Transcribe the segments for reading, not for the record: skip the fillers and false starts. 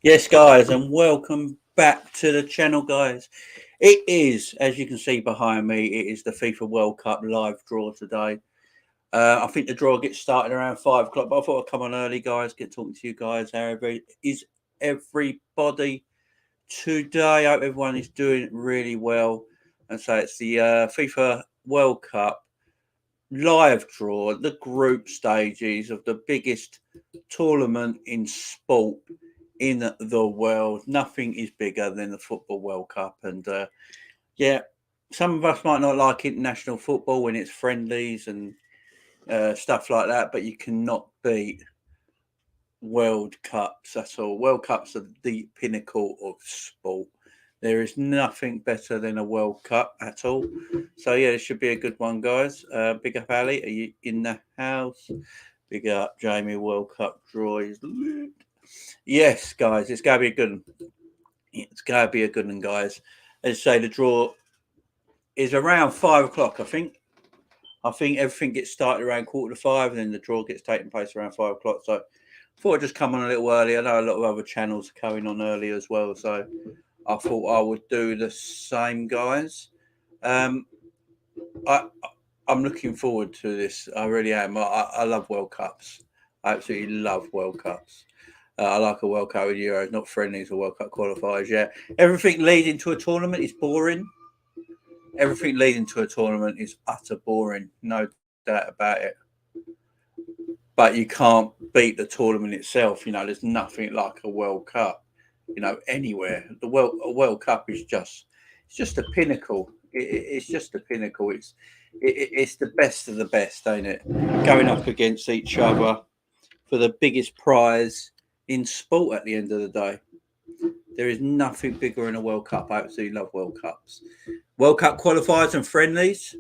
Yes, guys, and welcome back to the channel, guys. It is, as you can see behind me, it is the FIFA World Cup live draw today. I think the draw gets started around 5 o'clock, but I thought I'd come on early, guys, get talking to you guys. Is everybody today? I hope everyone is doing really well. And so it's the FIFA World Cup live draw, the group stages of the biggest tournament in sport in the world. Nothing is bigger than the Football World Cup. And yeah, some of us might not like international football when it's friendlies and stuff like that, but you cannot beat World Cups. That's all. World Cups are the pinnacle of sport. There is nothing better than a World Cup at all. So yeah, it should be a good one, guys. Big up, Ali. Are you in the house? Big up, Jamie. World Cup draw is lit. Yes, guys, it's going to be a good one. It's going to be a good one, guys. As I say, the draw is around 5 o'clock, I think. I think everything gets started around 4:45, and then the draw gets taking place around 5 o'clock. So I thought I'd just come on a little early. I know a lot of other channels are coming on early as well, so I thought I would do the same, guys. I'm looking forward to this. I really am. I love World Cups. I absolutely love World Cups. I like a World Cup with Euros, not friendlies or World Cup qualifiers. Yeah, everything leading to a tournament is boring. Everything leading to a tournament is utter boring. No doubt about it. But you can't beat the tournament itself. You know, there's nothing like a World Cup. You know, anywhere. A World Cup is just a pinnacle. It's just a pinnacle. It's the best of the best, ain't it? Going up against each other for the biggest prize in sport at the end of the day. There is nothing bigger in a World Cup. I absolutely love World Cups. World Cup qualifiers and friendlies,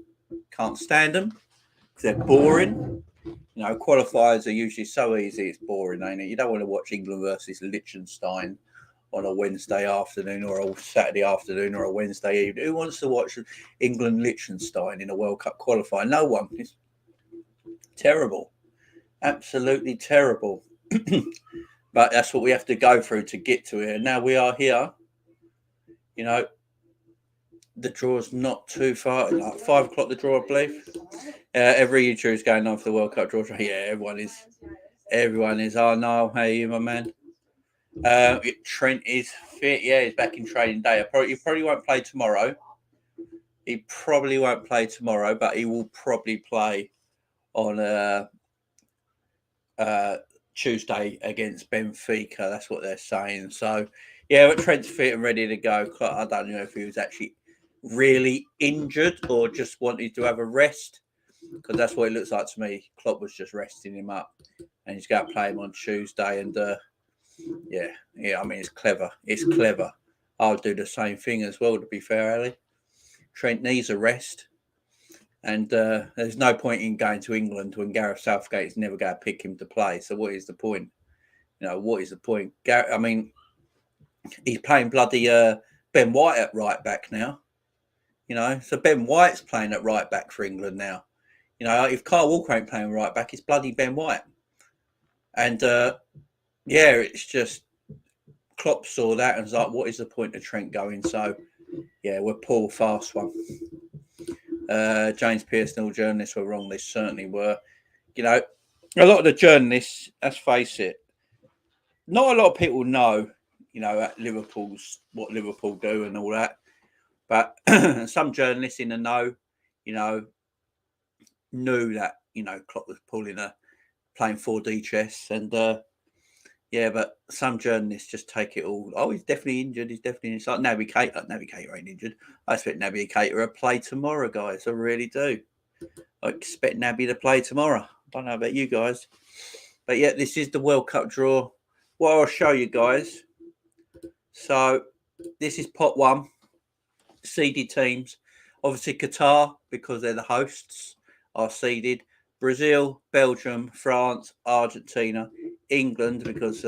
can't stand them because they're boring. You know, qualifiers are usually so easy, it's boring, ain't it? You don't want to watch England versus Liechtenstein on a Wednesday afternoon or a Saturday afternoon or a Wednesday evening. Who wants to watch England Liechtenstein in a World Cup qualifier? No one. It's terrible. Absolutely terrible. But that's what we have to go through to get to it. And now we are here. You know, the draw's not too far. Like 5 o'clock, the draw, I believe. Every YouTuber is going on for the World Cup draw. Yeah, everyone is. Everyone is. Oh, no. Hey, my man. Trent is fit. Yeah, he's back in training day. He probably won't play tomorrow. He probably won't play tomorrow, but he will probably play on Tuesday against Benfica. That's what they're saying. So, yeah, but Trent's fit and ready to go. I don't know if he was actually really injured or just wanted to have a rest, because that's what it looks like to me. Klopp was just resting him up, and he's going to play him on Tuesday. And yeah. I mean, it's clever. It's clever. I'll do the same thing as well. To be fair, Ali, Trent needs a rest. And there's no point in going to England when Gareth Southgate is never going to pick him to play. So what is the point? You know, what is the point? I mean, he's playing bloody Ben White at right back now. You know, so Ben White's playing at right back for England now. You know, if Kyle Walker ain't playing right back, it's bloody Ben White. And yeah, it's just Klopp saw that and was like, what is the point of Trent going? So yeah, we're poor fast one. James Pearson, all journalists were wrong. They certainly were. You know, a lot of the journalists, let's face it, not a lot of people know, you know, at what Liverpool do and all that. But some journalists in the know, you know, knew that, you know, Klopp was playing 4D chess. And yeah, but some journalists just take it all. Oh, he's definitely injured. He's definitely injured. It's like Naby Keita ain't injured. I expect Naby Keita to play tomorrow, guys. I really do. I expect Naby to play tomorrow. I don't know about you guys. But yeah, this is the World Cup draw. What I'll show you guys. So this is pot one. Seeded teams. Obviously Qatar, because they're the hosts, are seeded. Brazil, Belgium, France, Argentina, England, because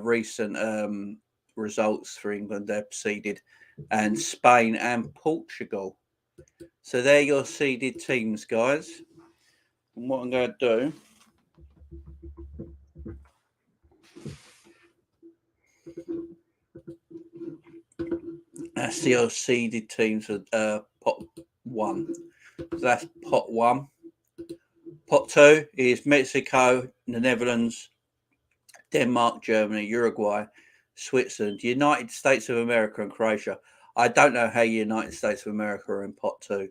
recent results for England, they're seeded, and Spain and Portugal. So they're your seeded teams, guys. And what I'm going to do That's the seeded teams of pot 1. So that's pot 1. Pot 2 is Mexico, the Netherlands, Denmark, Germany, Uruguay, Switzerland, United States of America, and Croatia. I don't know how United States of America are in pot 2.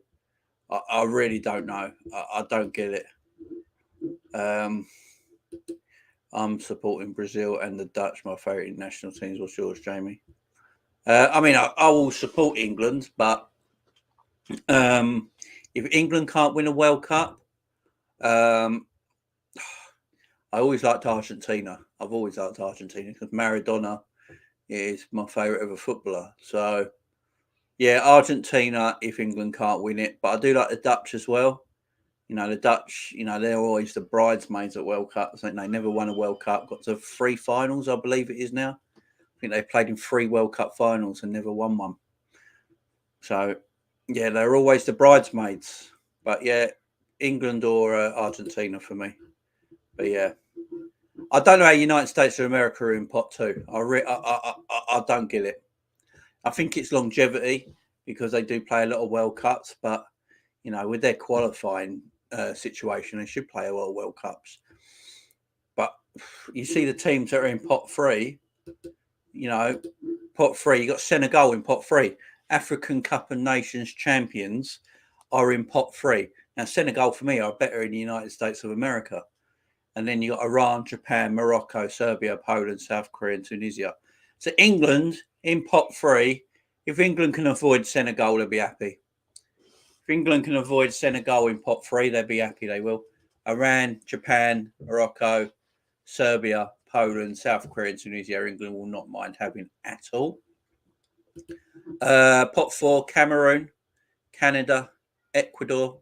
I really don't know. I don't get it. I'm supporting Brazil and the Dutch, my favourite national teams. What's yours, Jamie? I mean, I will support England, but if England can't win a World Cup, I always liked Argentina. I've always liked Argentina because Maradona is my favourite ever footballer. So, yeah, Argentina if England can't win it. But I do like the Dutch as well. You know, the Dutch, you know, they're always the bridesmaids at World Cups. I think they never won a World Cup. Got to 3 finals, I believe it is now. I think they played in 3 World Cup finals and never won one. So, yeah, they're always the bridesmaids. But, yeah, England or Argentina for me. But, yeah. I don't know how United States of America are in pot 2. I don't get it. I think it's longevity because they do play a lot of World Cups. But, you know, with their qualifying situation, they should play a lot of World Cups. But you see the teams that are in pot 3, you know, pot 3, you got Senegal in pot 3. African Cup of Nations champions are in pot 3. Now, Senegal for me are better in the United States of America. And then you got Iran, Japan, Morocco, Serbia, Poland, South Korea, and Tunisia. So England in pot 3, if England can avoid Senegal, they'll be happy. If England can avoid Senegal in pot 3, they'll be happy. They will. Iran, Japan, Morocco, Serbia, Poland, South Korea, and Tunisia, England will not mind having at all. Pot 4, Cameroon, Canada, Ecuador,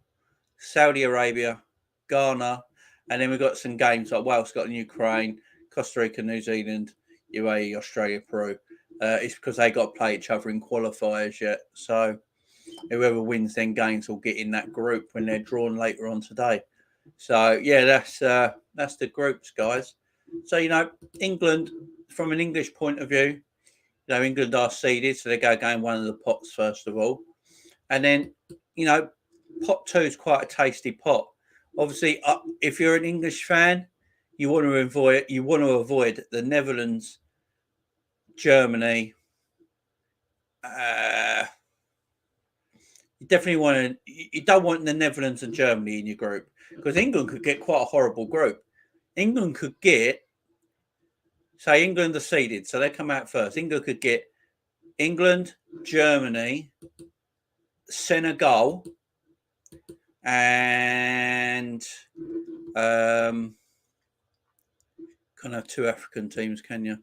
Saudi Arabia, Ghana, and then we've got some games like Wales, Scotland, Ukraine, Costa Rica, New Zealand, UAE, Australia, Peru. It's because they got to play each other in qualifiers yet. So whoever wins then games will get in that group when they're drawn later on today. So yeah, that's the groups, guys. So you know, England, from an English point of view, you know, England are seeded, so they go in one of the pots first of all, and then you know, pot 2 is quite a tasty pot. Obviously, if you're an English fan, you want to avoid the Netherlands, Germany. You definitely want to. You don't want the Netherlands and Germany in your group because England could get quite a horrible group. England could get, say, England are seeded, so they come out first. England could get England, Germany, Senegal, and can't have 2 African teams, can you?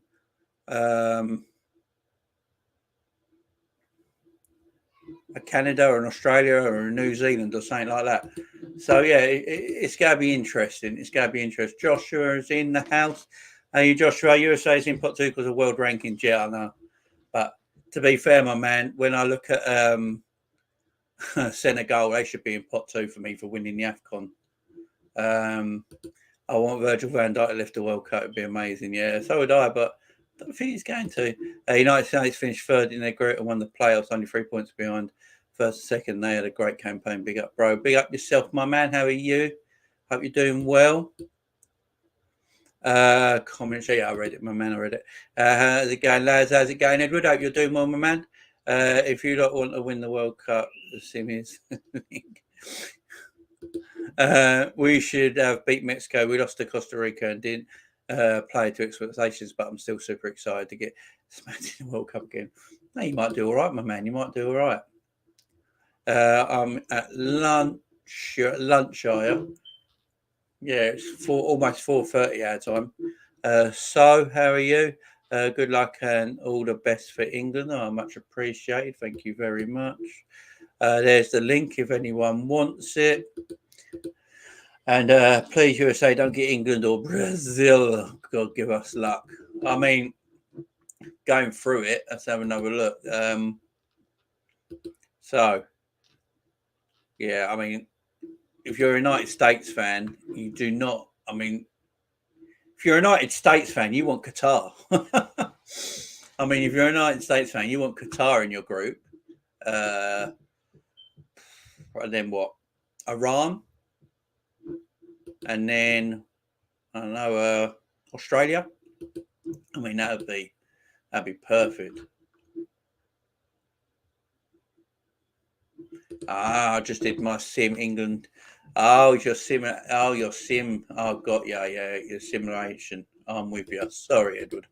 A Canada or an Australia or a New Zealand or something like that. So yeah, it's going to be interesting. It's going to be interesting. Joshua is in the house. Hey, Joshua, USA is in pot 2 because of world rankings. Yeah, I know. But to be fair, my man, when I look at Senegal, they should be in pot 2 for me for winning the AFCON. I want Virgil van Dijk to lift the World Cup. It'd be amazing. Yeah, so would I, but I don't think he's going to. United States finished 3rd in their group and won the playoffs, only 3 points behind first and second. They had a great campaign. Big up, bro. Big up yourself, my man. How are you? Hope you're doing well. Comments. Yeah, I read it, my man. I read it. How's it going, lads? How's it going, Edward? Hope you're doing well, my man. If you don't want to win the World Cup, the Simmons. We should have beat Mexico. We lost to Costa Rica and didn't play to expectations, but I'm still super excited to get smacked in the World Cup again. No, you might do all right, my man. You might do all right. I'm at Lunchshire. Yeah, it's almost 4:30 our time. So, how are you? Good luck and all the best for England. Oh, much appreciated. Thank you very much. There's the link if anyone wants it. And please, USA, don't get England or Brazil. God, give us luck. I mean, going through it, let's have another look. So, yeah, I mean, if you're a United States fan, you do not. I mean, if you're a United States fan, you want Qatar. I mean, if you're a United States fan, you want Qatar in your group. And then what? Iran. And then, I don't know, Australia. I mean, that'd be perfect. I just did my sim England. Oh, your sim. Oh, your sim. Oh, got yeah, your simulation. I'm with you. Sorry, Edward.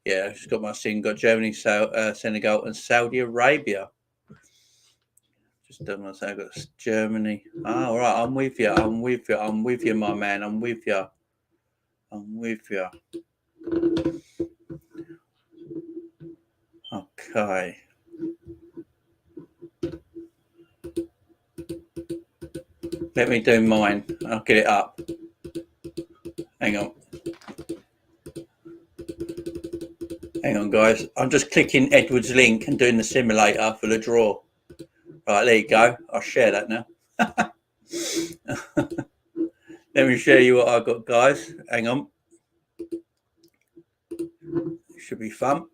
Yeah, just got my sim. Got Germany, Senegal, and Saudi Arabia. Just done my sim. Got Germany. Oh, all right. I'm with you. I'm with you. I'm with you, my man. I'm with you. I'm with you. Okay. Let me do mine. I'll get it up. Hang on. Hang on, guys. I'm just clicking Edward's link and doing the simulator for the draw. Right, there you go. I'll share that now. Let me show you what I got, guys. Hang on. Should be fun.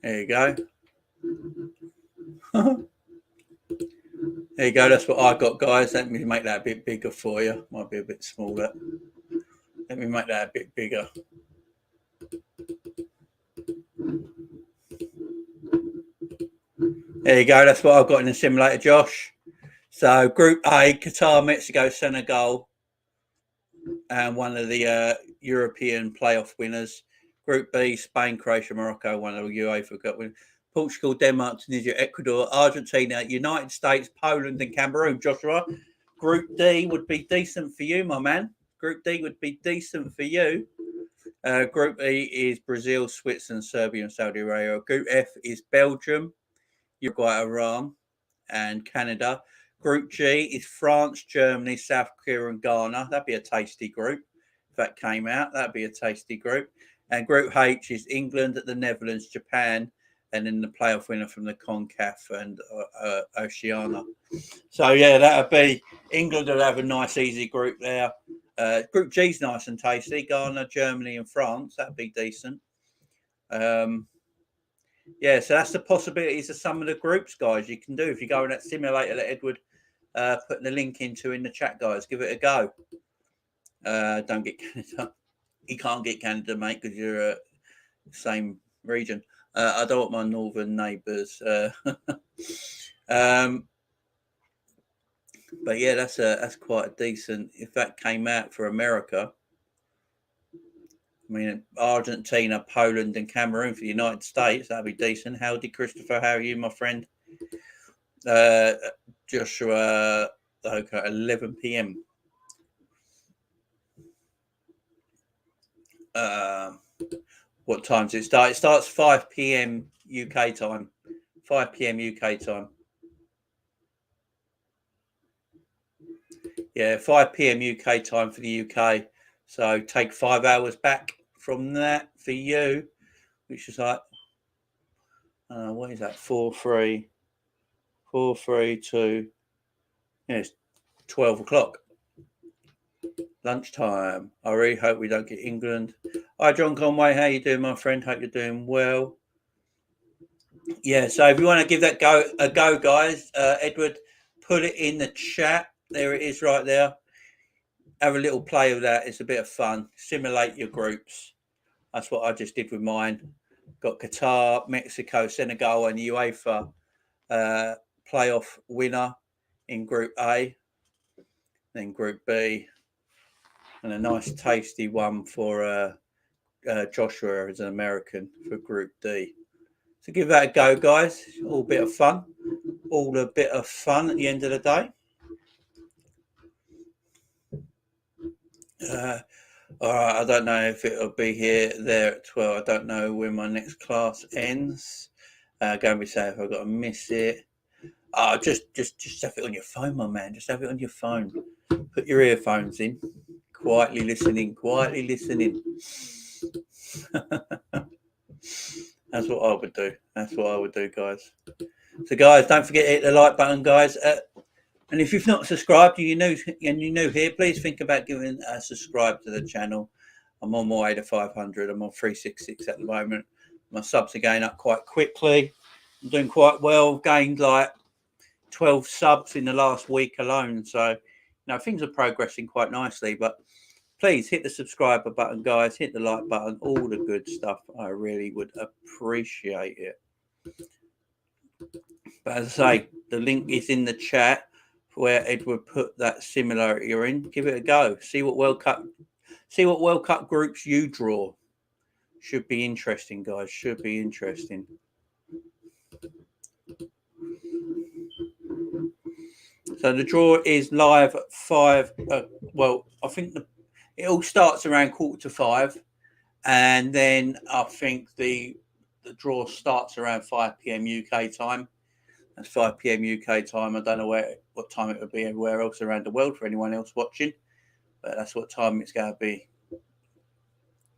There you go. There you go. That's what I got, guys. Let me make that a bit bigger for you. Might be a bit smaller. Let me make that a bit bigger. There you go. That's what I've got in the simulator, Josh. So Group A, Qatar, Mexico, Senegal, and one of the European playoff winners. Group B, Spain, Croatia, Morocco, one of the UEFA Cup winners. Portugal, Denmark, Tunisia, Ecuador, Argentina, United States, Poland, and Cameroon. Joshua, Group D would be decent for you, my man. Group D would be decent for you. Group E is Brazil, Switzerland, Serbia, and Saudi Arabia. Group F is Belgium, Uruguay, Iran, and Canada. Group G is France, Germany, South Korea, and Ghana. That'd be a tasty group. If that came out, that'd be a tasty group. And Group H is England, the Netherlands, Japan, and then the playoff winner from the CONCACAF and Oceania. So, yeah, that would be England will have a nice, easy group there. Group G's nice and tasty. Ghana, Germany, and France. That'd be decent. Yeah, so that's the possibilities of some of the groups, guys, you can do. If you go in that simulator that Edward put the link into in the chat, guys, give it a go. Don't get Canada. You can't get Canada, mate, because you're same region. I don't want my northern neighbours. But yeah, that's quite a decent. If that came out for America, I mean, Argentina, Poland, and Cameroon for the United States, that'd be decent. Howdy, Christopher. How are you, my friend? Joshua, okay, 11 p.m. What time does it start? It starts 5 p.m. UK time. 5 p.m. UK time. Yeah, 5 p.m. UK time for the UK. So take 5 hours back from that for you, which is like, what is that? 4-3, 4-3-2. Yeah, it's 12 o'clock. Lunchtime. I really hope we don't get England. Hi, John Conway. How you doing, my friend? Hope you're doing well. Yeah, so if you want to give that a go, guys, Edward, put it in the chat. There it is right there. Have a little play with that. It's a bit of fun. Simulate your groups. That's what I just did with mine. Got Qatar, Mexico, Senegal, and UEFA playoff winner in Group A. Then Group B. And a nice tasty one for Joshua as an American for Group D. So give that a go, guys. All a bit of fun. All a bit of fun at the end of the day. All right, I don't know if it'll be there at 12. I don't know when my next class ends. Go and be safe. I've got to miss it. Just have it on your phone, my man. Just have it on your phone. Put your earphones in. Quietly listening. That's what I would do. That's what I would do, guys. So, guys, don't forget to hit the like button, guys. And if you've not subscribed and you're new here, please think about giving a subscribe to the channel. I'm on my way to 500. I'm on 366 at the moment. My subs are going up quite quickly. I'm doing quite well. Gained like 12 subs in the last week alone. So, things are progressing quite nicely. But please hit the subscriber button, guys. Hit the like button. All the good stuff. I really would appreciate it. But as I say, the link is in the chat where Edward put that similarity in. Give it a go. See what World Cup groups you draw. Should be interesting, guys. Should be interesting. So the draw is live at 5. I think it all starts around 4:45, and then I think the draw starts around 5 p.m. UK time. That's 5 p.m. UK time. I don't know what time it would be everywhere else around the world for anyone else watching, but that's what time it's going to be.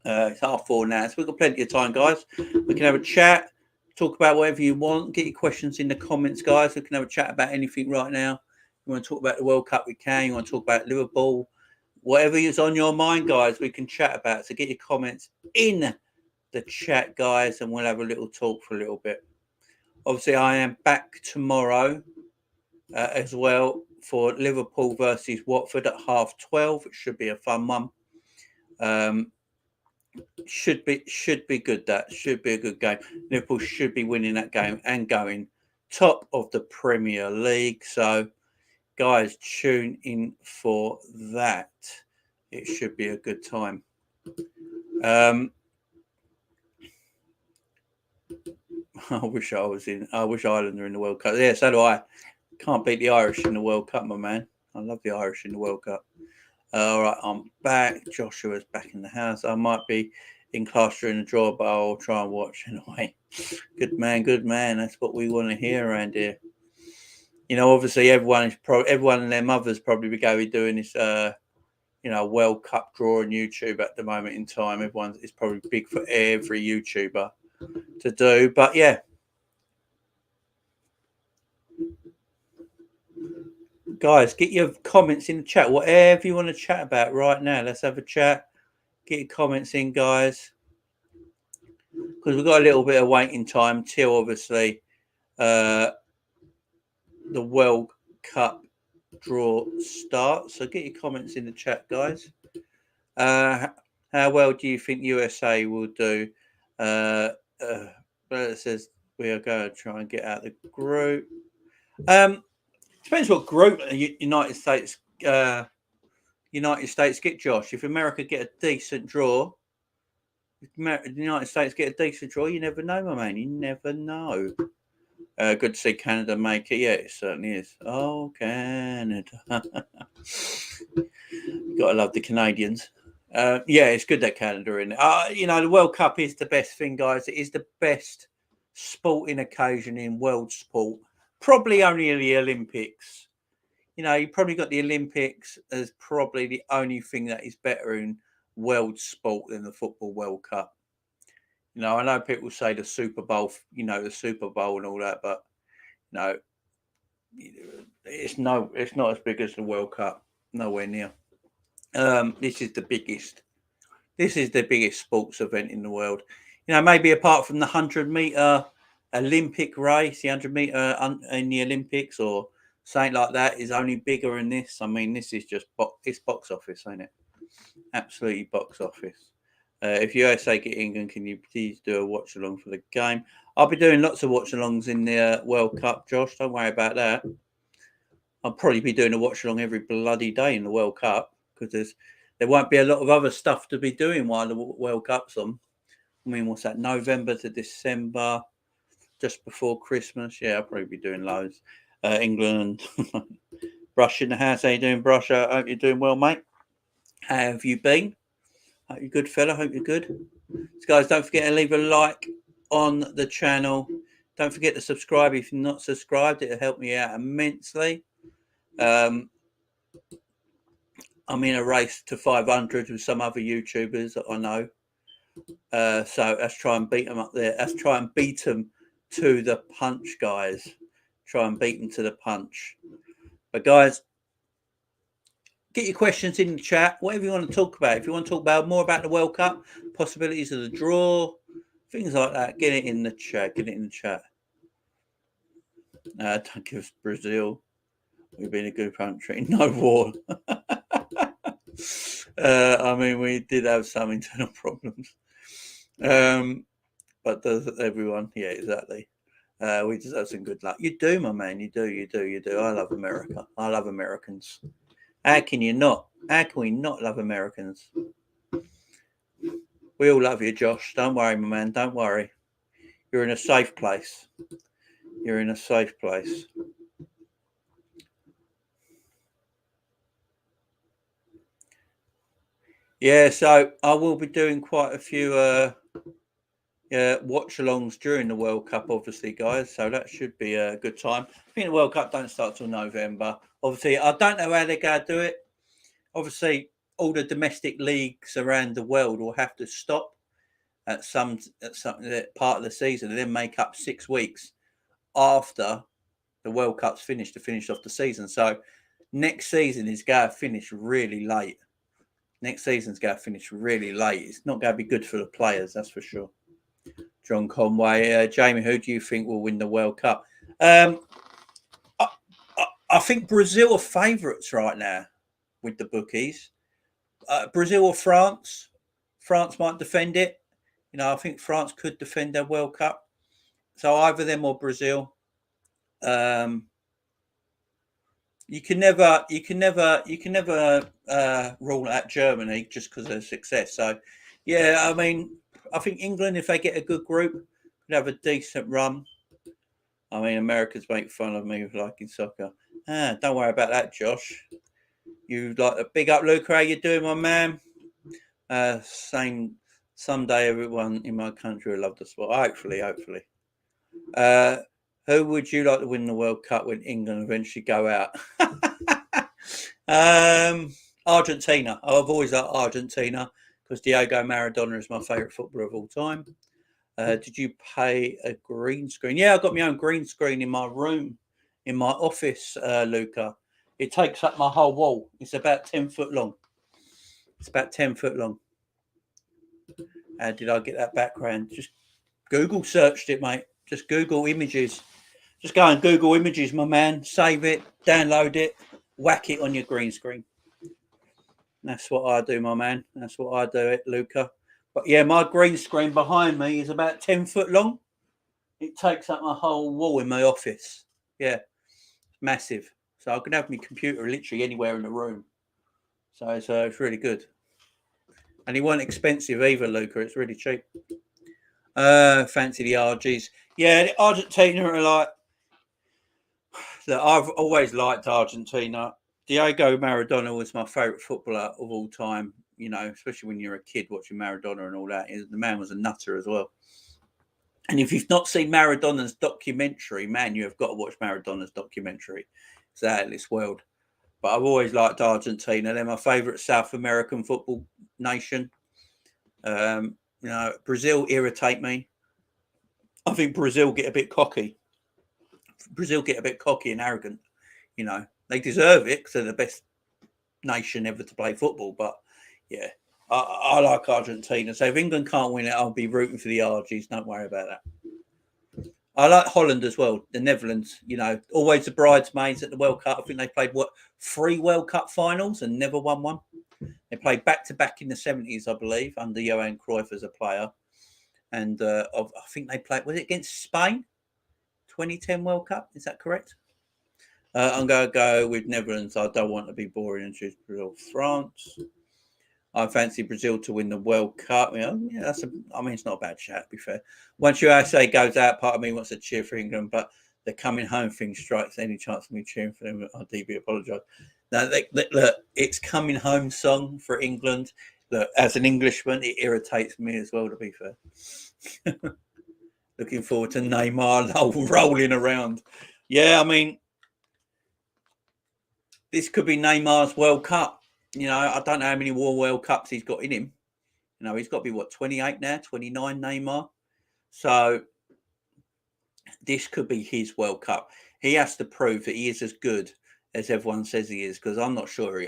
It's 4:30 now, so we've got plenty of time, guys. We can have a chat, talk about whatever you want. Get your questions in the comments, guys. We can have a chat about anything right now. You want to talk about the World Cup, we can. You want to talk about Liverpool, whatever is on your mind, guys, we can chat about. So get your comments in the chat, guys, and we'll have a little talk for a little bit. Obviously, I am back tomorrow as well for Liverpool versus Watford at 12:30. It should be a fun one. Should be good. That should be a good game. Liverpool should be winning that game and going top of the Premier League. So, guys, tune in for that. It should be a good time. I wish Ireland were in the World Cup. Yeah, so do I. Can't beat the Irish in the World Cup, my man. I love the Irish in the World Cup. All right, I'm back. Joshua's back in the house. I might be in class during the draw, but I'll try and watch anyway. Good man. That's what we want to hear around here. Obviously everyone and their mothers probably be doing this, World Cup draw on YouTube at the moment in time. It's probably big for every YouTuber to do, but yeah. Guys, get your comments in the chat. Whatever you want to chat about right now, let's have a chat. Get your comments in, guys, because we've got a little bit of waiting time till obviously the World Cup draw starts. So get your comments in the chat, guys. How well do you think USA will do? It says we are going to try and get out the group. Depends what group United States get, Josh. If America get a decent draw, the United States get a decent draw, you never know, my man. You never know. Good to see Canada make it. Yeah, it certainly is. Oh, Canada. You gotta love the Canadians. Yeah, it's good that Canada are in it. The World Cup is the best thing, guys. It is the best sporting occasion in world sport. Probably only the Olympics. You probably got the Olympics as probably the only thing that is better in world sport than the Football World Cup. I know people say the Super Bowl, the Super Bowl and all that, but it's not as big as the World Cup. Nowhere near. This is the biggest. This is the biggest sports event in the world. Maybe apart from the 100-meter Olympic race, the 100-meter in the Olympics or something like that is only bigger than this. I mean, this is just it's box office, ain't it? Absolutely box office. If USA get England, can you please do a watch along for the game? I'll be doing lots of watch alongs in the World Cup, Josh. Don't worry about that. I'll probably be doing a watch along every bloody day in the World Cup because there won't be a lot of other stuff to be doing while the World Cup's on. I mean, what's that? November to December, just before Christmas. Yeah, I'll probably be doing loads. England, Brush in the house. How you doing, Brush? I hope you're doing well, mate. How have you been? Hope you're good, fella. Hope you're good. So, guys, don't forget to leave a like on the channel. Don't forget to subscribe if you're not subscribed. It'll help me out immensely. I'm in a race to 500 with some other YouTubers that I know. So let's try and beat them up there. Let's try and beat them to the punch, guys. Try and beat them to the punch. But, guys, get your questions in the chat. Whatever you want to talk about. If you want to talk about more about the World Cup, possibilities of the draw, things like that, get it in the chat. Get it in the chat. Don't give us Brazil. We've been a good country. No war. I mean, we did have some internal problems. But does everyone? Yeah, exactly. We deserve some good luck. You do, my man. You do. I love America. I love Americans. How can you not? How can we not love Americans? We all love you, Josh. Don't worry, my man. Don't worry. You're in a safe place. You're in a safe place. Yeah, so I will be doing quite a few watch-alongs during the World Cup, obviously, guys. So that should be a good time. I think the World Cup don't start till November. Obviously, I don't know how they're going to do it. Obviously, all the domestic leagues around the world will have to stop at some part of the season and then make up 6 weeks after the World Cup's finished to finish off the season. So next season is going to finish really late. Next season's going to finish really late. It's not going to be good for the players, that's for sure. John Conway, Jamie, who do you think will win the World Cup? I think Brazil are favourites right now with the bookies. Brazil or France? France might defend it. You know, I think France could defend their World Cup. So either them or Brazil. You can never rule out Germany just because of their success. So, yeah, I mean, I think England, if they get a good group, could have a decent run. I mean, Americans make fun of me for liking soccer. Don't worry about that, Josh. You like a big up, Luca. How you doing, my man? Same. Someday, everyone in my country will love the sport. Hopefully. Who would you like to win the World Cup when England eventually go out? Argentina. I've always liked Argentina because Diego Maradona is my favourite footballer of all time. Did you pay a green screen? Yeah, I've got my own green screen in my room, in my office, Luca. It takes up my whole wall. It's about 10 foot long. How did I get that background? Just Google searched it, mate. Just Google images. Just go and Google images, my man. Save it, download it, whack it on your green screen. That's what I do, my man. That's what I do it, Luca. But yeah, my green screen behind me is about 10 foot long. It takes up my whole wall in my office. Yeah, massive. So I can have my computer literally anywhere in the room. So it's really good. And it wasn't expensive either, Luca. It's really cheap. Fancy the RGs. Yeah, the Argentina are like, look, I've always liked Argentina. Diego Maradona was my favourite footballer of all time. You know, especially when you're a kid watching Maradona and all that. The man was a nutter as well. And if you've not seen Maradona's documentary, man, you have got to watch Maradona's documentary. It's out of this world. But I've always liked Argentina. They're my favourite South American football nation. You know, Brazil irritate me. I think Brazil get a bit cocky. And arrogant. You know, they deserve it because they're the best nation ever to play football. But yeah, I like Argentina. So if England can't win it, I'll be rooting for the RGs. Don't worry about that. I like Holland as well. The Netherlands, you know, always the bridesmaids at the World Cup. I think they played 3 World Cup finals and never won one. They played back to back in the 70s, I believe, under Johan Cruyff as a player. And I think they played, was it against Spain? 2010 World Cup, is that correct? I'm going to go with Netherlands. I don't want to be boring and choose Brazil. France. I fancy Brazil to win the World Cup. Yeah, it's not a bad chat, to be fair. Once USA goes out, part of me wants to cheer for England, but the coming home thing strikes any chance of me cheering for them. I deeply apologise. Now, look, it's coming home song for England. Look, as an Englishman, it irritates me as well, to be fair. Looking forward to Neymar rolling around. Yeah, I mean, this could be Neymar's World Cup. You know, I don't know how many more World Cups he's got in him. You know, he's got to be, 28 now, 29, Neymar. So this could be his World Cup. He has to prove that he is as good as everyone says he is, because I'm not sure.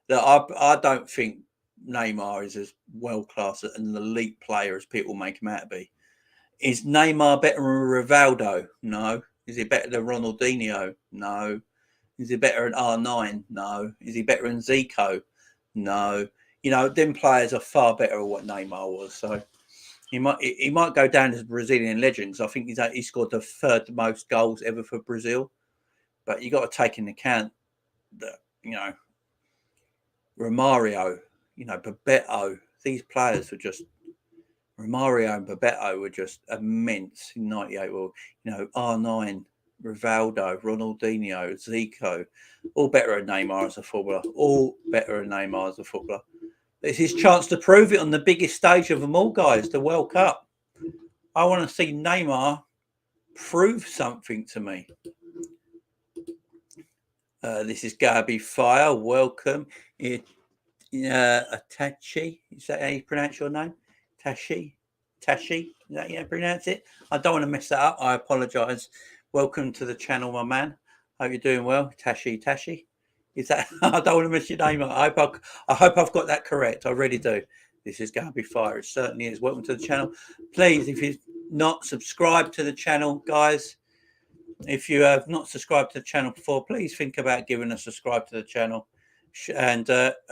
that I don't think Neymar is as world class and an elite player as people make him out to be. Is Neymar better than Rivaldo? No. Is he better than Ronaldinho? No. Is he better than R9? No. Is he better than Zico? No. You know, them players are far better than what Neymar was. So he might go down as Brazilian legends. I think he scored the third most goals ever for Brazil. But you got to take into account that, you know, Romario, you know, Bebeto, these players were just Romario and Bebeto were just immense in '98. Well, you know, R9, Rivaldo, Ronaldinho, Zico, all better than Neymar as a footballer. All better than Neymar as a footballer. It's his chance to prove it on the biggest stage of them all, guys, the World Cup. I want to see Neymar prove something to me. This is Gabi Fire. Welcome. Atachi. Is that how you pronounce your name? Tashi? Is that how you pronounce it? I don't want to mess that up. I apologise. Welcome to the channel, my man. Hope you're doing well. Tashi. Is that? I don't want to miss your name. I hope I've got that correct. I really do. This is Gabi Fire. It certainly is. Welcome to the channel. Please, if you've not subscribed to the channel, guys, if you have not subscribed to the channel before, please think about giving a subscribe to the channel and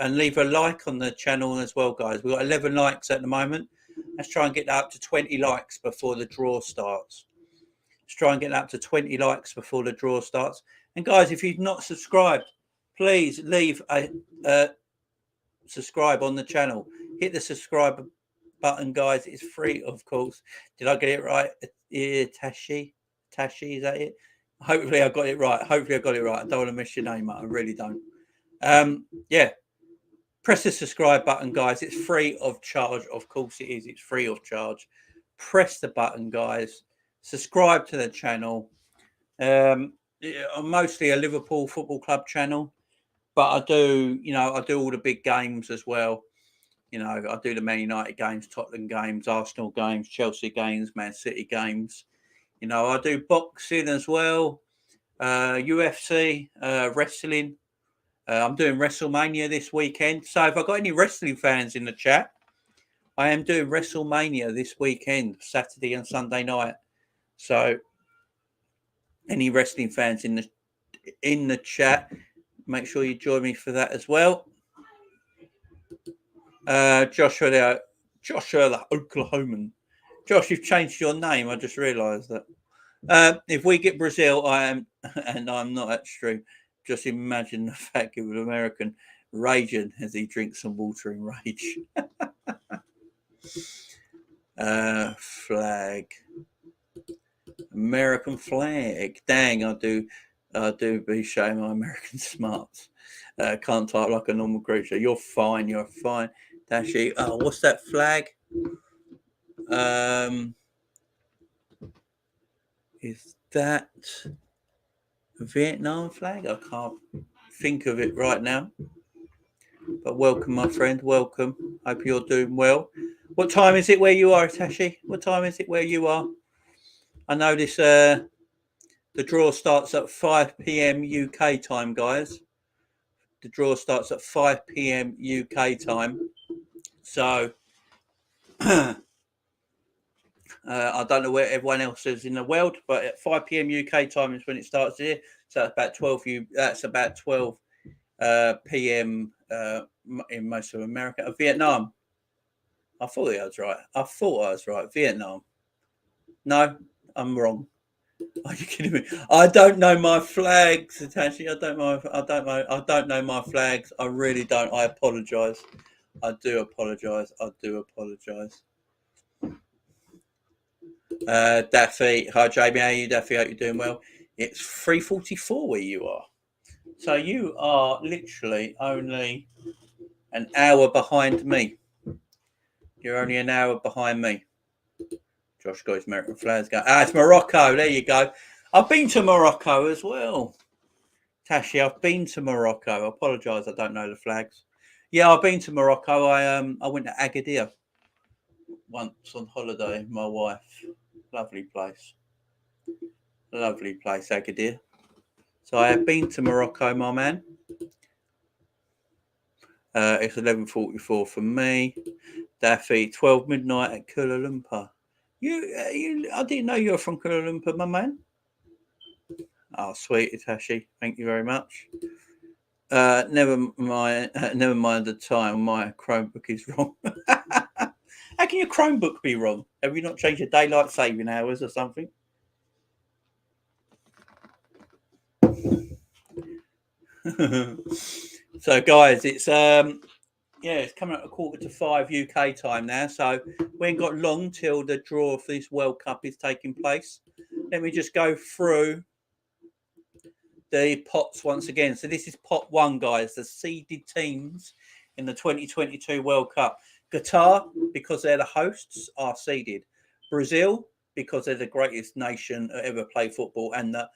leave a like on the channel as well, guys. We've got 11 likes at the moment. Let's try and get that up to 20 likes before the draw starts. Let's try and get that up to 20 likes before the draw starts. And guys, if you've not subscribed, please leave a subscribe on the channel. Hit the subscribe button, guys. It's free, of course. Did I get it right? Yeah, Tashi, is that it? Hopefully I got it right. I don't want to miss your name up. I really don't. Yeah. Press the subscribe button, guys. It's free of charge. Of course it is. It's free of charge. Press the button, guys. Subscribe to the channel. I'm mostly a Liverpool Football Club channel, but I do all the big games as well. You know, I do the Man United games, Tottenham games, Arsenal games, Chelsea games, Man City games. You know, I do boxing as well, UFC, wrestling. I'm doing WrestleMania this weekend. So if I've got any wrestling fans in the chat, I am doing WrestleMania this weekend, Saturday and Sunday night. So any wrestling fans in the chat, make sure you join me for that as well. Joshua the Oklahoman. Josh, you've changed your name. I just realised that. If we get Brazil, I am, and I'm not at stream. Just imagine the fact of an American raging as he drinks some water in rage. Flag. American flag. Dang, I do be showing my American smarts. Can't type like a normal creature. You're fine. Dashi. Oh, what's that flag? Is that a Vietnam flag? I can't think of it right now. But welcome, my friend. Welcome. Hope you're doing well. What time is it where you are, Tashi? What time is it where you are? I know this. The draw starts at 5 p.m. UK time, guys. The draw starts at 5 p.m. UK time. So I don't know where everyone else is in the world, but at 5 p.m. UK time is when it starts here. So that's about 12. That's about 12 p.m. In most of America. Vietnam. I thought I was right. Vietnam. No, I'm wrong. Are you kidding me? I don't know my flags, Tashi. I don't know my flags. I really don't. I apologise. I do apologise. Daffy. Hi, Jamie. How are you, Daffy? Hope you're doing well. It's 3:44 where you are. So you are literally only an hour behind me. You're only an hour behind me. Josh got his American flags going. It's Morocco. There you go. I've been to Morocco as well. Tashi, I've been to Morocco. I apologise, I don't know the flags. Yeah, I've been to Morocco. I went to Agadir once on holiday with my wife. Lovely place, Agadir. So I have been to Morocco, my man. It's 11:44 for me. Daffy, 12 midnight at Kuala Lumpur. I didn't know you were from Kuala Lumpur, my man. Oh, sweet, Itachi. Thank you very much. Never mind. Never mind the time. My Chromebook is wrong. How can your Chromebook be wrong? Have you not changed your daylight saving hours or something? So, guys, it's it's coming up 4:45 UK time now. So we ain't got long till the draw of this World Cup is taking place. Let me just go through the pots once again. So this is pot one, guys, the seeded teams in the 2022 World Cup. Qatar, because they're the hosts, are seeded. Brazil, because they're the greatest nation to ever play football and the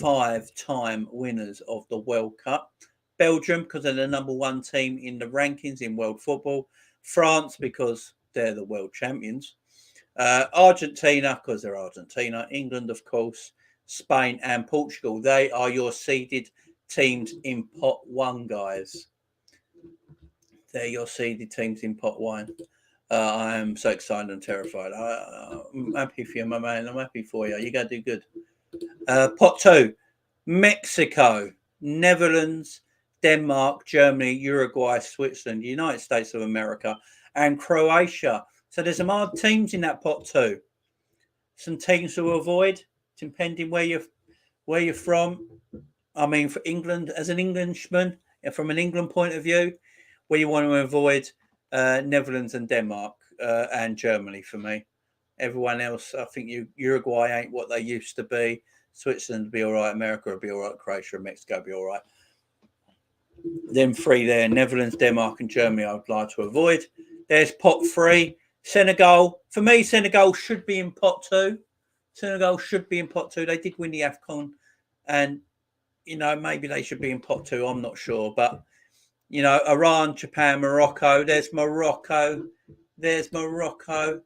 5-time winners of the World Cup. Belgium, because they're the number one team in the rankings in world football. France, because they're the world champions. Argentina, because they're Argentina. England, of course. Spain and Portugal. They are your seeded teams in pot one, guys. They're your seeded teams in pot one. I am so excited and terrified. I'm happy for you, my man. I'm happy for you. You're going to do good. Pot two, Mexico, Netherlands, Denmark, Germany, Uruguay, Switzerland, United States of America, and Croatia. So there's some hard teams in that pot too. Some teams to avoid, depending where you're from. I mean, for England, as an Englishman, from an England point of view, where you want to avoid Netherlands and Denmark and Germany for me. Everyone else, I think Uruguay ain't what they used to be. Switzerland will be all right. America will be all right. Croatia and Mexico will be all right. Them three there, Netherlands, Denmark and Germany, I would like to avoid. There's pot three. Senegal. For me, Senegal should be in pot two. Senegal should be in pot two. They did win the AFCON. And, maybe they should be in pot two. I'm not sure. But, Iran, Japan, Morocco. There's Morocco. There's Morocco.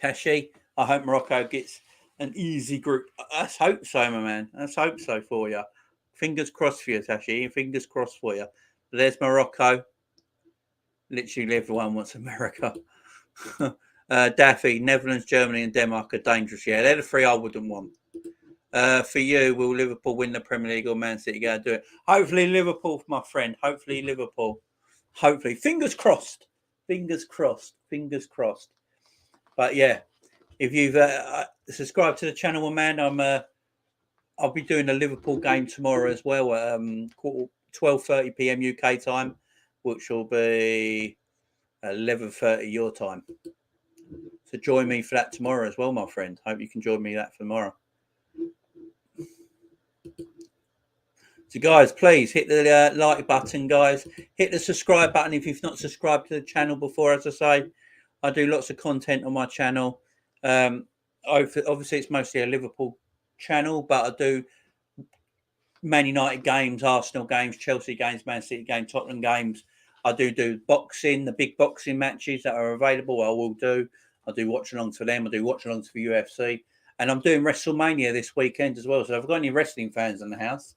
Tashi, I hope Morocco gets an easy group. Let's hope so, my man. Let's hope so for you. Fingers crossed for you, Tashi. Fingers crossed for you. But there's Morocco. Literally everyone wants America. Daffy, Netherlands, Germany and Denmark are dangerous. Yeah, they're the three I wouldn't want. For you, will Liverpool win the Premier League or Man City go do it? Hopefully Liverpool, my friend. Hopefully Liverpool. Hopefully. Fingers crossed. Fingers crossed. Fingers crossed. But yeah, if you've subscribed to the channel, man, I'll be doing a Liverpool game tomorrow as well at 12:30 p.m. UK time, which will be 11:30 your time. So join me for that tomorrow as well, my friend. Hope you can join me that tomorrow. So, guys, please hit the like button, guys. Hit the subscribe button if you've not subscribed to the channel before. As I say, I do lots of content on my channel. Obviously, it's mostly a Liverpool channel, but I do Man United games, Arsenal games, Chelsea games, Man City games, Tottenham games. I do boxing, the big boxing matches that are available. I will do. I do watch alongs for them. I do watch alongs for UFC. And I'm doing WrestleMania this weekend as well. So if I've got any wrestling fans in the house,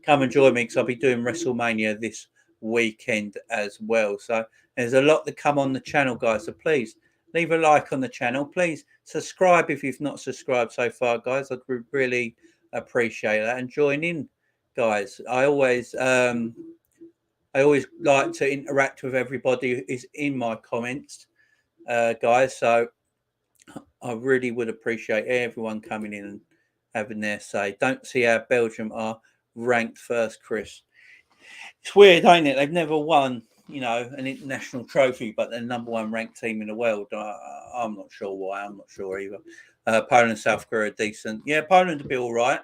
come and join me because I'll be doing WrestleMania this weekend as well. So there's a lot to come on the channel, guys. So please leave a like on the channel. Please subscribe if you've not subscribed so far, guys. I'd really appreciate that. And join in, guys. I always like to interact with everybody who is in my comments, guys. So I really would appreciate everyone coming in and having their say. Don't see how Belgium are ranked first, Chris. It's weird, ain't it? They've never won, an international trophy, but they're the number one ranked team in the world. I'm not sure why. I'm not sure either. Poland and South Korea are decent. Yeah, Poland will be all right.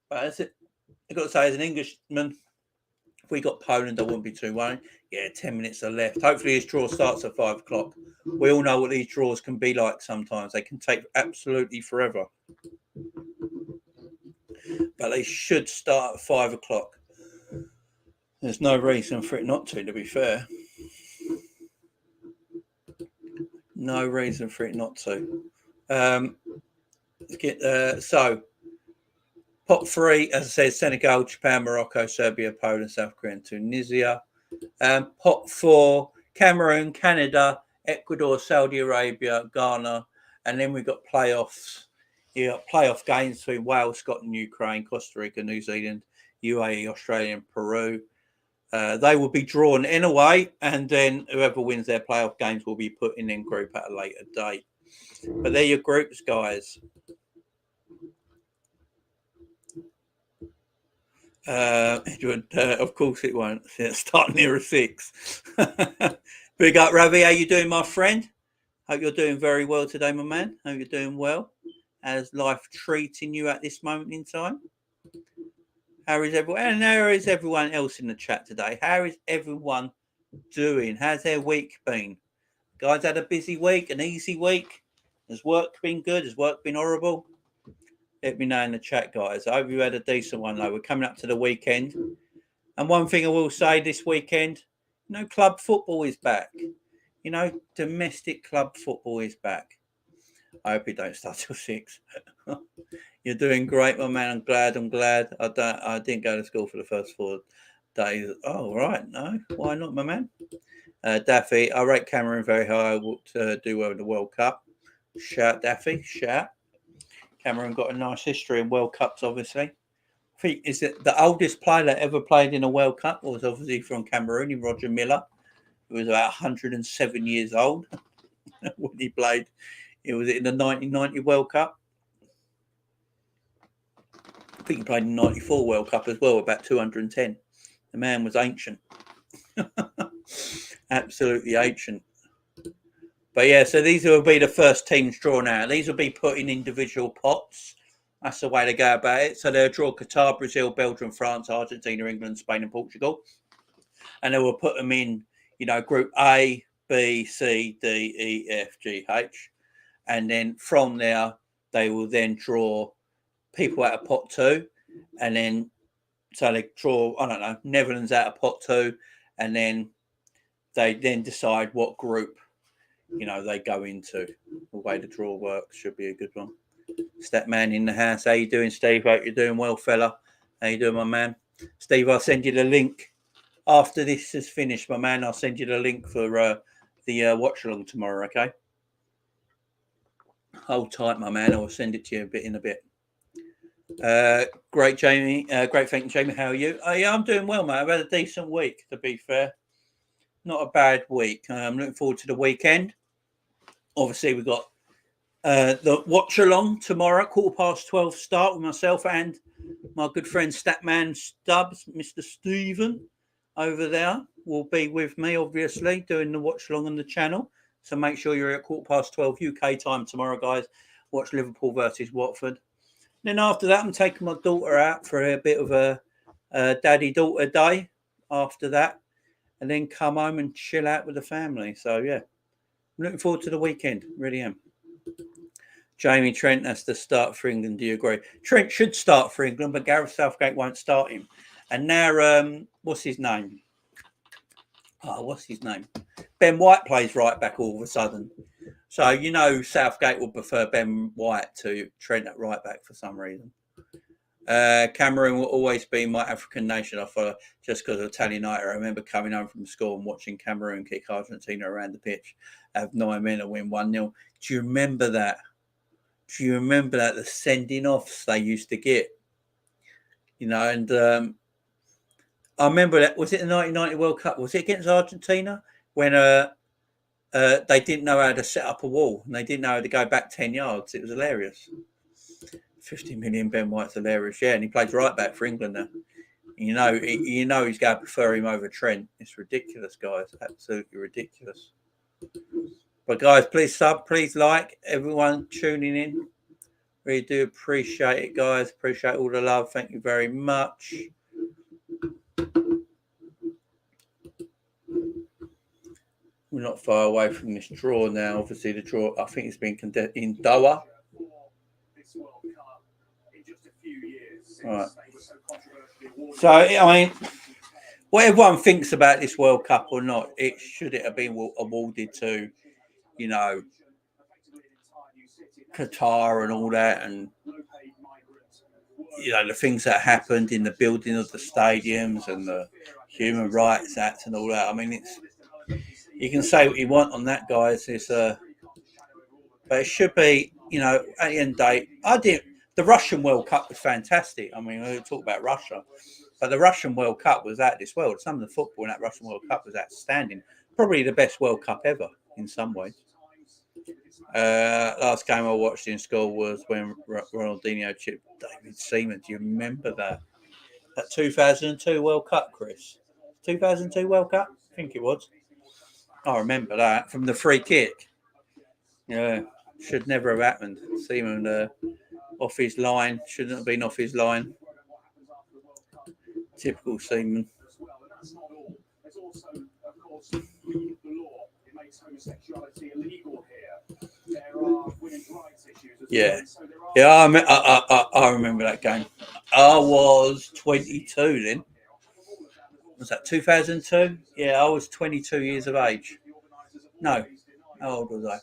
But I've got to say, as an Englishman, if we got Poland, I wouldn't be too worried. Yeah, 10 minutes are left. Hopefully this draw starts at 5 o'clock. We all know what these draws can be like sometimes. They can take absolutely forever. But they should start at 5 o'clock. There's no reason for it not to be fair. No reason for it not to. Let's get so Pot 3, as I said, Senegal, Japan, Morocco, Serbia, Poland, South Korea, and Tunisia. Pot 4, Cameroon, Canada, Ecuador, Saudi Arabia, Ghana, and then we've got playoffs. You got playoff games between Wales, Scotland, Ukraine, Costa Rica, New Zealand, UAE, Australia, and Peru. They will be drawn in a way, and then whoever wins their playoff games will be put in group at a later date. But they're your groups, guys. Of course it won't. It's starting near a 6. Big up, Ravi. How you doing, my friend? Hope you're doing very well today, my man. Hope you're doing well. How's life treating you at this moment in time? How is everyone? And how is everyone else in the chat today? How is everyone doing? How's their week been? Guys had a busy week, an easy week. Has work been good? Has work been horrible? Let me know in the chat, guys. I hope you had a decent one, though. We're coming up to the weekend. And one thing I will say this weekend, club football is back. Domestic club football is back. I hope it don't start till 6. You're doing great, my man. I'm glad. I didn't go to school for the first 4 days. Oh, right. No, why not, my man? Daffy, I rate Cameroon very high. I will do well in the World Cup. Shout, Daffy. Shout. Cameroon got a nice history in World Cups, obviously. I think is it the oldest player that ever played in a World Cup was obviously from Cameroon, in Roger Miller, who was about 107 years old when he played. It was in the 1990 World Cup. I think he played in the 94 World Cup as well, about 210. The man was ancient. Absolutely ancient. But yeah, so these will be the first teams drawn out. These will be put in individual pots. That's the way to go about it. So they'll draw Qatar, Brazil, Belgium, France, Argentina, England, Spain, and Portugal. And they will put them in, group A, B, C, D, E, F, G, H. And then from there, they will then draw people out of pot 2. And then, so they draw, Netherlands out of pot 2. And then they then decide what group they go into. The way the draw works should be a good one. Statman in the house. How you doing, Steve? Hope you're doing well, fella. How you doing, my man? Steve, I'll send you the link after this is finished, my man. I'll send you the link for the watch along tomorrow, okay? Hold tight, my man. I'll send it to you in a bit. Great, Jamie. Great, thank you, Jamie. How are you? Yeah, I'm doing well, mate. I've had a decent week, to be fair. Not a bad week. I'm looking forward to the weekend. Obviously, we've got the watch along tomorrow, 12:15 start with myself and my good friend Statman Stubbs, Mr. Stephen over there will be with me, obviously, doing the watch along on the channel. So make sure you're at 12:15 UK time tomorrow, guys. Watch Liverpool versus Watford. Then after that, I'm taking my daughter out for a bit of a daddy-daughter day after that, and then come home and chill out with the family. So, yeah, I'm looking forward to the weekend. Really am. Jamie, Trent has to start for England. Do you agree? Trent should start for England, but Gareth Southgate won't start him. And now, what's his name? Ben White plays right back all of a sudden. So, Southgate will prefer Ben White to Trent at right back for some reason. Cameroon will always be my African nation. I follow just because of Italian night. I remember coming home from school and watching Cameroon kick Argentina around the pitch, have 9 men and win 1-0. Do you remember that? The sending offs they used to get? And I remember that. Was it the 1990 World Cup? Was it against Argentina when they didn't know how to set up a wall and they didn't know how to go back 10 yards? It was hilarious. 50 million Ben White's hilarious, yeah, and he plays right back for England now. He's going to prefer him over Trent. It's ridiculous, guys. Absolutely ridiculous. But guys, please sub, please like, everyone tuning in. Really do appreciate it, guys. Appreciate all the love. Thank you very much. We're not far away from this draw now. Obviously, the draw, I think it's been in Doha. Right. So, I mean, what everyone thinks about this World Cup or not, should it have been awarded to, Qatar and all that, and the things that happened in the building of the stadiums and the Human Rights Act and all that. I mean, you can say what you want on that, guys. But it should be, at the end of the day, the Russian World Cup was fantastic. I mean, we talk about Russia, but the Russian World Cup was out of this world. Some of the football in that Russian World Cup was outstanding. Probably the best World Cup ever in some ways. Last game I watched in school was when Ronaldinho chipped David Seaman. Do you remember that? That 2002 World Cup, Chris? 2002 World Cup? I think it was. I remember that from the free kick. Yeah, should never have happened. Seaman off his line, shouldn't have been off his line. Typical Seaman. Yeah, I remember that game. I was 22 then. Was that 2002? Yeah, I was 22 years of age. No, how old was I?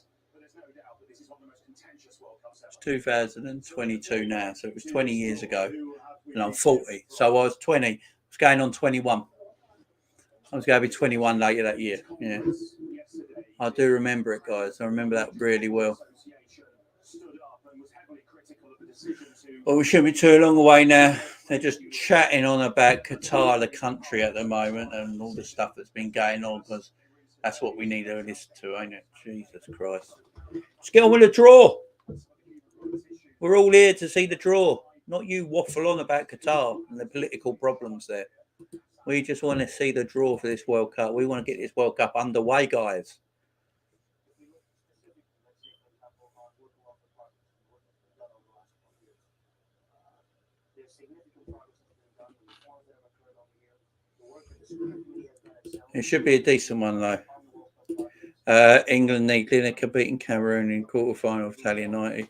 It's 2022 now, so it was 20 years ago, and I'm 40. So I was 20. I was going on 21. I was going to be 21 later that year. Yeah, I do remember it, guys. I remember that really well. Well, we shouldn't be too long away now. They're just chatting on about Qatar, the country at the moment, and all the stuff that's been going on, because that's what we need to listen to, ain't it? Jesus Christ. Let's get on with the draw. We're all here to see the draw, not you waffle on about Qatar and the political problems there. We just want to see the draw for this World Cup. We want to get this World Cup underway, guys. It should be a decent one, though. England need Lineker beating Cameroon in quarterfinal of Italia 90.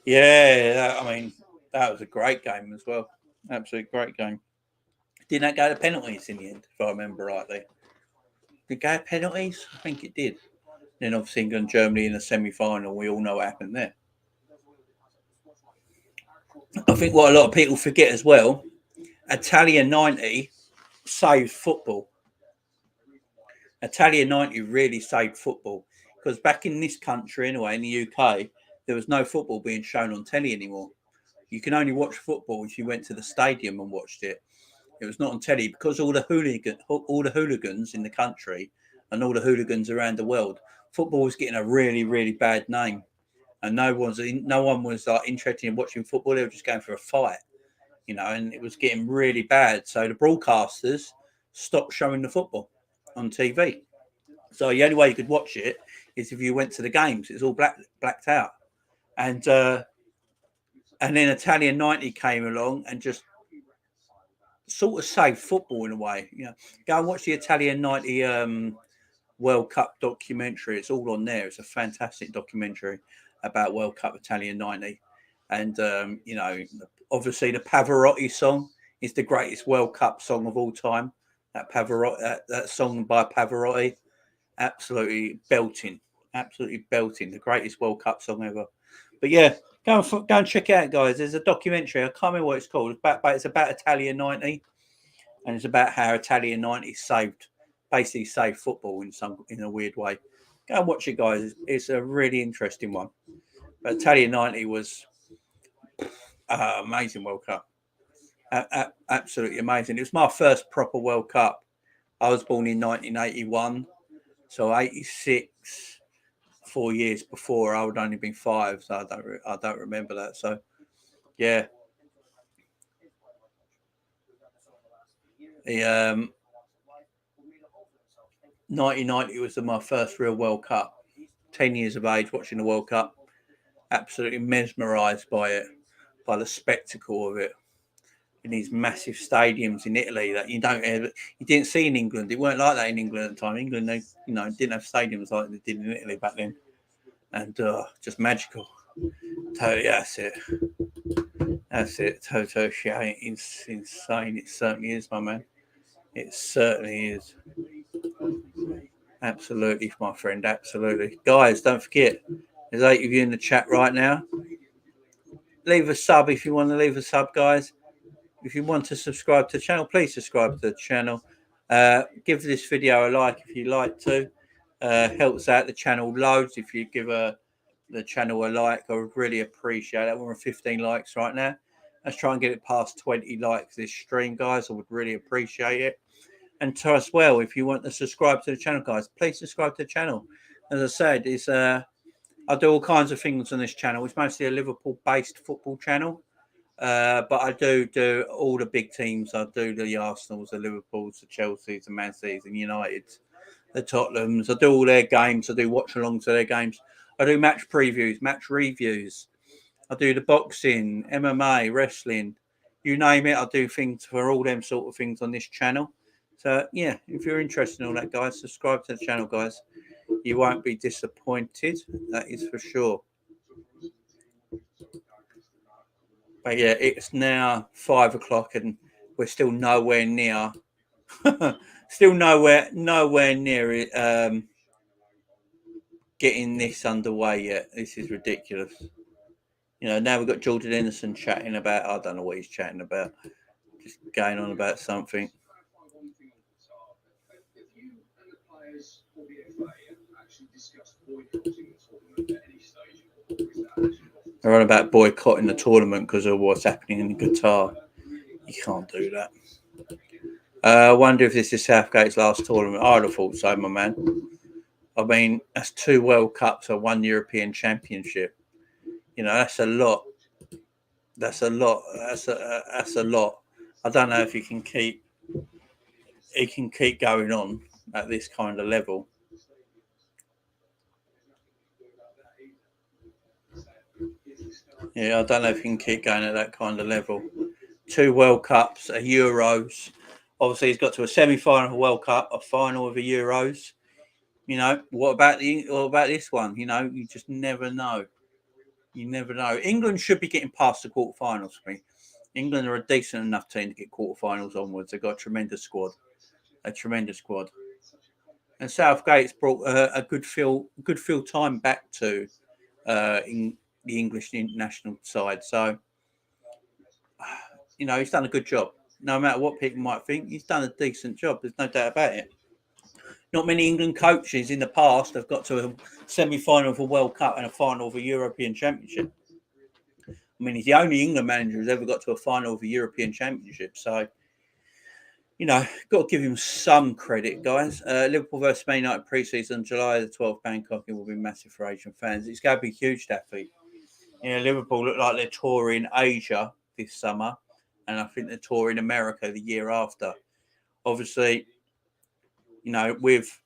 Yeah, that was a great game as well. Absolutely great game. Didn't that go to penalties in the end, if I remember rightly? Did it go to penalties? I think it did. Then obviously England, Germany in the semi-final. We all know what happened there. I think what a lot of people forget as well, Italia 90 saved football. Italia 90 really saved football, because back in this country anyway, in the UK, there was no football being shown on telly anymore. You can only watch football if you went to the stadium and watched it. It was not on telly because all the hooligans in the country and all the hooligans around the world, football was getting a really, really bad name, and no one was like interested in watching football. They were just going for a fight, and it was getting really bad. So the broadcasters stopped showing the football on TV. So the only way you could watch it is if you went to the games. It's all blacked out, and then Italia 90 came along and just sort of saved football in a way. Go and watch the Italian 90 World Cup documentary. It's all on there. It's a fantastic documentary about World Cup Italian 90. And, obviously the Pavarotti song is the greatest World Cup song of all time. That song by Pavarotti, absolutely belting. Absolutely belting. The greatest World Cup song ever. But yeah, go and check it out, guys. There's a documentary. I can't remember what it's called. It's about Italia 90, and it's about how Italia 90 basically saved football in a weird way. Go and watch it, guys. It's a really interesting one. But Italia 90 was amazing World Cup. Absolutely amazing. It was my first proper World Cup. I was born in 1981, so 86. 4 years before, I would only been 5, so I don't remember that. So, yeah, the 1990 was my first real World Cup. 10 years of age, watching the World Cup, absolutely mesmerised by it, by the spectacle of it, in these massive stadiums in Italy that you didn't see in England. It weren't like that in England at the time. England, didn't have stadiums like they did in Italy back then. And just magical. Totally, that's it. Totally insane. It certainly is, my man. It certainly is. Absolutely, my friend. Absolutely. Guys, don't forget, there's 8 of you in the chat right now. leave a sub if you want to leave a sub, guys. If you want to subscribe to the channel, please subscribe to the channel. Give this video a like if you like to. Helps out the channel loads if you give the channel a like. I would really appreciate that. We're on 15 likes right now. Let's try and get it past 20 likes this stream, guys. I would really appreciate it. And to as well, if you want to subscribe to the channel, guys, please subscribe to the channel. As I said, it's I do all kinds of things on this channel. It's mostly a Liverpool-based football channel. But I do all the big teams. I do the Arsenals, the Liverpools, the Chelseas, the Man Cities, and Uniteds, the Tottenhams. I do all their games. I do watch along to their games. I do match previews, match reviews. I do the boxing, MMA, wrestling, you name it. I do things for all them sort of things on this channel. So yeah, if you're interested in all that, guys, subscribe to the channel, guys. You won't be disappointed. That is for sure. But yeah, it's now 5 o'clock and we're still nowhere near, nowhere near getting this underway yet. This is ridiculous. You know, now we've got Jordan Henderson chatting about, I don't know what he's chatting about, just going on about something. They're on about boycotting the tournament because of what's happening in Qatar. You can't do that. I wonder if this is Southgate's last tournament. I'd have thought so, my man. I mean, that's 2 World Cups or 1 European Championship. You know, that's a lot. That's a lot. That's a lot. I don't know if he can keep going on at this kind of level. Yeah, I don't know if he can keep going at that kind of level. 2 World Cups, a Euros. Obviously, he's got to a semi-final of a World Cup, a final of a Euros. You know, what about this one? You know, you just never know. You never know. England should be getting past the quarterfinals for me. England are a decent enough team to get quarterfinals onwards. They've got a tremendous squad. And Southgate's brought a good feel time back to in the English international side. So, you know, he's done a good job. No matter what people might think, he's done a decent job. There's no doubt about it. Not many England coaches in the past have got to a semi-final of a World Cup and a final of a European Championship. I mean, he's the only England manager who's ever got to a final of a European Championship. So, you know, got to give him some credit, guys. Liverpool versus Man United pre-season, July the 12th, Bangkok. It will be massive for Asian fans. It's going to be huge, Daffy. You know, Liverpool look like they're touring Asia this summer, and I think they're touring America the year after. Obviously, you know, with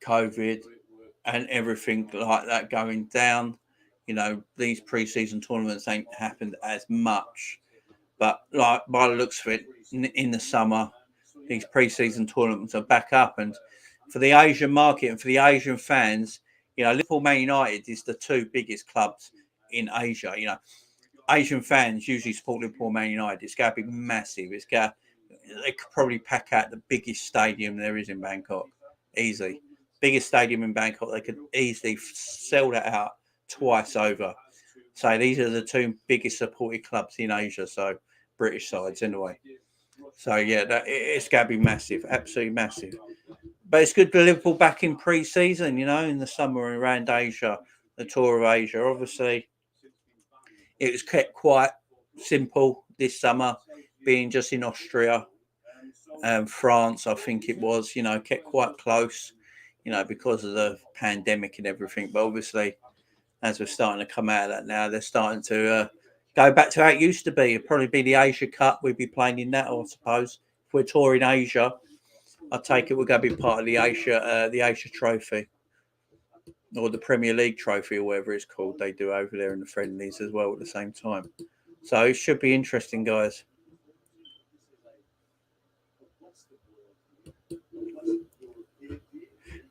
COVID and everything like that going down, you know, these pre-season tournaments ain't happened as much. But like by the looks of it, in the summer, these pre-season tournaments are back up. And for the Asian market and for the Asian fans, you know, Liverpool, Man United is the 2 biggest clubs in Asia. You know, Asian fans usually support Liverpool, Man United. It's going to be massive. They could probably pack out the biggest stadium there is in Bangkok. Easy. Biggest stadium in Bangkok. They could easily sell that out twice over. So these are the 2 biggest supported clubs in Asia. So British sides anyway. So yeah, it's going to be massive. Absolutely massive. But it's good for Liverpool back in pre-season, you know, in the summer around Asia, the tour of Asia. Obviously, it was kept quite simple this summer, being just in Austria and France, I think it was, you know, kept quite close, you know, because of the pandemic and everything. But obviously, as we're starting to come out of that now, they're starting to go back to how it used to be. It'd probably be the Asia Cup. We'd be playing in that, I suppose. If we're touring Asia, I take it we're going to be part of the Asia Trophy or the Premier League Trophy or whatever it's called. They do over there in the friendlies as well at the same time. So it should be interesting, guys.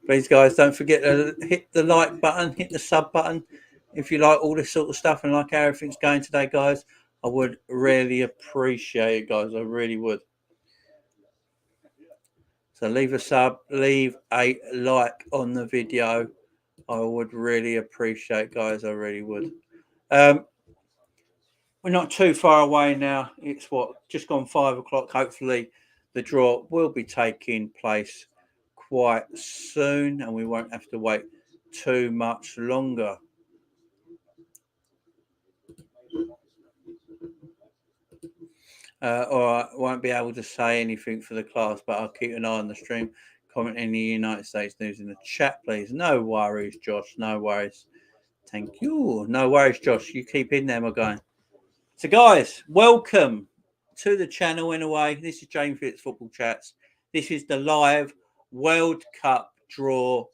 Please, guys, don't forget to hit the like button, hit the sub button. If you like all this sort of stuff and like how everything's going today, guys, I would really appreciate it, guys. I really would. So leave a sub, leave a like on the video. I would really appreciate, guys. I really would. We're not too far away now. It's just gone 5 o'clock. Hopefully, the draw will be taking place quite soon, and we won't have to wait too much longer. Or I won't be able to say anything for the class, but I'll keep an eye on the stream. Comment in the United States news in the chat, please. No worries, Josh. No worries. Thank you. No worries, Josh. You keep in there, my guy. So, guys, welcome to the channel anyway. This is James Fitz Football Chats. This is the live World Cup draw.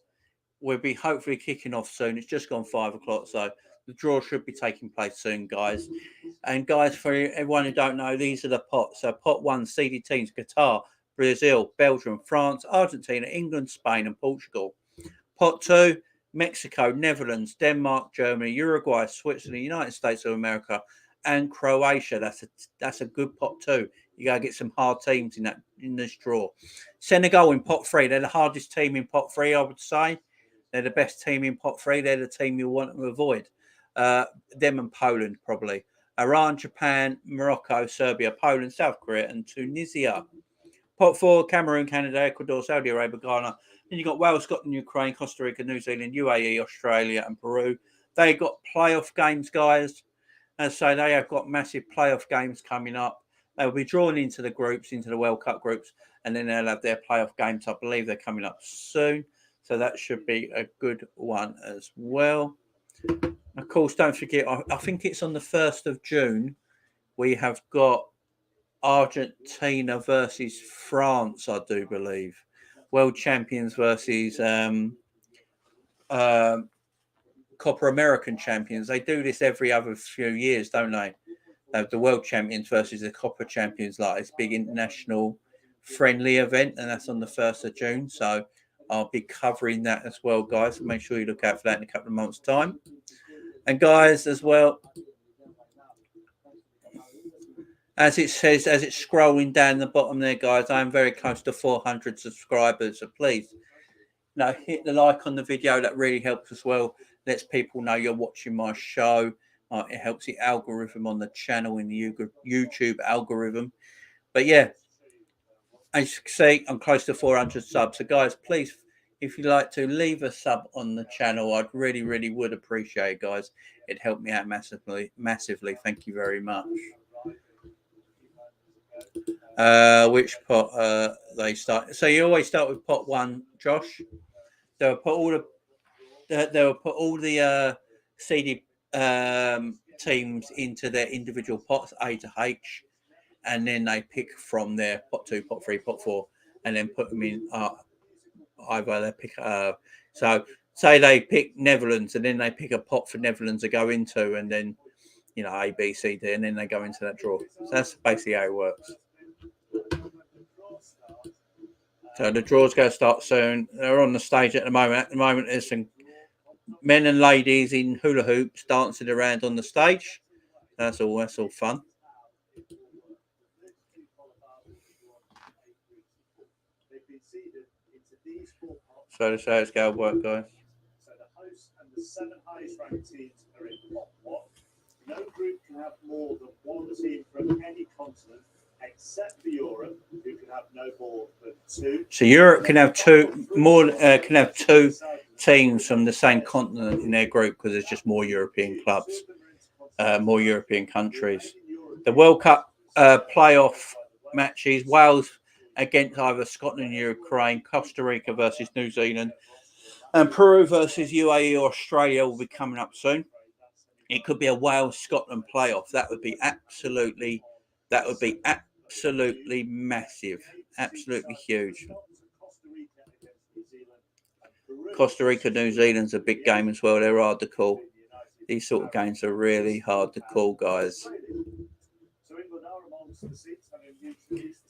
We'll be hopefully kicking off soon. It's just gone 5 o'clock, so the draw should be taking place soon, guys. And, guys, for everyone who don't know, these are the pots. So, pot one, seeded teams, Qatar, Brazil, Belgium, France, Argentina, England, Spain, and Portugal. Pot two, Mexico, Netherlands, Denmark, Germany, Uruguay, Switzerland, United States of America, and Croatia. That's a good pot too. You gotta get some hard teams in this draw. Senegal in pot three. They're the hardest team in pot three, I would say. They're the best team in pot three. They're the team you want to avoid. Them and Poland probably. Iran, Japan, Morocco, Serbia, Poland, South Korea, and Tunisia. Pot four, Cameroon, Canada, Ecuador, Saudi Arabia, Ghana. Then you've got Wales, Scotland, Ukraine, Costa Rica, New Zealand, UAE, Australia, and Peru. They got playoff games, guys. And so they have got massive playoff games coming up. They'll be drawn into the groups, into the World Cup groups, and then they'll have their playoff games. I believe they're coming up soon. So that should be a good one as well. Of course, don't forget, I think it's on the 1st of June. We have got Argentina versus France, I do believe. World champions versus Copa American champions. They do this every other few years, don't they? The world champions versus the Copa champions, like this big international friendly event, and that's on the 1st of June. So I'll be covering that as well, guys. Make sure you look out for that in a couple of months' time. And guys, as well, as it says, as it's scrolling down the bottom there, guys, I'm very close to 400 subscribers. So please, hit the like on the video. That really helps as well. Lets people know you're watching my show. It helps the algorithm on the channel in the YouTube algorithm. But yeah, as you can see, I'm close to 400 subs. So guys, please, if you'd like to leave a sub on the channel, I'd really, really would appreciate it, guys. It helped me out massively. Thank you very much. Which pot they start? So you always start with pot one, Josh. They'll put all the seeded teams into their individual pots, A to H, and then they pick from their pot two, pot three, pot four, and then put them in. Either they pick. So say they pick Netherlands, and then they pick a pot for Netherlands to go into, and then A, B, C, D, and then they go into that draw. So that's basically how it works. So the draw's going to start soon. They're on the stage at the moment. At the moment, there's some men and ladies in hula hoops dancing around on the stage. That's all fun. So that's how it's going to work, guys. So the hosts and the 7 highest ranked teams are in pot 1. No group can have more than one team from any continent, except for Europe, who can have no more than 2. So Europe can have two teams from the same continent in their group because there's just more European clubs, more European countries. The World Cup playoff matches: Wales against either Scotland and Ukraine, Costa Rica versus New Zealand, and Peru versus UAE or Australia will be coming up soon. It could be a Wales-Scotland playoff. That would be absolutely massive, absolutely huge. Costa Rica, New Zealand's a big game as well. They're hard to call. These sort of games are really hard to call, guys.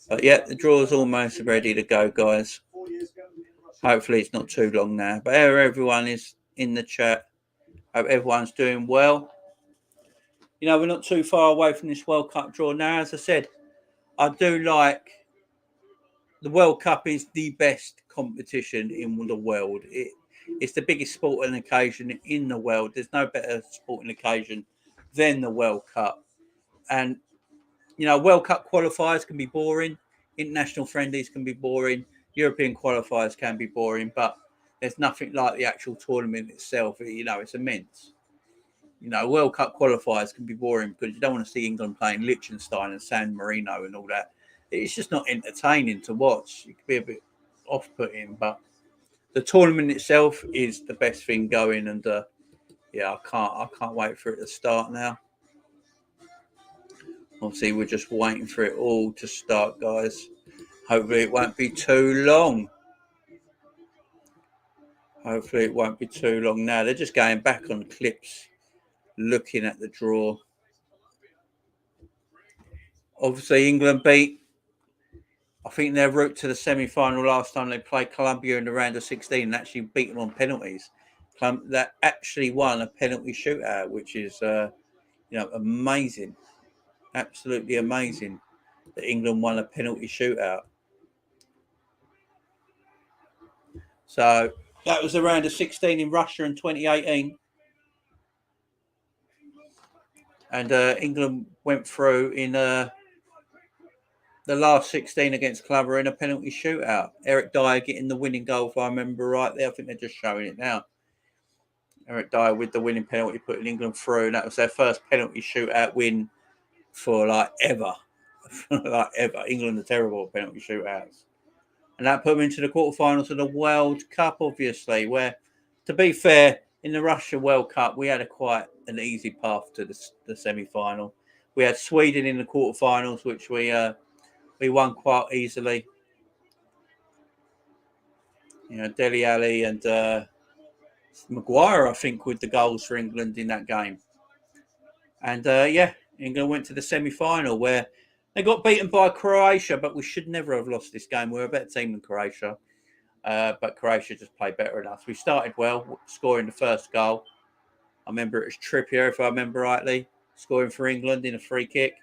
But yeah, the draw's almost ready to go, guys. Hopefully it's not too long now. But everyone is in the chat. Hope everyone's doing well. We're not too far away from this World Cup draw now. As I said, I do like the World Cup is the best competition in the world. It's the biggest sporting occasion in the world. There's no better sporting occasion than the World Cup. And, you know, World Cup qualifiers can be boring. International friendlies can be boring. European qualifiers can be boring. But there's nothing like the actual tournament itself. You know, it's immense. You know, World Cup qualifiers can be boring because you don't want to see England playing Liechtenstein and San Marino and all that. It's just not entertaining to watch. It could be a bit off-putting, but the tournament itself is the best thing going. And yeah, I can't wait for it to start now. Obviously, we're just waiting for it all to start, guys. Hopefully, it won't be too long. Hopefully, it won't be too long now. They're just going back on clips, looking at the draw. Obviously, England beat, I think, their route to the semi-final last time they played Colombia in the round of 16 and actually beat them on penalties. That actually won a penalty shootout, which is, you know, amazing. Absolutely amazing that England won a penalty shootout. So that was the round of 16 in Russia in 2018. And England went through in the last 16 against Colombia in a penalty shootout. Eric Dyer getting the winning goal, if I remember right there. I think they're just showing it now. Eric Dyer with the winning penalty, putting England through. And that was their first penalty shootout win for like ever. Like ever. England are terrible at penalty shootouts. And that put them into the quarterfinals of the World Cup, obviously, where, to be fair, in the Russia World Cup, we had quite an easy path to the semi-final. We had Sweden in the quarterfinals, which we won quite easily. You know, Dele Alli and Maguire, I think, with the goals for England in that game. And yeah, England went to the semi-final where they got beaten by Croatia, but we should never have lost this game. We're a better team than Croatia. But Croatia just played better than us. We started well, scoring the first goal. I remember it was Trippier, if I remember rightly, scoring for England in a free kick.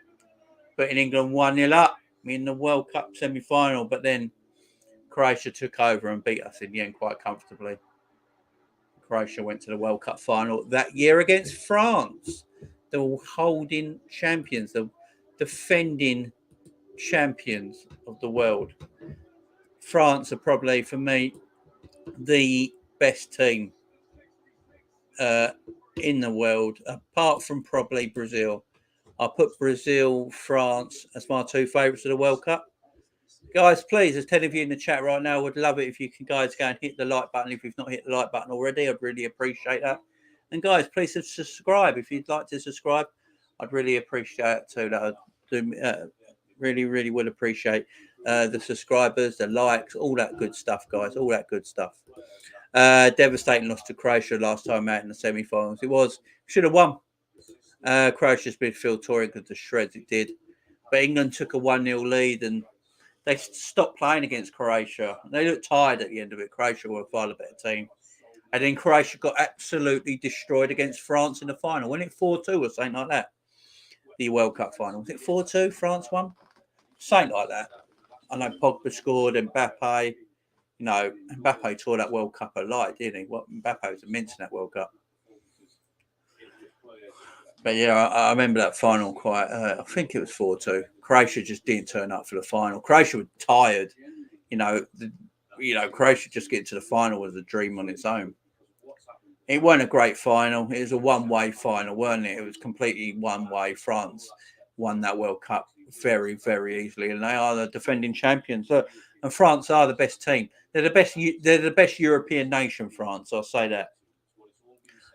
Putting England 1-0 up in the World Cup semi-final. But then Croatia took over and beat us in the end quite comfortably. Croatia went to the World Cup final that year against France. The holding champions, the defending champions of the world. France are probably, for me, the best team in the world, apart from probably Brazil. I'll put Brazil, France as my two favourites of the World Cup. Guys, please, there's 10 of you in the chat right now. I would love it if you can, guys, go and hit the like button. If you've not hit the like button already, I'd really appreciate that. And guys, please subscribe. If you'd like to subscribe, I'd really appreciate it too. That I'd do, really, really would appreciate the subscribers, the likes, all that good stuff, guys. All that good stuff. Devastating loss to Croatia last time out in the semi-finals. Should have won. Croatia's midfield tore into the shreds. It did. But England took a 1-0 lead and they stopped playing against Croatia. They looked tired at the end of it. Croatia were a far better team. And then Croatia got absolutely destroyed against France in the final. Wasn't it 4-2 or something like that? The World Cup final. Was it 4-2? France won? Something like that. I know Pogba scored and Mbappe. You know, Mbappe tore that World Cup alight, didn't he? Mbappe was immense in that World Cup. But yeah, I remember that final quite. I think it was 4-2. Croatia just didn't turn up for the final. Croatia was tired. You know, Croatia just getting to the final was a dream on its own. It wasn't a great final. It was a one-way final, weren't it? It was completely one-way. France won that World Cup very, very easily, and they are the defending champions. And France are the best team. They're the best. They're the best European nation. France, I'll say that.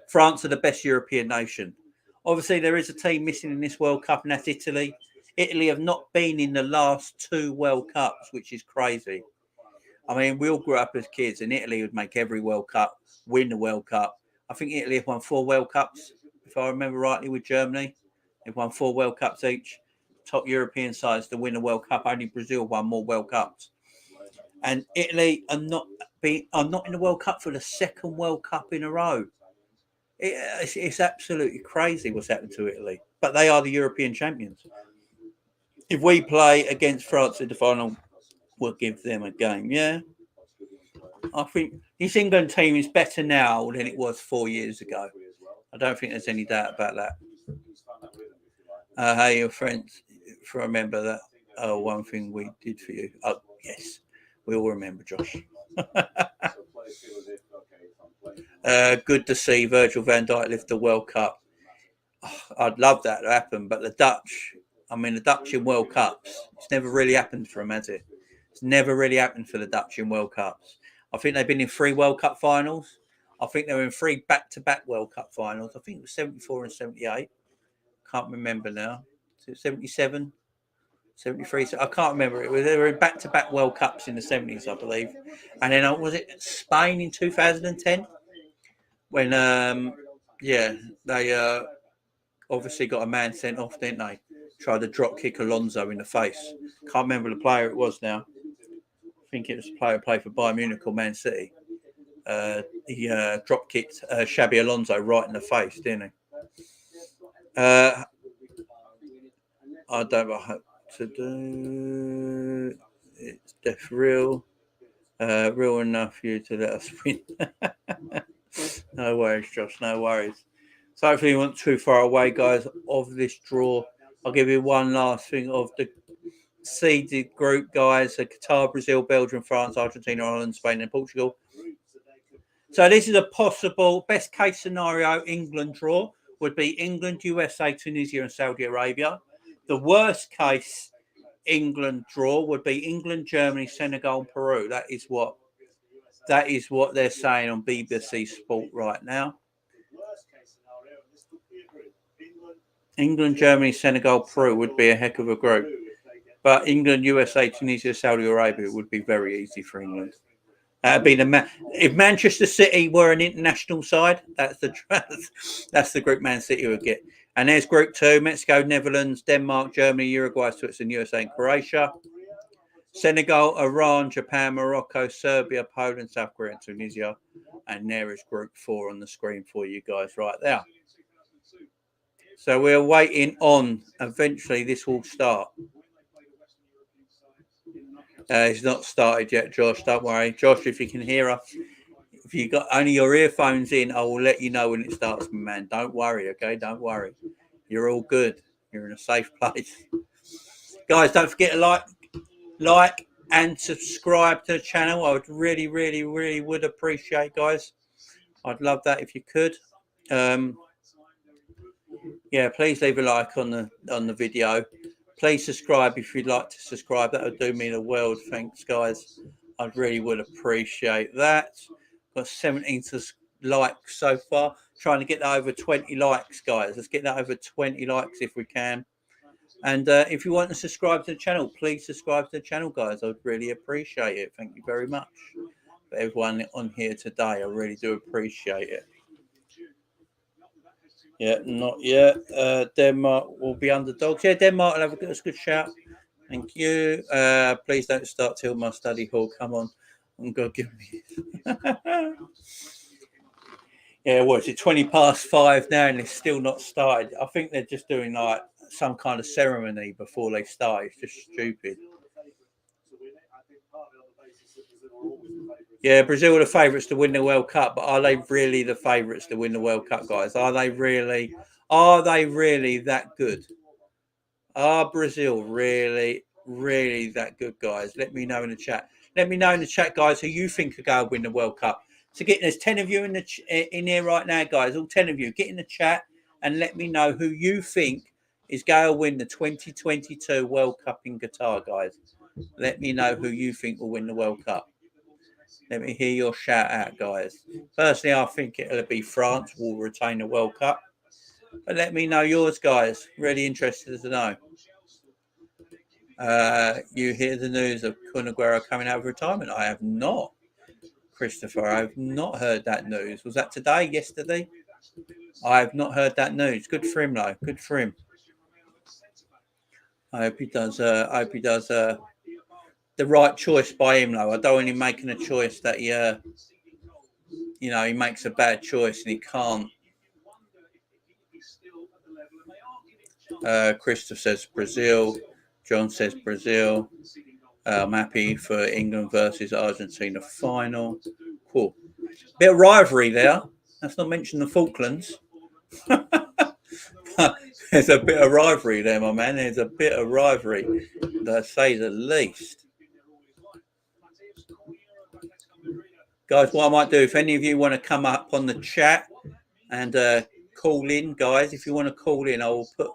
France are the best European nation. Obviously, there is a team missing in this World Cup, and that's Italy. Italy have not been in the last two World Cups, which is crazy. I mean, we all grew up as kids, and Italy would make every World Cup, win the World Cup. I think Italy have won 4 World Cups, if I remember rightly, with Germany. They've won 4 World Cups each. Top European sides to win the World Cup. Only Brazil won more World Cups. And Italy are not in the World Cup for the second World Cup in a row. It's absolutely crazy what's happened to Italy. But they are the European champions. If we play against France in the final, we'll give them a game. Yeah. I think this England team is better now than it was 4 years ago. I don't think there's any doubt about that. Hey, your friends, if I remember that one thing we did for you. Oh, yes, we all remember, Josh. Good to see Virgil van Dijk lift the World Cup. Oh, I'd love that to happen, but the Dutch in World Cups, it's never really happened for them, has it? It's never really happened for the Dutch in World Cups. I think they've been in 3 World Cup finals. I think they were in 3 back-to-back World Cup finals. I think it was 74 and 78. Can't remember now. 77, 73. So I can't remember. They were in back-to-back World Cups in the 70s, I believe. And then was it Spain in 2010 when they obviously got a man sent off, didn't they? Tried to drop kick Alonso in the face. Can't remember the player it was now. I think it was a player who played for Bayern Munich or Man City. He drop kicked Xabi Alonso right in the face, didn't he? I don't know how to do. It's def real. Real enough for you to let us win. No worries, Josh. No worries. So hopefully you weren't too far away, guys, of this draw. I'll give you one last thing of the seeded group, guys. Qatar, Brazil, Belgium, France, Argentina, Ireland, Spain, and Portugal. So this is a possible best case scenario. England draw would be England, USA, Tunisia, and Saudi Arabia. The worst case England draw would be England, Germany, Senegal, and Peru. That is what they're saying on BBC Sport right now. England, Germany, Senegal, Peru would be a heck of a group. But England, USA, Tunisia, Saudi Arabia would be very easy for England. That'd be if Manchester City were an international side, that's the group Man City would get. And there's Group 2: Mexico, Netherlands, Denmark, Germany, Uruguay, Switzerland, USA, and Croatia. Senegal, Iran, Japan, Morocco, Serbia, Poland, South Korea, and Tunisia. And there is Group 4 on the screen for you guys right there. So we're waiting on. Eventually, this will start. It's not started yet, Josh. Don't worry. Josh, if you can hear us, if you got only your earphones in, I will let you know when it starts, man. Don't worry, okay? Don't worry. You're all good. You're in a safe place. Guys, don't forget to like and subscribe to the channel. I would really, really, really would appreciate, guys. I'd love that if you could. Yeah, please leave a like on the video. Please subscribe if you'd like to subscribe. That would do me the world. Thanks, guys. I really would appreciate that. Got 17 likes so far. Trying to get that over 20 likes, guys. Let's get that over 20 likes if we can. And if you want to subscribe to the channel, please subscribe to the channel, guys. I would really appreciate it. Thank you very much for everyone on here today. I really do appreciate it. Yeah, not yet. Denmark will be underdogs. Yeah, Denmark will have a good shout. Thank you. Please don't start till my study hall. Come on. I'm going to give me. Yeah, what is it? 5:20 now, and it's still not started. I think they're just doing like some kind of ceremony before they start. It's just stupid. Yeah, Brazil are the favourites to win the World Cup, but are they really the favourites to win the World Cup, guys? Are they really that good? Are Brazil really that good, guys? Let me know in the chat. Let me know in the chat, guys, who you think are going to win the World Cup. So there's 10 of you in here right now, guys. All 10 of you, get in the chat and let me know who you think is going to win the 2022 World Cup in Qatar, guys. Let me know who you think will win the World Cup. Let me hear your shout out, guys. Personally, I think it'll be France will retain the World Cup. But let me know yours, guys. Really interested to know. You hear the news of Kun Aguero coming out of retirement? I have not, Christopher. I have not heard that news. Was that today, yesterday? I have not heard that news. Good for him, though. Good for him. I hope he does. The right choice by him, though. I don't want him making a choice that he makes a bad choice and he can't. Christopher says Brazil. John says Brazil. I'm happy for England versus Argentina final. Cool. Bit of rivalry there. Let's not mention the Falklands. There's a bit of rivalry there, my man. There's a bit of rivalry, to say the least. Guys, what I might do, if any of you want to come up on the chat and call in, guys, if you want to call in, I will put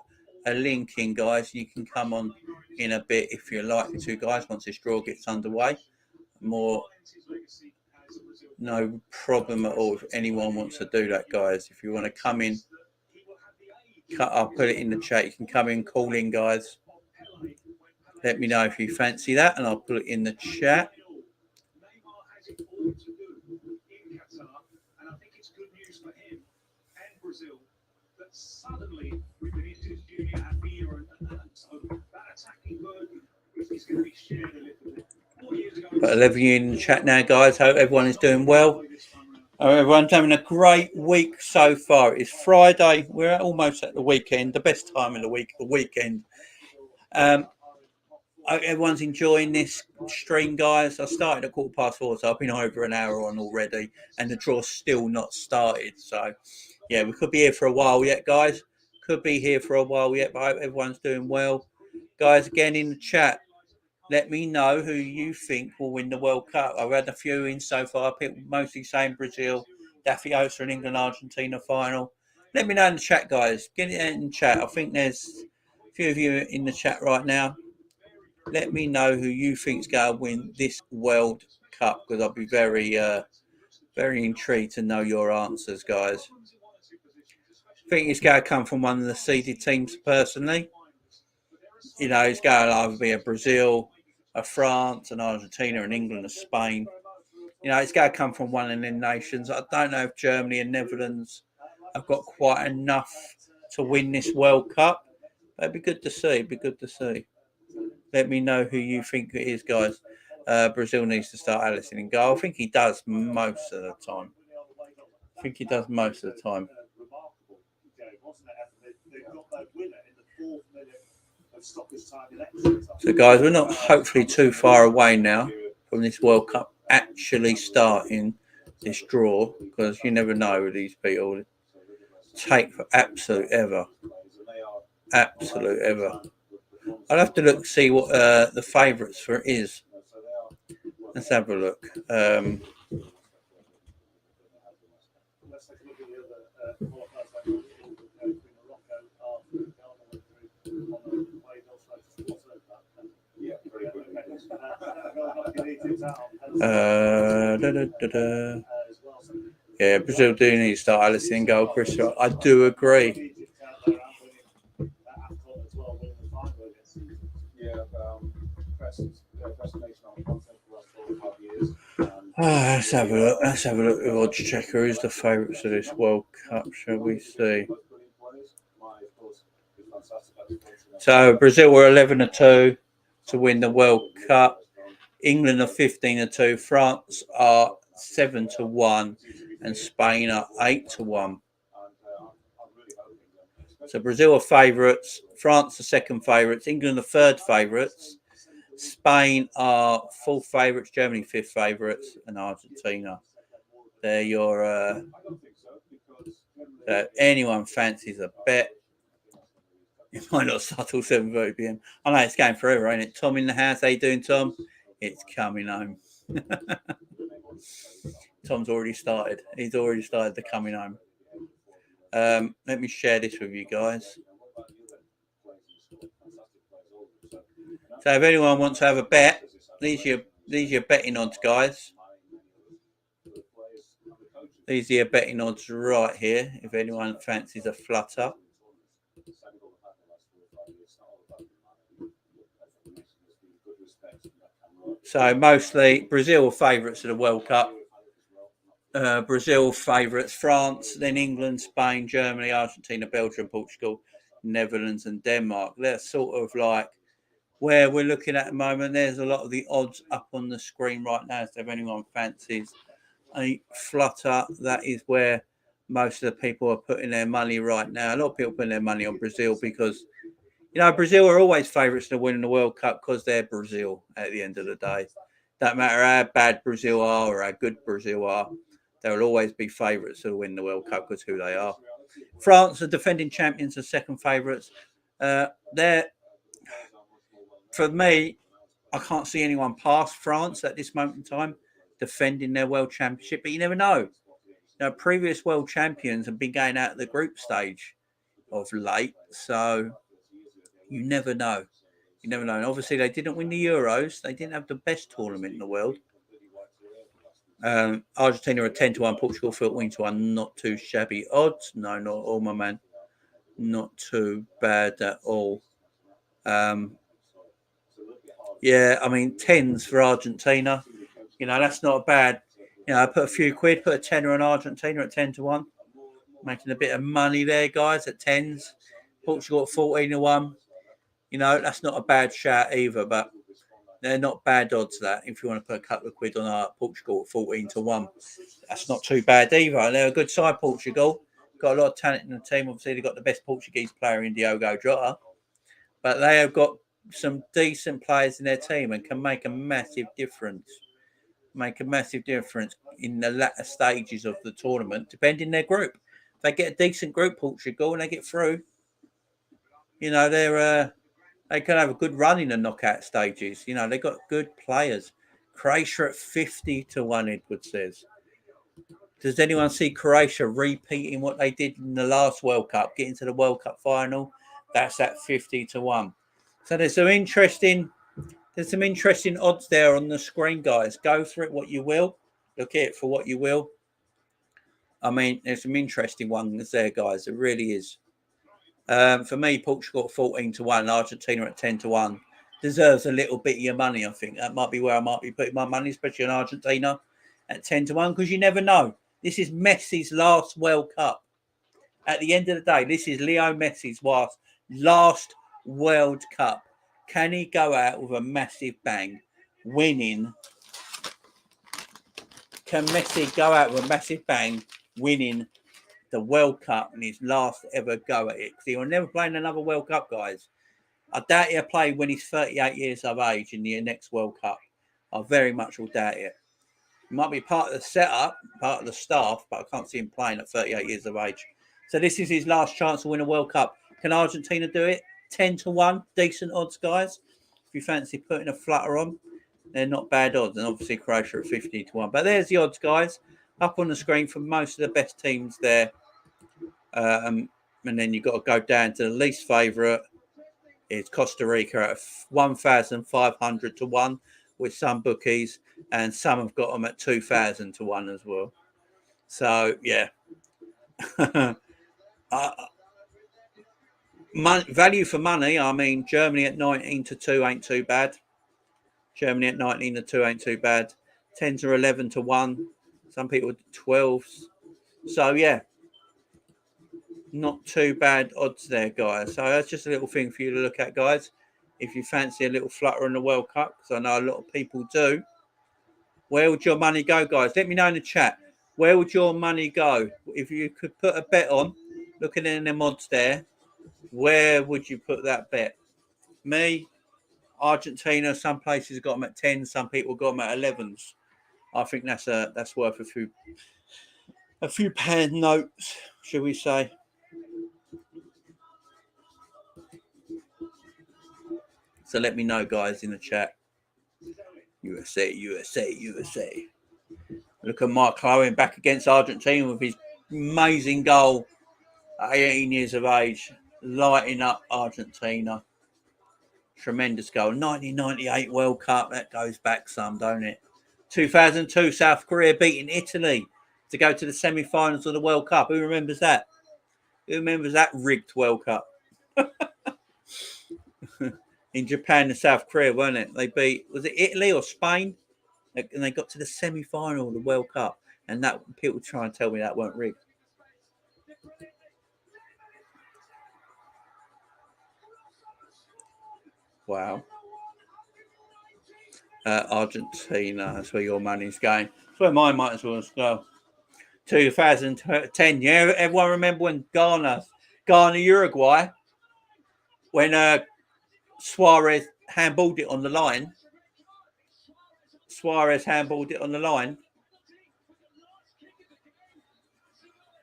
a link in, guys. You can come on in a bit if you're likely to, guys, once this draw gets underway. No problem at all if anyone wants to do that, guys. If you want to come in, I'll put it in the chat. You can come in, call in, guys. Let me know if you fancy that, and I'll put it in the chat. Suddenly, with Vinicius Junior and Villa, and so that attacking burden is going to be shared a little bit. 4 years ago, But 11 you in the chat now, guys. Hope everyone is doing well. Everyone's having a great week so far. It's Friday. We're almost at the weekend. The best time of the week, the weekend. Everyone's enjoying this stream, guys. I started at 4:15, so I've been over an hour on already, and the draw's still not started. So, yeah, we could be here for a while yet, guys. Could be here for a while yet, but I hope everyone's doing well. Guys, again in the chat, let me know who you think will win the World Cup. I've had a few in so far. People mostly saying Brazil, Daffy Osa and England, Argentina final. Let me know in the chat, guys. Get it in the chat. I think there's a few of you in the chat right now. Let me know who you think's going to win this World Cup, because I'll be very, very intrigued to know your answers, guys. I think it's going to come from one of the seeded teams, personally. You know, it's going to either be a Brazil, a France, an Argentina, and England, and Spain. You know, it's going to come from one of them nations. I don't know if Germany and Netherlands have got quite enough to win this World Cup. But it'd be good to see. It'd be good to see. Let me know who you think it is, guys. Brazil needs to start Alisson in goal. I think he does most of the time. So, guys, we're not hopefully too far away now from this World Cup actually starting this draw, because you never know with these people. Take for absolute ever. Absolute ever. I'll have to look see what the favourites for it is. Let's have a look. Yeah, Brazil do need to start Alisson in goal, Chris. I do agree. Let's have a look. Let's have a look at Odds Checker. Who's the favourites of this World Cup? Shall we see? So Brazil were 11-2 to win the World Cup. England are 15-2. France are 7-1, and Spain are 8-1. So Brazil are favourites. France are second favourites. England are third favourites. Spain are fourth favourites. Germany fifth favourites, and Argentina. They're your. Anyone fancies a bet? It might not start till 7:30 p.m. I know it's going forever, ain't it? Tom in the house. How you doing, Tom? It's coming home. Tom's already started. He's already started the coming home. Let me share this with you guys. So if anyone wants to have a bet, these are your betting odds, guys. These are your betting odds right here. If anyone fancies a flutter. So mostly Brazil are favourites of the World Cup. Brazil favourites, France, then England, Spain, Germany, Argentina, Belgium, Portugal, Netherlands, and Denmark. They're sort of like where we're looking at the moment. There's a lot of the odds up on the screen right now. So if anyone fancies a flutter, that is where most of the people are putting their money right now. A lot of people putting their money on Brazil because, you know, Brazil are always favourites to win the World Cup because they're Brazil at the end of the day. Don't matter how bad Brazil are or how good Brazil are, they will always be favourites to win the World Cup because who they are. France are defending champions and second favourites. They're, for me, I can't see anyone past France at this moment in time defending their world championship, but you never know. Now, previous world champions have been going out of the group stage of late, so you never know. You never know. And obviously, they didn't win the Euros. They didn't have the best tournament in the world. Argentina are 10-1, Portugal 14-1. Not too shabby odds. No, not all, my man. Not too bad at all. Yeah, I mean, tens for Argentina. You know, that's not bad. You know, I put a few quid, put a tenner on Argentina at 10-1. Making a bit of money there, guys, at tens. Portugal at 14-1. You know, that's not a bad shout either, but they're not bad odds, that, if you want to put a couple of quid on Portugal at 14-1. That's not too bad either. They're a good side, Portugal. Got a lot of talent in the team. Obviously, they've got the best Portuguese player in Diogo Jota. But they have got some decent players in their team and can make a massive difference. Make a massive difference in the latter stages of the tournament, depending their group. If they get a decent group, Portugal, and they get through, you know, they can have a good run in the knockout stages. You know, they've got good players. Croatia at 50-1, Edward says. Does anyone see Croatia repeating what they did in the last World Cup, getting to the World Cup final? That's at 50-1. So there's some interesting odds there on the screen, guys. Go through it what you will. Look at it for what you will. I mean, there's some interesting ones there, guys. It really is. For me, Portugal at 14-1, Argentina at 10-1 deserves a little bit of your money. I think that might be where I might be putting my money, especially on Argentina at 10-1, because you never know. This is Messi's last World Cup. At the end of the day, this is Leo Messi's last World Cup. Can he go out with a massive bang, winning? Can Messi go out with a massive bang, winning the World Cup in his last ever go at it? Because he will never play in another World Cup, guys. I doubt he'll play when he's 38 years of age in the next World Cup. I very much will doubt it. He might be part of the setup, part of the staff, but I can't see him playing at 38 years of age. So this is his last chance to win a World Cup. Can Argentina do it? 10-1, decent odds, guys. If you fancy putting a flutter on, they're not bad odds. And obviously Croatia at 50-1. But there's the odds, guys, up on the screen for most of the best teams there. And then you've got to go down to the least favourite. It's Costa Rica at 1,500-1 with some bookies, and some have got them at 2,000-1 as well. So, yeah. Value for money, I mean, Germany at 19-2 ain't too bad. Germany at 19-2 ain't too bad. 10s or 11-1. Some people 12s. So, yeah. Not too bad odds there, guys. So that's just a little thing for you to look at, guys. If you fancy a little flutter in the World Cup, because I know a lot of people do. Where would your money go, guys? Let me know in the chat. Where would your money go? If you could put a bet on, looking in them odds there, where would you put that bet? Me, Argentina, some places got them at 10, some people got them at 11s. I think that's worth a few pound notes, should we say. So let me know, guys, in the chat. USA. Look at Mark Owen back against Argentina with his amazing goal at 18 years of age, lighting up Argentina. Tremendous goal. 1998 World Cup, that goes back some, don't it? 2002 South Korea beating Italy to go to the semi-finals of the World Cup. Who remembers that? Who remembers that rigged World Cup? In Japan and South Korea, weren't it? They beat, was it Italy or Spain? And they got to the semi-final of the World Cup. And that people try and tell me that weren't rigged. Wow. Argentina, that's where your money's going. That's where mine might as well go. 2010, yeah. Everyone remember when Ghana, Uruguay, when Suarez handballed it on the line.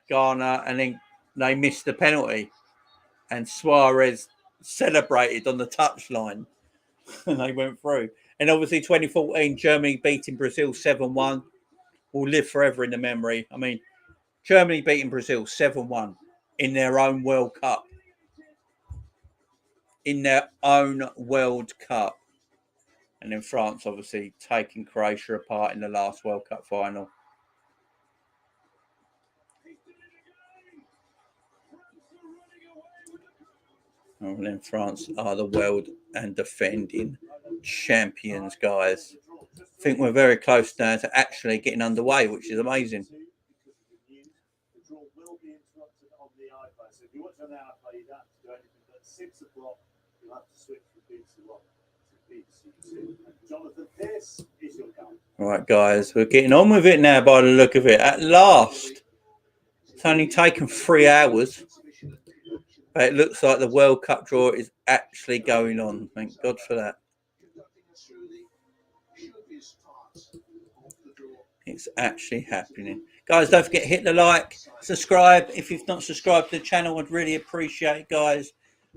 Ghana, and then they missed the penalty, and Suarez celebrated on the touchline, and they went through. And obviously, 2014, Germany beating Brazil 7-1 will live forever in the memory. I mean, Germany beating Brazil 7-1 in their own World Cup. In their own World Cup. And then France, obviously, taking Croatia apart in the last World Cup final. And then France are the world and defending champions, guys. I think we're very close now to actually getting underway, which is amazing. The draw will be interrupted on the iPad. So if you watch on the iPad, you don't have to do anything. But at 6 o'clock, you'll have to switch from BBC 1 to BBC 2. And Jonathan, this is your goal. All right, guys, we're getting on with it now by the look of it. At last, it's only taken 3 hours. But it looks like the World Cup draw is actually going on. Thank God for that. It's actually happening. Guys, don't forget, hit the like, subscribe. If you've not subscribed to the channel, I'd really appreciate it, guys.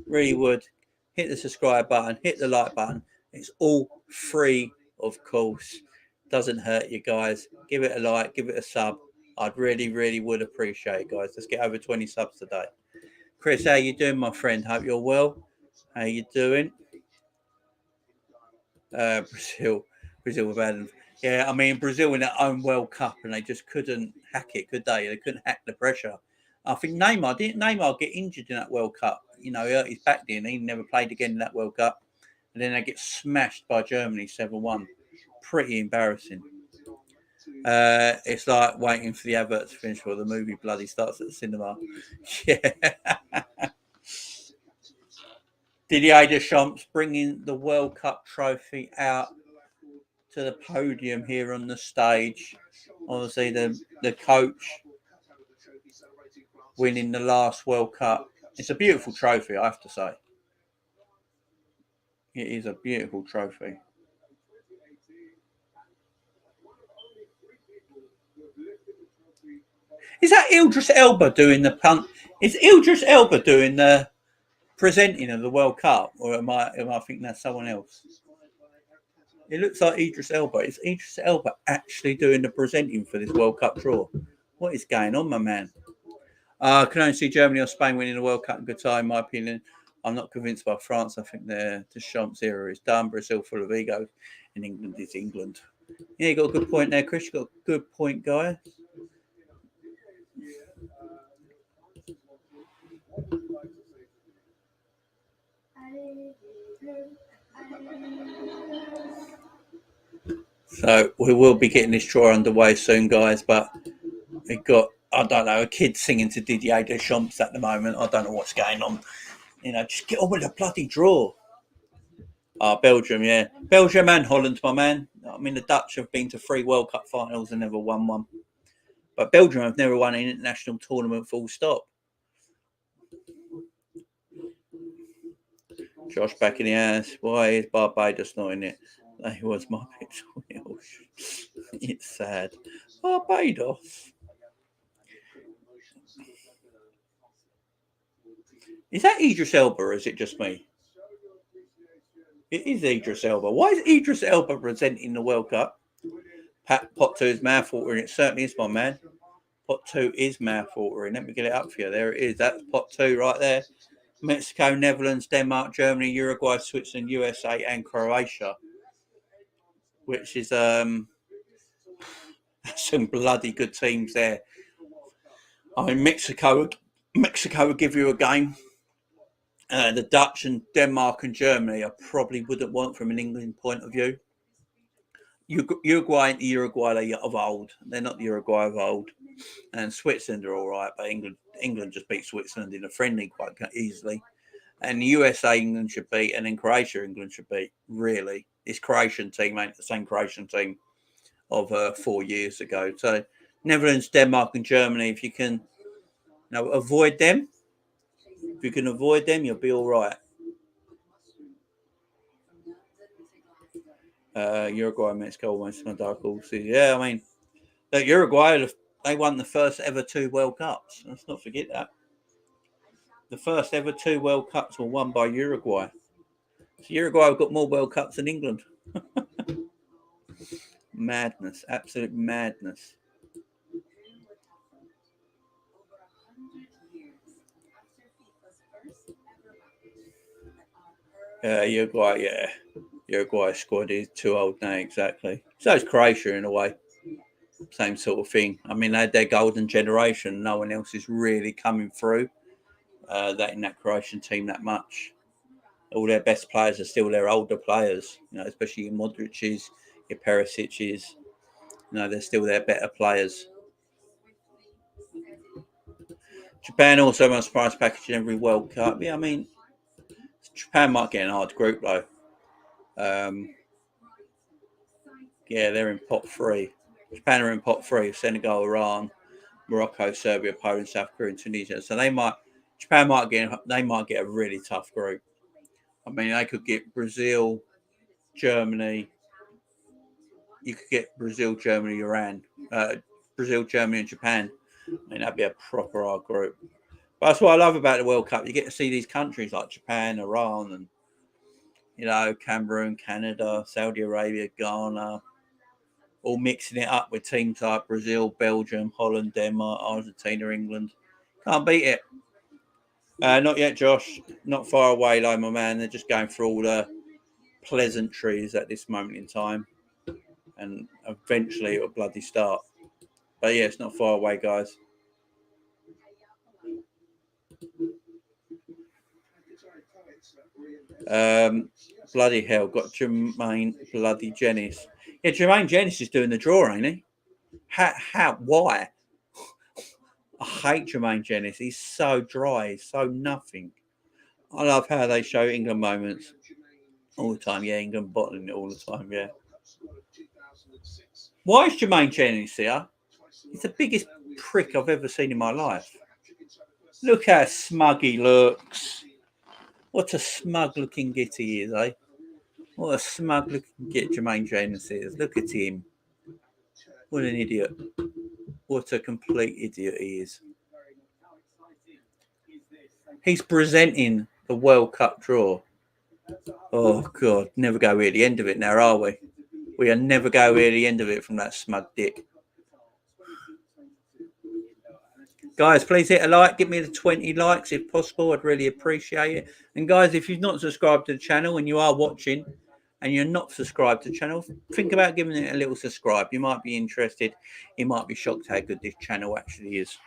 Really would. Hit the subscribe button, hit the like button. It's all free, of course. Doesn't hurt you, guys. Give it a like, give it a sub. I'd really, really would appreciate it, guys. Let's get over 20 subs today. Chris, how you doing, my friend? Hope you're well. How you doing? Brazil were bad. Yeah, I mean, Brazil in their own World Cup, and they just couldn't hack it, could they? They couldn't hack the pressure. I think didn't Neymar get injured in that World Cup? You know, he hurt his back then. He never played again in that World Cup. And then they get smashed by Germany 7-1. Pretty embarrassing. It's like waiting for the advert to finish while the movie bloody starts at the cinema. Yeah. Didier Deschamps bringing the World Cup trophy out to the podium here on the stage. Obviously, the coach winning the last World Cup. It's a beautiful trophy, I have to say. It is a beautiful trophy. Is that Idris Elba doing the punt? Is Idris Elba doing the presenting of the World Cup, or am I thinking that's someone else? It looks like Idris Elba. Is Idris Elba actually doing the presenting for this World Cup draw? What is going on, my man? I can only see Germany or Spain winning the World Cup in Qatar, in my opinion. I'm not convinced by France. I think the Deschamps era is done. Brazil full of ego, and England is England. Yeah, you got a good point there, Chris. You got a good point, guy. So we will be getting this draw underway soon, guys. But we've got, I don't know, a kid singing to Didier Deschamps at the moment. I don't know what's going on. You know, just get on with the bloody draw. Belgium, yeah. Belgium and Holland, my man. I mean, the Dutch have been to 3 World Cup finals and never won one. But Belgium have never won an international tournament full stop. Josh back in the house. Why is Barbados not in it? That was my picture. It's sad. Barbados. Is that Idris Elba or is it just me? It is Idris Elba. Why is Idris Elba presenting the World Cup? Pot 2 is mouthwatering. It certainly is, my man. Pot 2 is mouthwatering. Let me get it up for you. There it is. That's pot 2 right there. Mexico, Netherlands, Denmark, Germany, Uruguay, Switzerland, USA, and Croatia. Which is some bloody good teams there. I mean, Mexico would give you a game. The Dutch and Denmark and Germany, I probably wouldn't want from an England point of view. Uruguay ain't the Uruguay of old. They're not the Uruguay of old. And Switzerland are all right, but England just beat Switzerland in a friendly quite easily. And the USA England should beat, and then Croatia England should beat. Really, this Croatian team ain't the same Croatian team of 4 years ago. So Netherlands, Denmark, and Germany, if you can, avoid them. If you can avoid them, you'll be all right. Uruguay, Mexico, almost my dark horses. Yeah, I mean, Uruguay, they won the first ever 2 World Cups. Let's not forget that. The first ever 2 World Cups were won by Uruguay. So Uruguay have got more World Cups than England. Madness, absolute madness. Uruguay, yeah. Uruguay squad is too old now, exactly. So is Croatia in a way. Same sort of thing. I mean, they had their golden generation. No one else is really coming through that in that Croatian team that much. All their best players are still their older players, especially your Modric's, your Perisic's. They're still their better players. Japan also must prize package in every World Cup. Yeah, I mean, Japan might get an hard group though. Yeah, they're in pot 3. Japan are in pot 3. Senegal, Iran, Morocco, Serbia, Poland, South Korea, and Tunisia. So Japan might get a really tough group. I mean, they could get Brazil, Germany. You could get Brazil, Germany, Iran, Brazil, Germany, and Japan. I mean, that'd be a proper hard group. But that's what I love about the World Cup. You get to see these countries like Japan, Iran, and Cameroon, Canada, Saudi Arabia, Ghana, all mixing it up with teams like Brazil, Belgium, Holland, Denmark, Argentina, England. Can't beat it. Not yet, Josh. Not far away, like my man. They're just going through all the pleasantries at this moment in time. And eventually it'll bloody start. But yeah, it's not far away, guys. Bloody hell, got Jermaine bloody Jennings. Yeah, Jermaine Jennings is doing the draw, ain't he? Why? I hate Jermaine Jennings. He's so dry, he's so nothing. I love how they show England moments all the time. Yeah, England bottling it all the time, yeah. Why is Jermaine Jennings here? He's the biggest prick I've ever seen in my life. Look how smug he looks. What a smug looking git he is, eh? What a smug looking git Jermaine Jennings is. Look at him. What an idiot. What a complete idiot he is. He's presenting the World Cup draw. Oh, God. Never go near the end of it now, are we? We are never go near the end of it from that smug dick. Guys, please hit a like. Give me the 20 likes if possible. I'd really appreciate it. And guys, if you've not subscribed to the channel and you are watching and you're not subscribed to the channel, think about giving it a little subscribe. You might be interested. You might be shocked how good this channel actually is.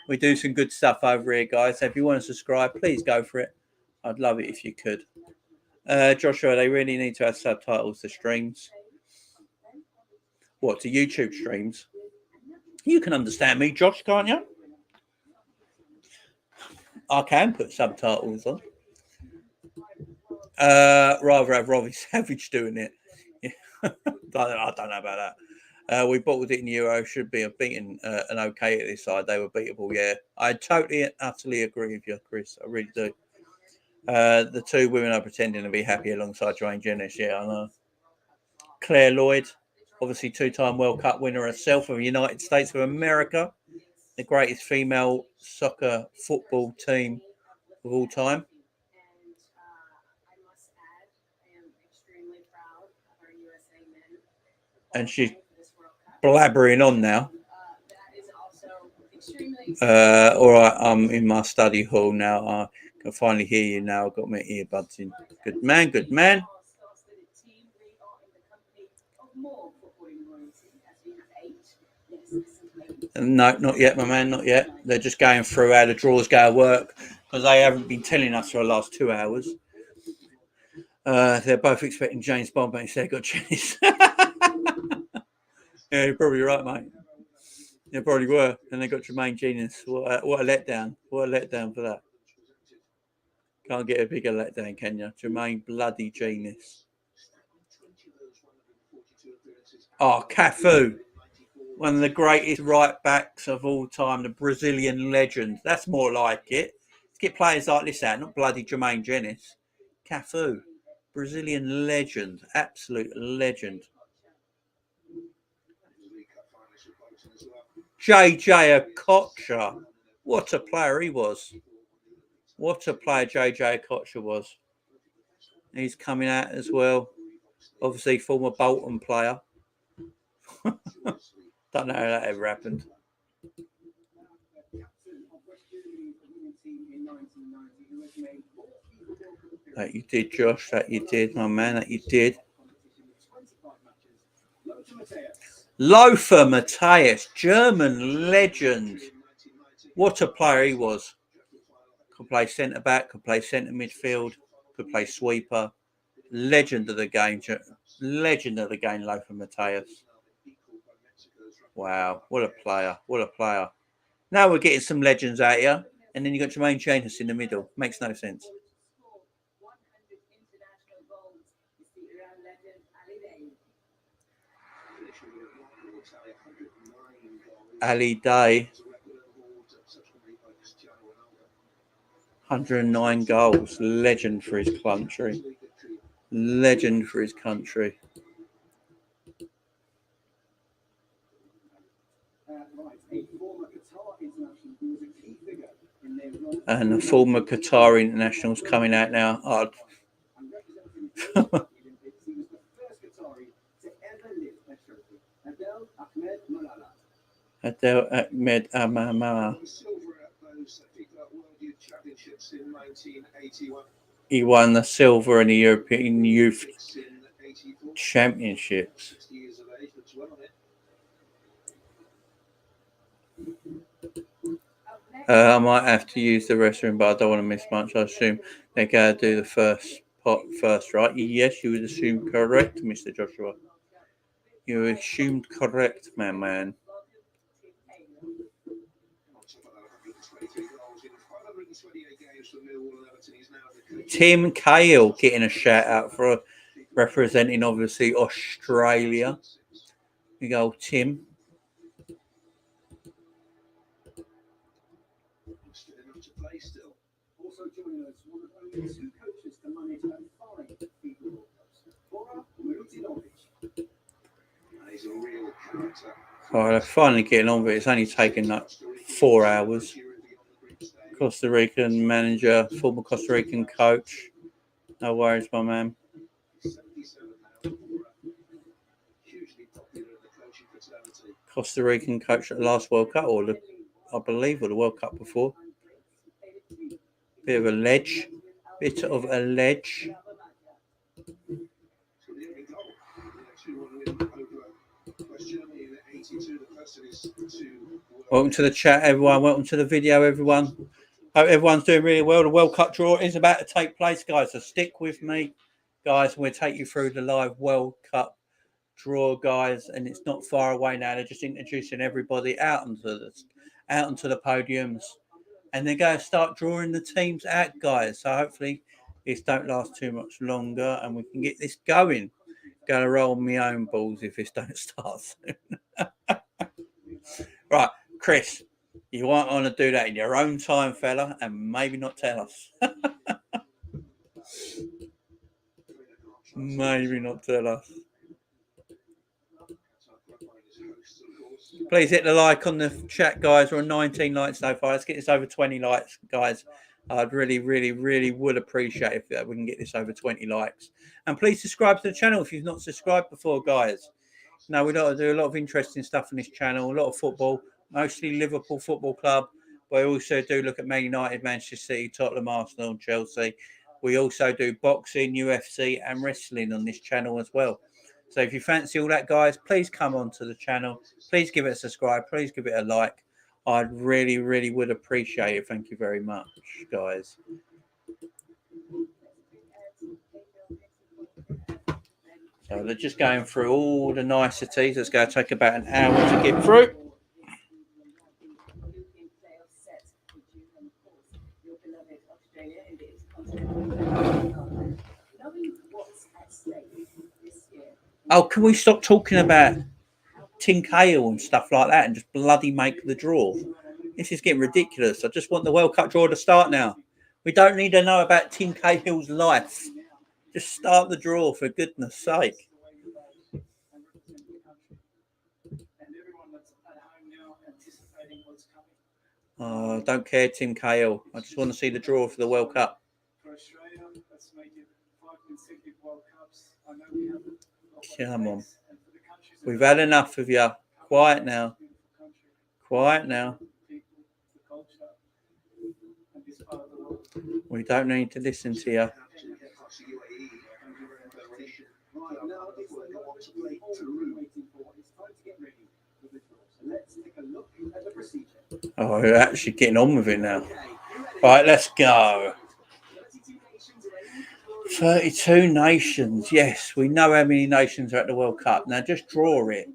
We do some good stuff over here, guys. So if you want to subscribe, please go for it. I'd love it if you could. Joshua, they really need to add subtitles to streams. What, to YouTube streams? You can understand me, Josh, can't you? I can put subtitles on. Rather have Robbie Savage doing it. Yeah. I don't know about that. We bottled it in Euro. Should be a beating an okay at this side. They were beatable, yeah. I totally and utterly agree with you, Chris. I really do. The 2 women are pretending to be happy alongside Jermaine Jennings. Yeah, I know. Claire Lloyd, obviously 2-time World Cup winner herself of the United States of America, the greatest female soccer football team of all time. And she's blabbering on now. All right, I'm in my study hall now. I can finally hear you now. I've got my earbuds in. Good man, good man. No, not yet, my man, not yet. They're just going through how the draws go to work because they haven't been telling us for the last 2 hours. They're both expecting James Bond, but instead got Jennings. Yeah, you're probably right, mate. They probably were, and they got Jermaine Jennings. What a letdown! What a letdown for that. Can't get a bigger letdown, can you? Jermaine bloody Jennings. Oh, Cafu. One of the greatest right backs of all time, the Brazilian legend. That's more like it. Let's get players like this out, not bloody Jermaine Jennings. Cafu. Brazilian legend. Absolute legend. JJ Okocha. What a player he was. What a player JJ Kocher was. He's coming out as well. Obviously, former Bolton player. Don't know how that ever happened. That you did, Josh. That you did, my man. That you did. Lothar Matthäus, German legend. What a player he was. Could play centre back, could play centre midfield, could play sweeper. Legend of the game. Legend of the game, Lothar Matthäus. Wow, what a player. What a player. Now we're getting some legends out here, and then you've got Jermaine Janus in the middle. Makes no sense. Ali Day. 109 goals. Legend for his country. Legend for his country. And the former Qatar internationals coming out now. Oh. Adel Ahmed Amama. He won the silver in the European Youth Championships. I might have to use the restroom, but I don't want to miss much. I assume they're going to do the first pot first, right? Yes, you would assume correct, Mr. Joshua. You assumed correct, man. Tim Cahill getting a shout out for representing, obviously, Australia. You go, Tim. Oh, they're finally getting on with it. It's only taken like 4 hours. Costa Rican manager, former Costa Rican coach. No worries, my man. Costa Rican coach at the last World Cup, or I believe, or the World Cup before. Bit of a ledge. Welcome to the chat, everyone. Welcome to the video, everyone. Hope everyone's doing really well. The World Cup draw is about to take place, guys. So stick with me, guys, and we'll take you through the live World Cup draw, guys. And it's not far away now. They're just introducing everybody out onto the podiums, and they're going to start drawing the teams out, guys. So hopefully this don't last too much longer, and we can get this going. Going to roll my own balls if this don't start soon. Right, Chris, you might want to do that in your own time, fella, and maybe not tell us. Maybe not tell us. Please hit the like on the chat, guys. We're on 19 likes so far. Let's get this over 20 likes, guys. I'd really would appreciate if we can get this over 20 likes. And please subscribe to the channel if you've not subscribed before, guys. Now, we do a lot of interesting stuff on this channel, a lot of football, mostly Liverpool Football Club. But I also do look at Man United, Manchester City, Tottenham, Arsenal, and Chelsea. We also do boxing, UFC, and wrestling on this channel as well. So if you fancy all that, guys, please come on to the channel. Please give it a subscribe. Please give it a like. I'd really would appreciate it. Thank you very much, guys. So they're just going through all the niceties. It's going to take about an hour to get through. Oh, can we stop talking about Tim Cahill and stuff like that and just bloody make the draw? This is getting ridiculous. I just want the World Cup draw to start now. We don't need to know about Tim Cahill's life. Just start the draw, for goodness sake. Don't care, Tim Cahill. I just want to see the draw for the World Cup. For Australia, let's make it 5 consecutive World Cups. I know we have a lot of Come on. place, and for the countries that We've had enough of you. Quiet now. beautiful country, Quiet now. people, the culture, and this part of the world. We don't need to listen to you. Right, now it's the want to play Peru. It's time to get ready for the draw. So let's take a look at the procedure. Oh, we're actually getting on with it now. Right, let's go. 32 nations. Yes, we know how many nations are at the World Cup. Now just draw it.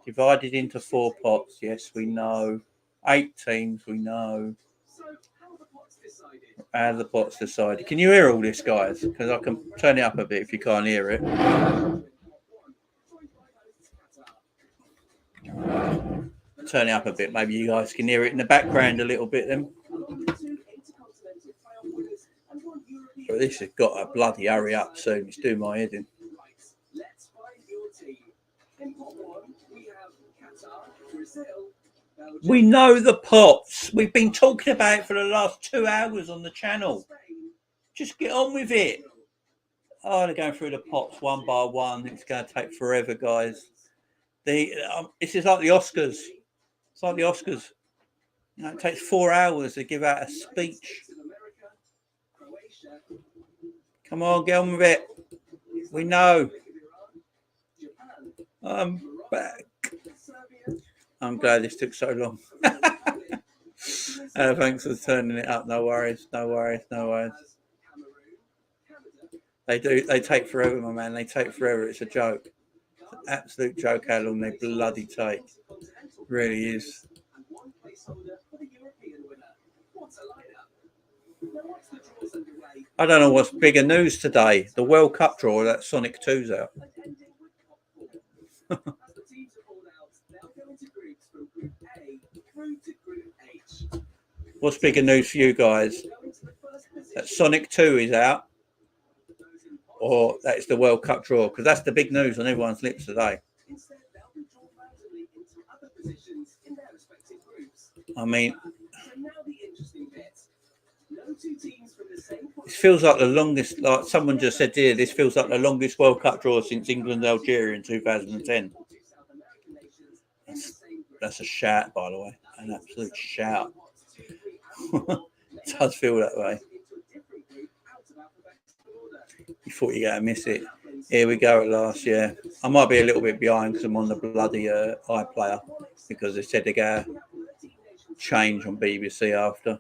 Divided into 4 pots. Yes, we know. 8 teams, we know. How are the pots decided? Can you hear all this, guys? Because I can turn it up a bit if you can't hear it. Turn it up a bit. Maybe you guys can hear it in the background a little bit then. But this has got to bloody hurry up soon. It's doing my head in. We know the pots. We've been talking about it for the last 2 hours on the channel. Just get on with it. Oh, they're going through the pots one by one. It's going to take forever, guys. This is like the Oscars. It's like the Oscars. You know, it takes 4 hours to give out a speech. Come on, get on with it. We know. I'm back. I'm glad this took so long. Thanks for turning it up. No worries. No worries. No worries. They take forever, my man. They take forever. It's a joke. It's an absolute joke how long they bloody take. It really is. I don't know what's bigger news today. The World Cup draw, that Sonic 2's out. What's bigger news for you guys? That Sonic 2 is out, or that's the World Cup draw? Because that's the big news on everyone's lips today. I mean, it feels like the longest, like someone just said here, this feels like the longest World Cup draw since England-Algeria in 2010. That's a shout, by the way. An absolute shout. It does feel that way. You thought you were going to miss it. Here we go at last, yeah. I might be a little bit behind because I'm on the bloody iPlayer because they said they're going to change on BBC after.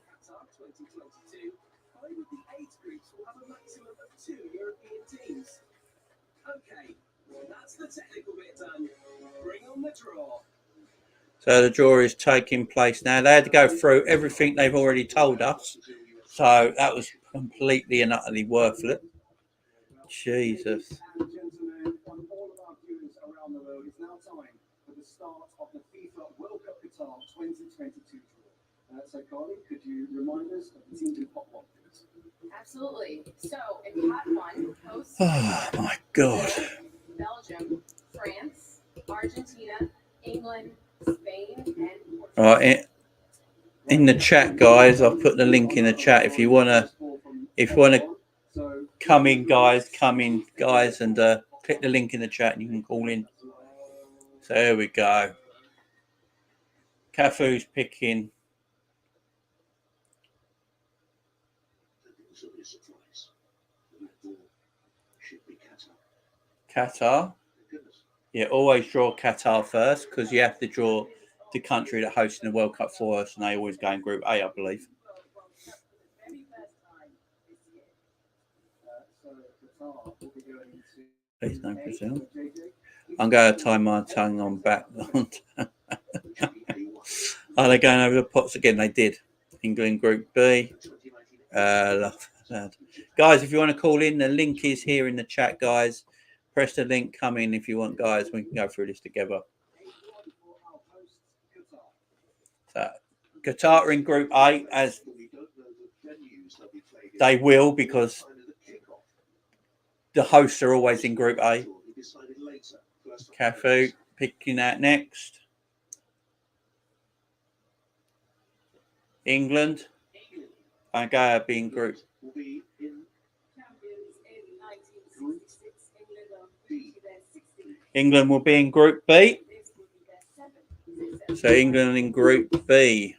So the draw is taking place now. They had to go through everything they've already told us. So that was completely and utterly worthless. Jesus. Gentlemen, on all of our viewers around the world, it's now time for the start of the FIFA World Cup Qatar 2022 draw. So, Carly, could you remind us of the teams in pot 1, please? Absolutely. So, in pot 1, hosts Oh, my God. Belgium, France, Argentina, England, Spain, and Portugal. All right, in the chat, guys, I've put the link in the chat. If you wanna come in, guys, and click the link in the chat, and you can call in. So there we go. Cafu's picking. Qatar. Yeah, always draw Qatar first because you have to draw the country that hosting the World Cup for us, and they always go in Group A, I believe. Please no Brazil. I'm going to tie my tongue on back. Are they going over the pots again? They did. England Group B. Love that. Guys, if you want to call in, the link is here in the chat, guys. Press the link, come in if you want, guys. We can go through this together. So, Qatar are in Group A, as they will, because the hosts are always in Group A. Cafu picking out next. England. And go be in Group. Will be in Champions in 1966, England are officially their 16th. England will be in Group B. This will be their 7th success. So England in Group B.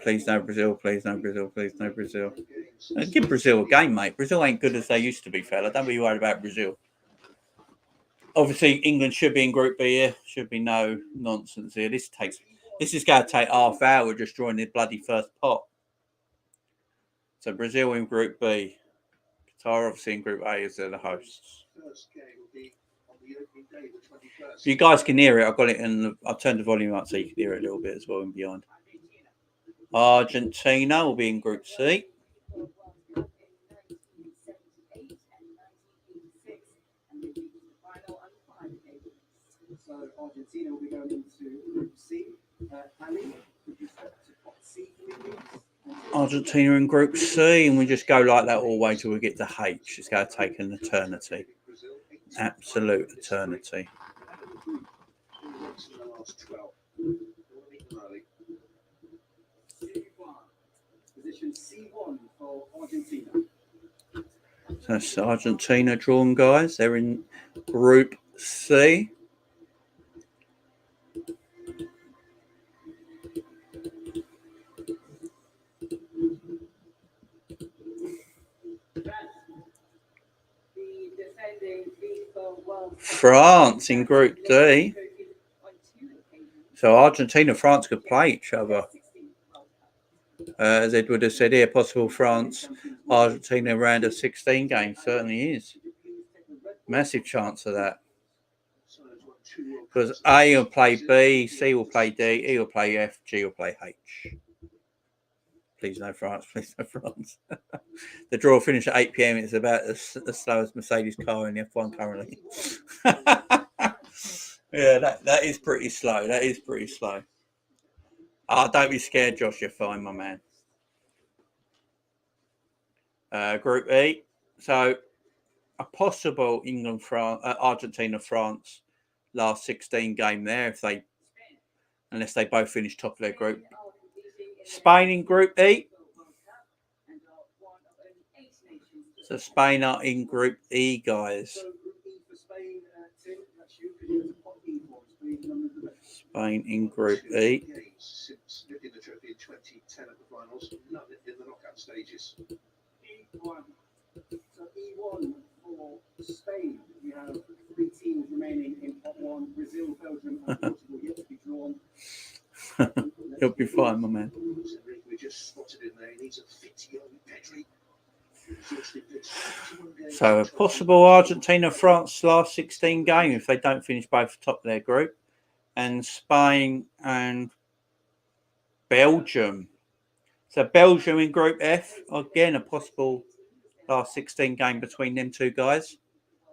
Please no Brazil, please no Brazil, please no Brazil. Give Brazil a game, mate. Brazil ain't good as they used to be, fella. Don't be worried about Brazil. Obviously, England should be in Group B here. Should be no nonsense here. This is going to take half hour just drawing the bloody first pot. So Brazil in Group B. Qatar obviously in Group A as they're the hosts. If you guys can hear it, I've got it in. I've turned the volume up so you can hear it a little bit as well and beyond. Argentina will be in Group C. So Argentina will be going into Group C. Ali, would you step to pot C for me, please? Argentina in Group C, and we just go like that all the way till we get to H. It's going to take an eternity. Absolute eternity. Position C1 for Argentina. So that's Argentina drawn, guys. They're in Group C. France in Group D. So Argentina, France could play each other. As Edward has said here, possible France, Argentina round of 16 game. Certainly is. Massive chance of that. Because A will play B, C will play D, E will play F, G will play H. Please no France, please no France. The draw finished at 8 p.m. It's about as slow as Mercedes car in the F1 currently. Yeah, that is pretty slow. That is pretty slow. Don't be scared, Josh. You're fine, my man. Group E. So a possible England, France, Argentina, France last 16 game there unless they both finish top of their group. Spain in Group E. So Spain are in Group E, guys. Spain in Group E. Since lifting the trophy in 2010 at the finals, none in the knockout stages. E1. So E1 for Spain. We have 3 teams remaining in pot 1. Brazil, Belgium, and Portugal yet to be drawn. He'll be fine, my man. We just spotted in there. He needs a fit young Pedri. So a possible Argentina, France last 16 game if they don't finish both top of their group. And Spain and Belgium. So Belgium in Group F. Again, a possible last 16 game between them two guys,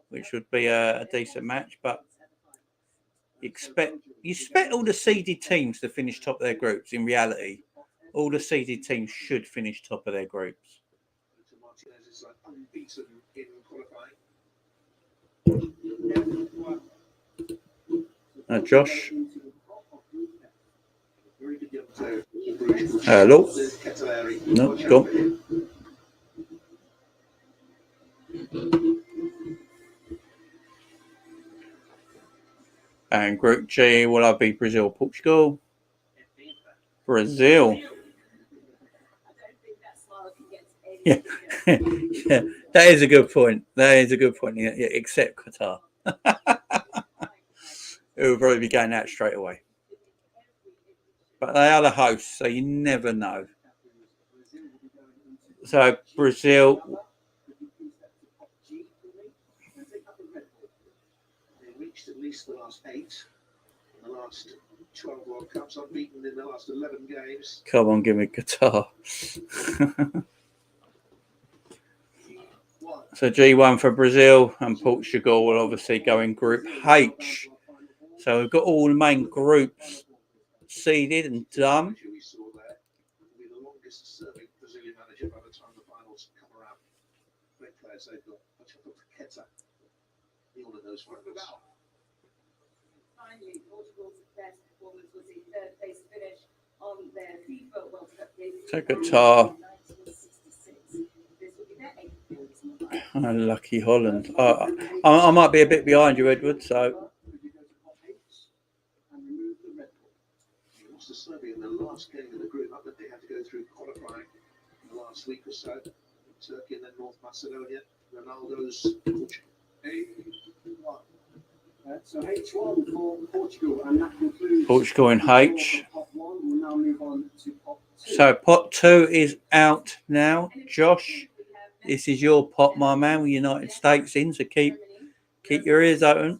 which would be a decent match. But you expect all the seeded teams to finish top of their groups. In reality, all the seeded teams should finish top of their groups. Martinez is unbeaten in qualifying. Josh. Very good young player. Hello. No, go on. And Group G, will I be Brazil, Portugal? Brazil. Yeah. Yeah, that is a good point. That is a good point. Yeah, except Qatar. It will probably be going out straight away. But they are the hosts, so you never know. So Brazil. They reached at least the last 8 in the last 12 World Cups, unbeaten in the last 11 games. Come on, give me Qatar. So G1 for Brazil, and Portugal will obviously go in Group H. So we've got all the main groups seeded and done. We saw there will be the longest serving Brazilian manager by the time the finals come around. Great players they've got. Watch out for Paqueta. He all of those finals. finally, Portugal's best performance was a third-place finish on their FIFA World Cup debut So Qatar. in 1966. This will be their 8th appearance in the final. Lucky Holland. I might be a bit behind you, Edward. So He lost to Serbia in the last game of the group, but they had to go through qualifying in the last week or so. Turkey and then North Macedonia. Ronaldo's H1. So H1 for Portugal, and that concludes Portugal in H. pot 1. We'll now move on to pot 2. So pot 2 is out now. Josh, this is your pot, my man. With United States in, so keep your ears open.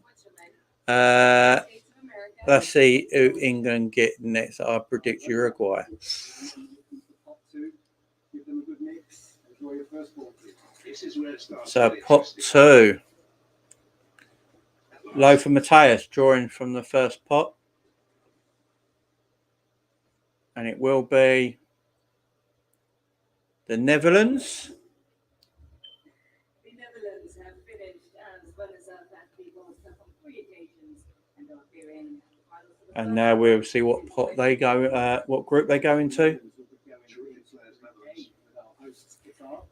Let's see who England get next. I predict Uruguay. Pot 2. Give them a good mix. Enjoy your first ball, please. This is where it starts. So pot 2. Low for Matthias, drawing from the first pot. And it will be the Netherlands. The Netherlands have finished as runners-up at the World Cup on 3 occasions and are appearing in the final for the And now we'll see what pot they go, what group they go into.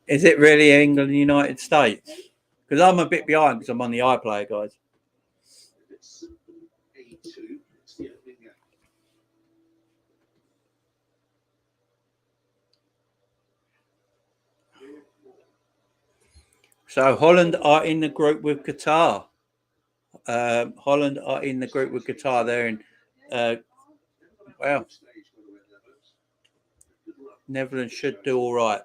Is it really England and United States? Because I'm a bit behind because I'm on the iPlayer, guys. It's A2. It's the opening game. So Holland are in the group with Qatar. Holland are in the group with Qatar. They're in. Well, Netherlands should do all right.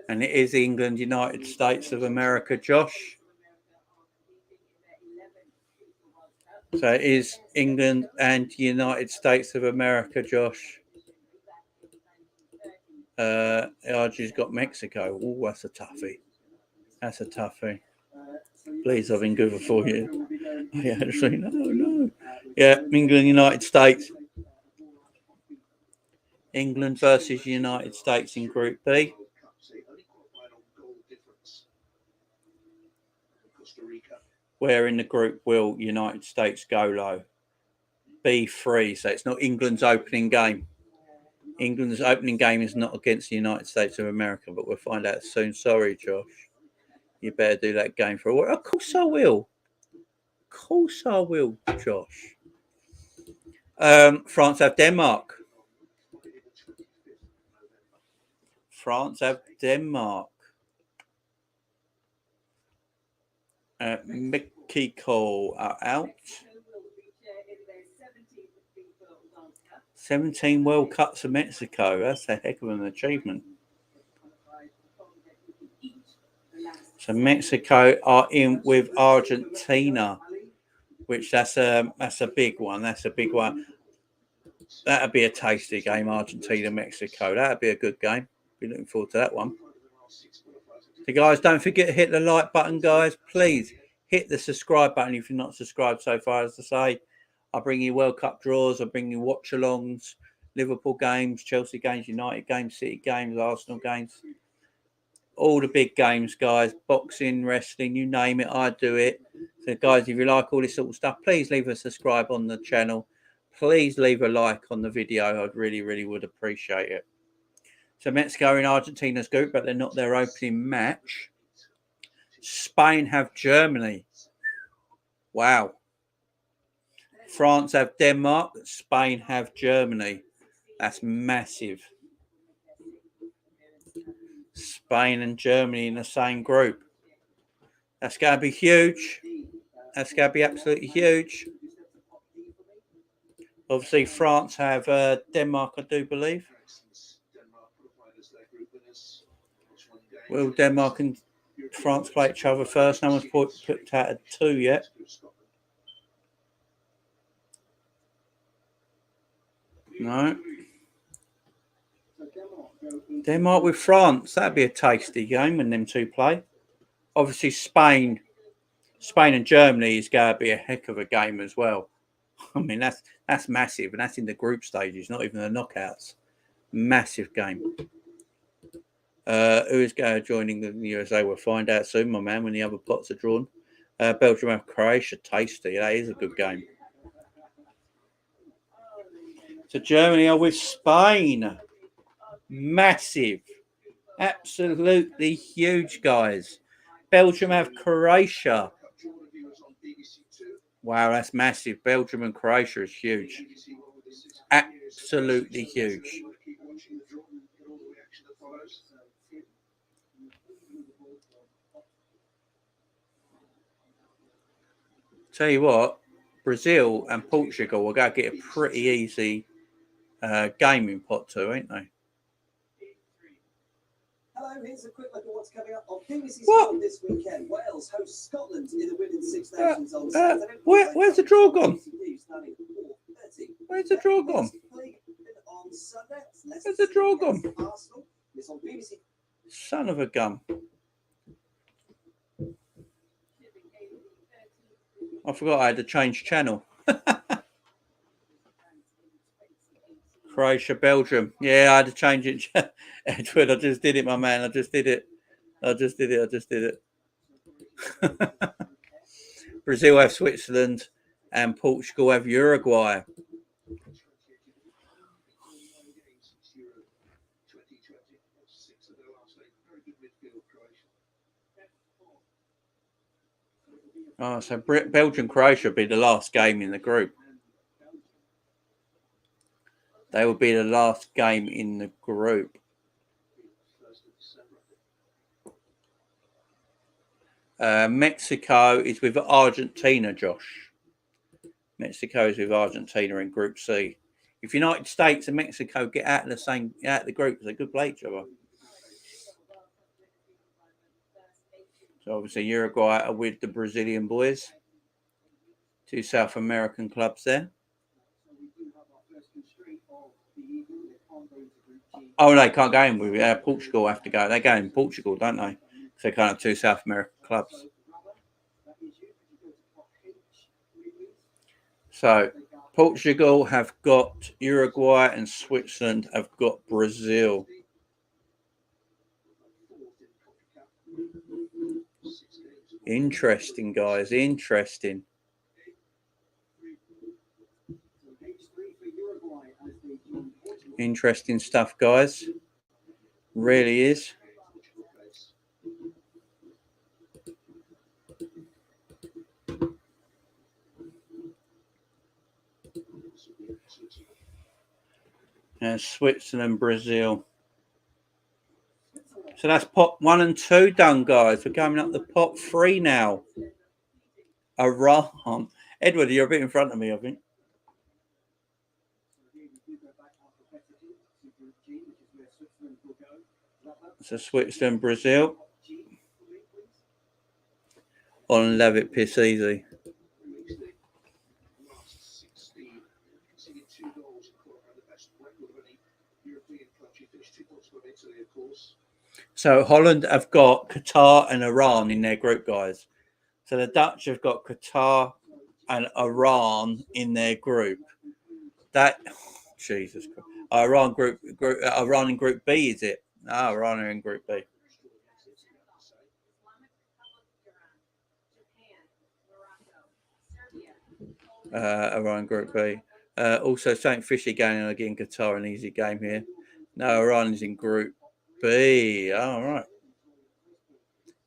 And it is England, United States of America, Josh. So it is England and United States of America, Josh. RG's got Mexico. Oh, that's a toughie. That's a toughie. Please, I've been good for you. Yeah, actually, no. Yeah, England, United States. England versus United States in Group B. Where in the group will United States go low? B3, so it's not England's opening game. England's opening game is not against the United States of America, but we'll find out soon. Sorry, Josh. You better do that game for a while. Of course I will. Of course I will, Josh. France have Denmark. France have Denmark. Mexico are out. 17 World Cups of Mexico. That's a heck of an achievement. So Mexico are in with Argentina, which that's a big one. That's a big one. That'd be a tasty game, Argentina, Mexico. That'd be a good game. Be looking forward to that one. So guys, don't forget to hit the like button, guys. Please hit the subscribe button if you're not subscribed so far. As I say, I bring you World Cup draws. I bring you watch-alongs, Liverpool games, Chelsea games, United games, City games, Arsenal games. All the big games, guys. Boxing, wrestling, you name it, I do it. So guys, if you like all this sort of stuff, please leave a subscribe on the channel. Please leave a like on the video. I'd really, really would appreciate it. So Mexico in Argentina's group, but they're not their opening match. Spain have Germany. Wow. France have Denmark. Spain have Germany. That's massive. Spain and Germany in the same group. That's going to be huge. That's going to be absolutely huge. Obviously, France have Denmark, I do believe. Will Denmark and France play each other first? No one's put out a 2 yet. No. Denmark with France. That'd be a tasty game when them two play. Obviously, Spain and Germany is going to be a heck of a game as well. I mean, that's massive, and that's in the group stages, not even the knockouts. Massive game. Who is joining the USA? We'll find out soon, my man, when the other pots are drawn. Belgium have Croatia. Tasty. That is a good game. So Germany are with Spain. Massive. Absolutely huge, guys. Belgium have Croatia. Wow, that's massive. Belgium and Croatia is huge. Absolutely huge. Tell you what, Brazil and Portugal are going to get a pretty easy game in pot 2, ain't they? Hello, here's a quick look at what's coming up on BBC Sport this weekend. Wales host Scotland in the Women's Six Nations on Saturday. Where's the draw gone? Where's the draw gone? Where's the draw gone? Son of a gun. I forgot I had to change channel. Croatia, Belgium. Yeah, I had to change it. Edward, I just did it, my man. I just did it. Brazil have Switzerland and Portugal have Uruguay. Oh, so Belgium, Croatia will be the last game in the group. They will be the last game in the group. Mexico is with Argentina, Josh. Mexico is with Argentina in Group C. If United States and Mexico get out of the group, they could play each other. So obviously Uruguay are with the Brazilian boys. 2 South American clubs there. Oh, they can't go in with Portugal. Have to go. They go in Portugal, don't they? So they can't have 2 South American clubs. So Portugal have got Uruguay and Switzerland have got Brazil. Interesting, guys. Interesting. Interesting stuff, guys. Really is. And Switzerland, Brazil. So that's pot 1 and 2 done, guys. We're coming up the pot 3 now. Iran. Edward, you're a bit in front of me, I think. So Switzerland, Brazil. On Levitt, piss easy. So Holland have got Qatar and Iran in their group, guys. So the Dutch have got Qatar and Iran in their group. Jesus Christ. Iran in Group B, is it? Ah, Iran are in Group B. Iran Group B. Also, St. Fishy going again. Qatar, an easy game here. No, Iran is in Group B. All right.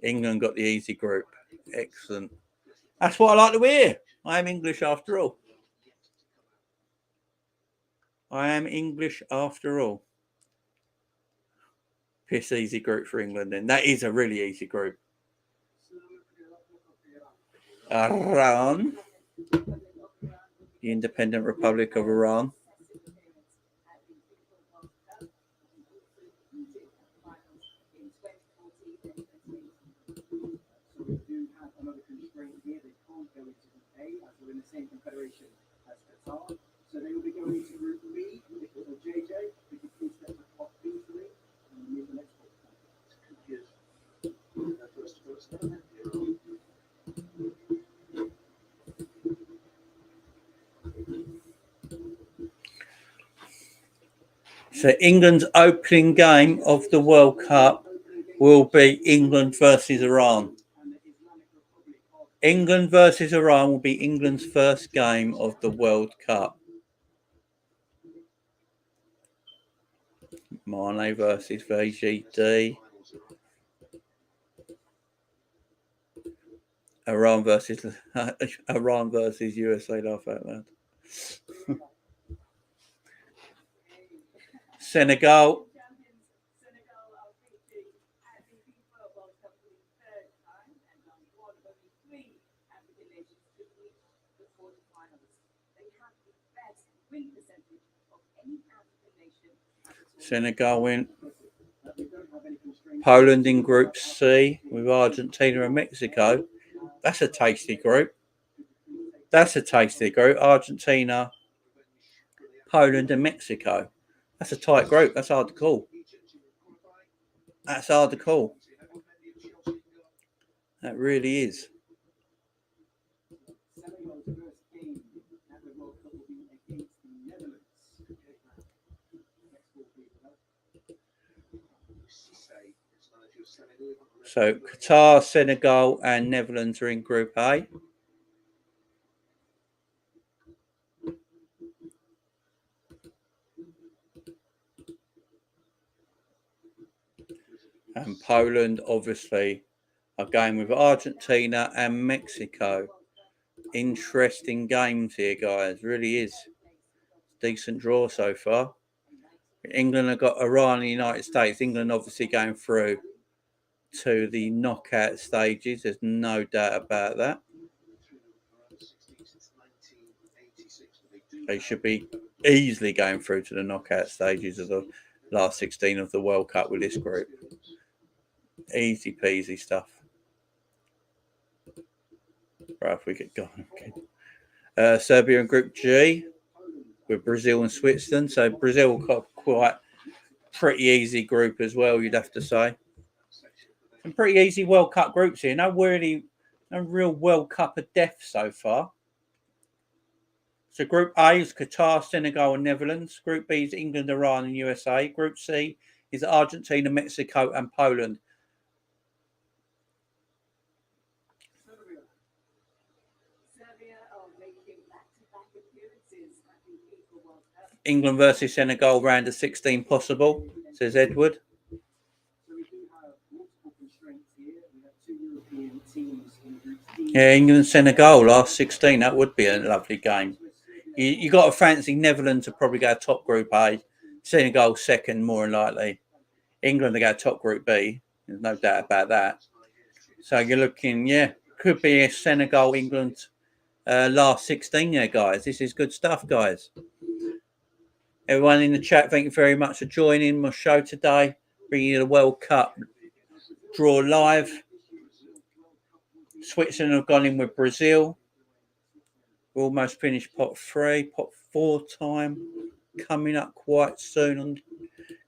England got the easy group. Excellent. That's what I like to hear. I am English after all. Piss easy group for England then. That is a really easy group. Iran. The Independent Republic of Iran. We do have another constraint here. They can't go into Group A as they're in the same confederation as Qatar. So they will be going into Group B. If it was JJ, we could please step to pot B for me and move the next one. So England's opening game of the World Cup will be England versus Iran. England versus Iran will be England's first game of the World Cup. Mane versus VGD. Iran versus USA. Laugh out loud. Senegal. Senegal are featuring at the FIFA World Cup for the third time and only one of only three African nations to reach the quarterfinals. They have the best win percentage of any African nation at the tournament. Senegal win. Poland in Group C with Argentina and Mexico. That's a tasty group. That's a tasty group. Argentina, Poland and Mexico. That's a tight group. That's hard to call. That's hard to call. That really is. Senegal's first game at the World Cup will be against the Netherlands. So Qatar, Senegal and Netherlands are in Group A. And Poland, obviously, are going with Argentina and Mexico. Interesting games here, guys. Really is. Decent draw so far. England have got Iran and the United States. England obviously going through to the knockout stages. There's no doubt about that. They should be easily going through to the knockout stages of the last 16 of the World Cup with this group. Easy peasy stuff. Right, if we get going. Okay. Serbia in Group G with Brazil and Switzerland. So Brazil got quite pretty easy group as well, you'd have to say. Some pretty easy World Cup groups here. No real World Cup of death so far. So Group A is Qatar, Senegal and Netherlands. Group B is England, Iran and USA. Group C is Argentina, Mexico and Poland. Serbia are making back-to-back appearances at the FIFA World Cup. England versus Senegal, round of 16 possible, says Edward. So we do have multiple constraints here. We have two European teams in Group D. Yeah, England and Senegal, last 16. That would be a lovely game. You got to fancy Netherlands to probably go top Group A. Senegal second, more than likely. England to go top Group B. There's no doubt about that. So you're looking, could be a Senegal, England last 16 there, guys. This is good stuff, guys. Everyone in the chat, thank you very much for joining my show today. Bringing you the World Cup draw live. Switzerland have gone in with Brazil. We're almost finished pot 3, pot 4 time coming up quite soon,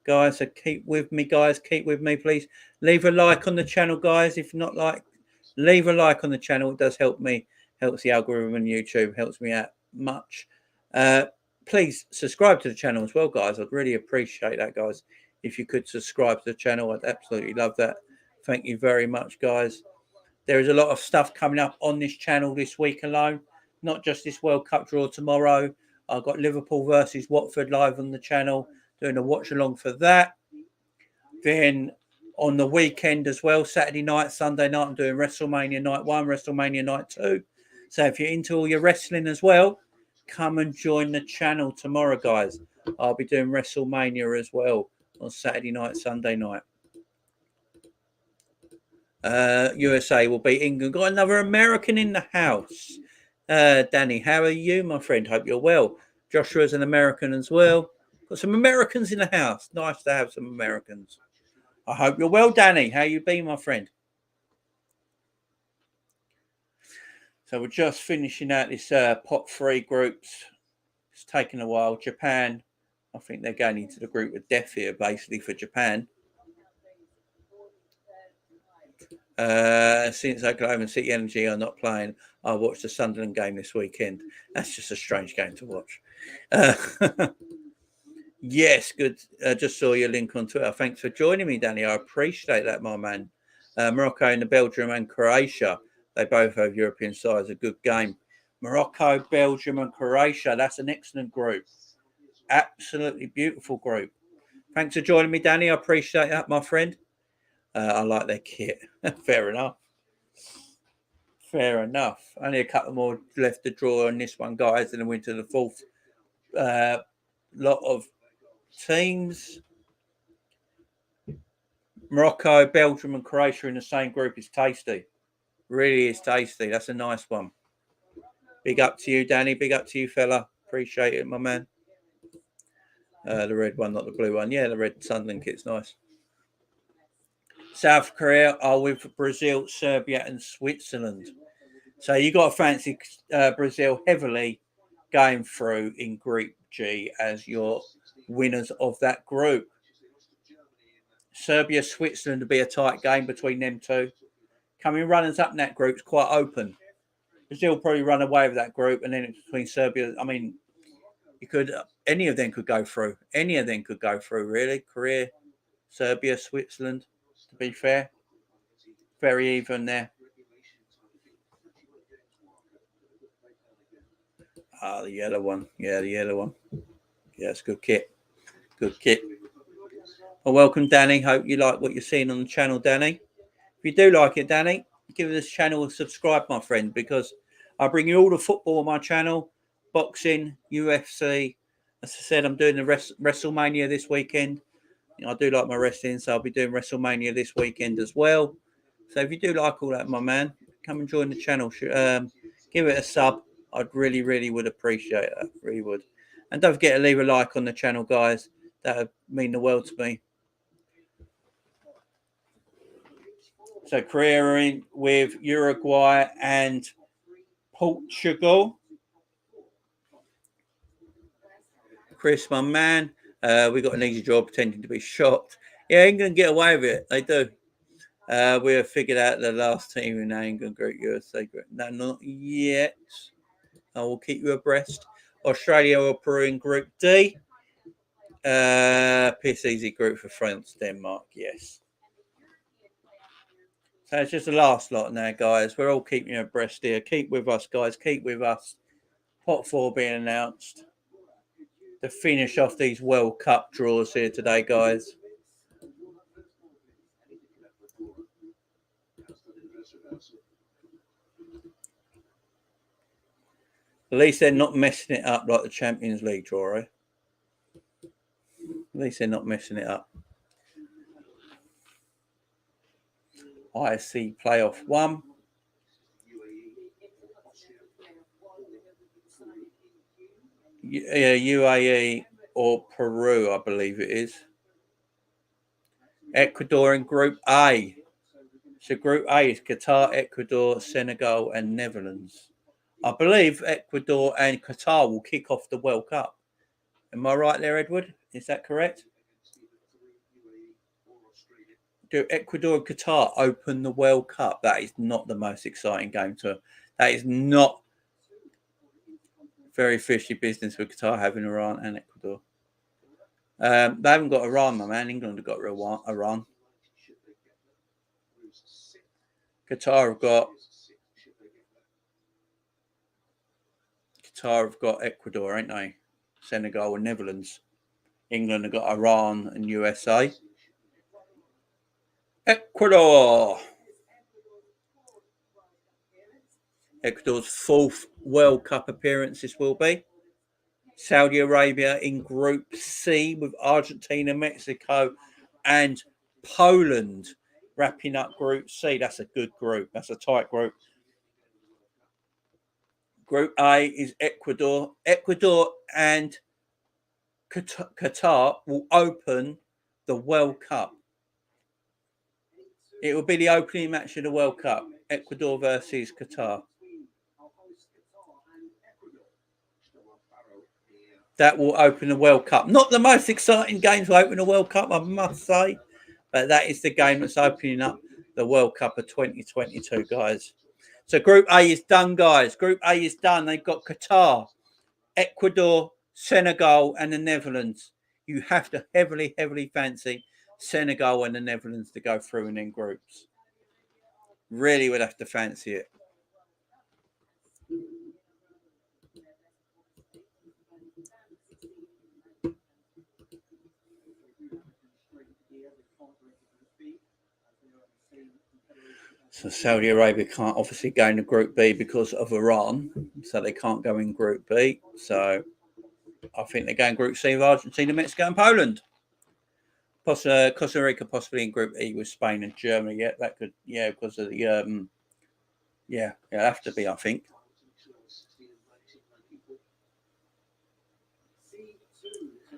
guys. So keep with me, guys. Keep with me, please. Leave a like on the channel, guys. If not like, leave a like on the channel. It does help me, helps the algorithm on YouTube, helps me out much. Please subscribe to the channel as well, guys. I'd really appreciate that, guys. If you could subscribe to the channel, I'd absolutely love that. Thank you very much, guys. There is a lot of stuff coming up on this channel this week alone. Not just this World Cup draw tomorrow. I've got Liverpool versus Watford live on the channel, doing a watch along for that. Then on the weekend as well, Saturday night, Sunday night, I'm doing WrestleMania Night 1, WrestleMania Night 2. So if you're into all your wrestling as well, come and join the channel tomorrow, guys. I'll be doing WrestleMania as well on Saturday night, Sunday night. USA will beat England. Got another American in the house. Danny, how are you, my friend? Hope you're well. Joshua's an American as well. Got some Americans in the house. Nice to have some Americans. I hope you're well, Danny. How you been, my friend? So we're just finishing out this pot 3 groups. It's taken a while. Japan, I think they're going into the group of death here, basically, for Japan. Since Oklahoma City Energy are not playing, I watched the Sunderland game this weekend. That's just a strange game to watch. Yes, good. Just saw your link on Twitter. Thanks for joining me, Danny. I appreciate that, my man. Morocco and Belgium and Croatia. They both have European sides. A good game. Morocco, Belgium, and Croatia. That's an excellent group. Absolutely beautiful group. Thanks for joining me, Danny. I appreciate that, my friend. I like their kit. Fair enough. Fair enough. Only a couple more left to draw on this one, guys, and then we're into the fourth lot of teams. Morocco, Belgium, and Croatia in the same group is tasty. Really is tasty. That's a nice one. Big up to you, Danny. Big up to you, fella. Appreciate it, my man. The red one, not the blue one. Yeah, the red Sunderland kit's nice. South Korea are with Brazil, Serbia, and Switzerland. So you got to fancy Brazil heavily going through in Group G as your winners of that group. Serbia, Switzerland to be a tight game between them two. Coming runners up in that group is quite open. Brazil probably run away with that group, and then it's between Serbia. I mean, you could any of them could go through. Any of them could go through, really. Korea, Serbia, Switzerland. To be fair, very even there. Ah, the yellow one. Yeah, the yellow one. Yeah, it's a good kit. Good kit. Well, welcome, Danny. Hope you like what you're seeing on the channel, Danny. If you do like it, Danny, give this channel a subscribe, my friend, because I bring you all the football on my channel, boxing, UFC. As I said, I'm doing the WrestleMania this weekend. You know, I do like my wrestling, so I'll be doing WrestleMania this weekend as well. So if you do like all that, my man, come and join the channel. Give it a sub. I'd really, really would appreciate that. Really would. And don't forget to leave a like on the channel, guys. That would mean the world to me. So Korea are in with Uruguay and Portugal. Chris, my man, we got an easy job pretending to be shocked. Yeah, England get away with it. They do. We have figured out the last team in the England group, USA group. No, not yet. I will keep you abreast. Australia or Peru in Group D. Piss easy group for France, Denmark. Yes. So it's just the last lot now, guys. We're all keeping you abreast here. Keep with us, guys. Keep with us. Pot 4 being announced to finish off these World Cup draws here today, guys. At least they're not messing it up like the Champions League draw, eh? At least they're not messing it up. ISC playoff 1. UAE or Peru, I believe it is. Ecuador in Group A. So Group A is Qatar, Ecuador, Senegal, and Netherlands. I believe Ecuador and Qatar will kick off the World Cup. Am I right there, Edward? Is that correct? Do Ecuador and Qatar open the World Cup? That is not the most exciting game to. That is not very fishy business with Qatar having Iran and Ecuador. They haven't got Iran, my man. England have got Iran. Qatar have got Ecuador, ain't they? Senegal and Netherlands. England have got Iran and USA. Ecuador. Ecuador's 4th World Cup appearance this will be. Saudi Arabia in Group C with Argentina, Mexico, and Poland wrapping up Group C. That's a good group. That's a tight group. Group A is Ecuador. Ecuador and Qatar will open the World Cup. It will be the opening match of the World Cup. Ecuador versus Qatar. That will open the World Cup. Not the most exciting game to open the World Cup, I must say. But that is the game that's opening up the World Cup of 2022, guys. So Group A is done, guys. Group A is done. They've got Qatar, Ecuador, Senegal, and the Netherlands you have to heavily fancy Senegal and the Netherlands to go through in groups. Really would have to fancy it. So Saudi Arabia can't obviously go into Group B because of Iran, so they can't go in Group B. So I think they're going Group C with Argentina, Mexico, and Poland. Costa Rica possibly in Group E with Spain and Germany. Yeah, that could, because of the it'll have to be, I think.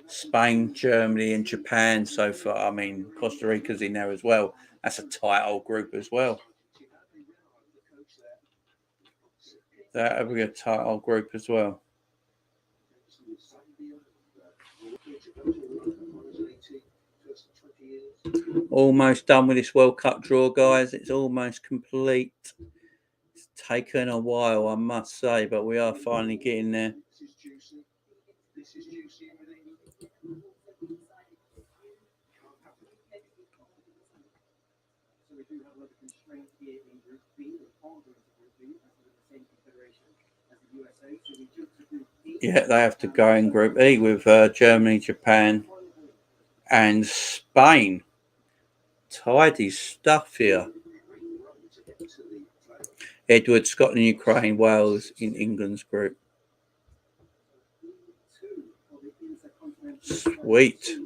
Spain, Germany, and Japan so far. I mean, Costa Rica's in there as well. That's a tight old group as well. That'll be a tight old group as well. Almost done with this World Cup draw, guys. It's almost complete. It's taken a while, I must say, but we are finally getting there. Yeah, they have to go in Group E with Germany, Japan, and Spain. Tidy stuff here. Edward, Scotland, Ukraine, Wales in England's group. Sweet.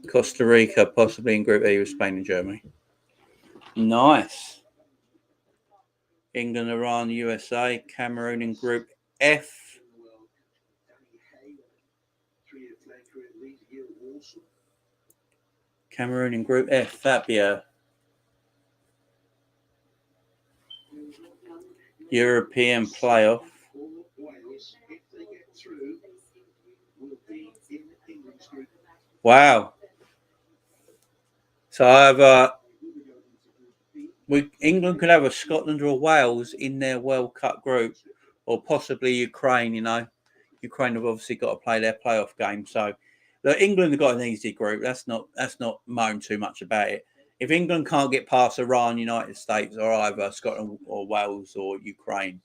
Costa Rica possibly in Group E with Spain and Germany. Nice. England, Iran, USA, Cameroon in Group F. Cameroon in Group F. That'd be a European playoff. Wow. So England could have a Scotland or a Wales in their World Cup group, or possibly Ukraine. Ukraine have obviously got to play their playoff game. So, look, England have got an easy group. That's not moan too much about it. If England can't get past Iran, United States, or either Scotland or Wales or Ukraine,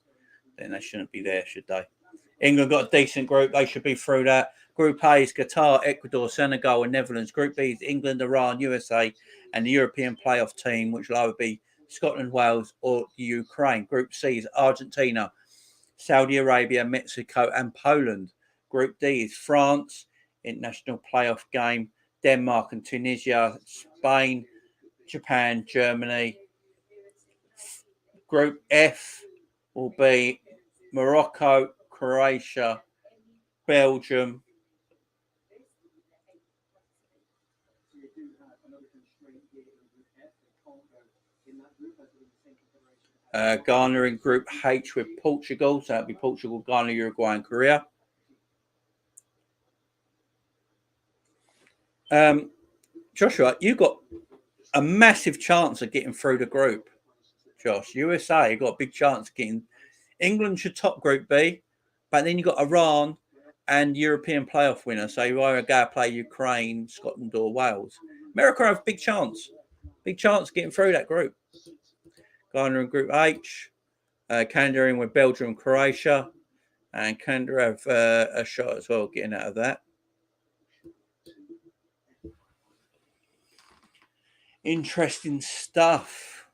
then they shouldn't be there, should they? England got a decent group. They should be through that. Group A is Qatar, Ecuador, Senegal, and Netherlands. Group B is England, Iran, USA, and the European playoff team, which will either be Scotland, Wales, or Ukraine. Group C is Argentina, Saudi Arabia, Mexico, and Poland. Group D is France, international playoff game, Denmark and Tunisia, Spain, Japan, Germany. Group F will be Morocco, Croatia, Belgium, Ghana in Group H with Portugal. So that'll be Portugal, Ghana, Uruguay, and Korea. Joshua, you got a massive chance of getting through the group. Josh, USA, you got a big chance of getting. England should top Group B, but then you got Iran and European playoff winner. So you either go play Ukraine, Scotland, or Wales. America have a big chance of getting through that group. Ghana in Group H, Canada in with Belgium and Croatia, and Canada have a shot as well getting out of that. Interesting stuff.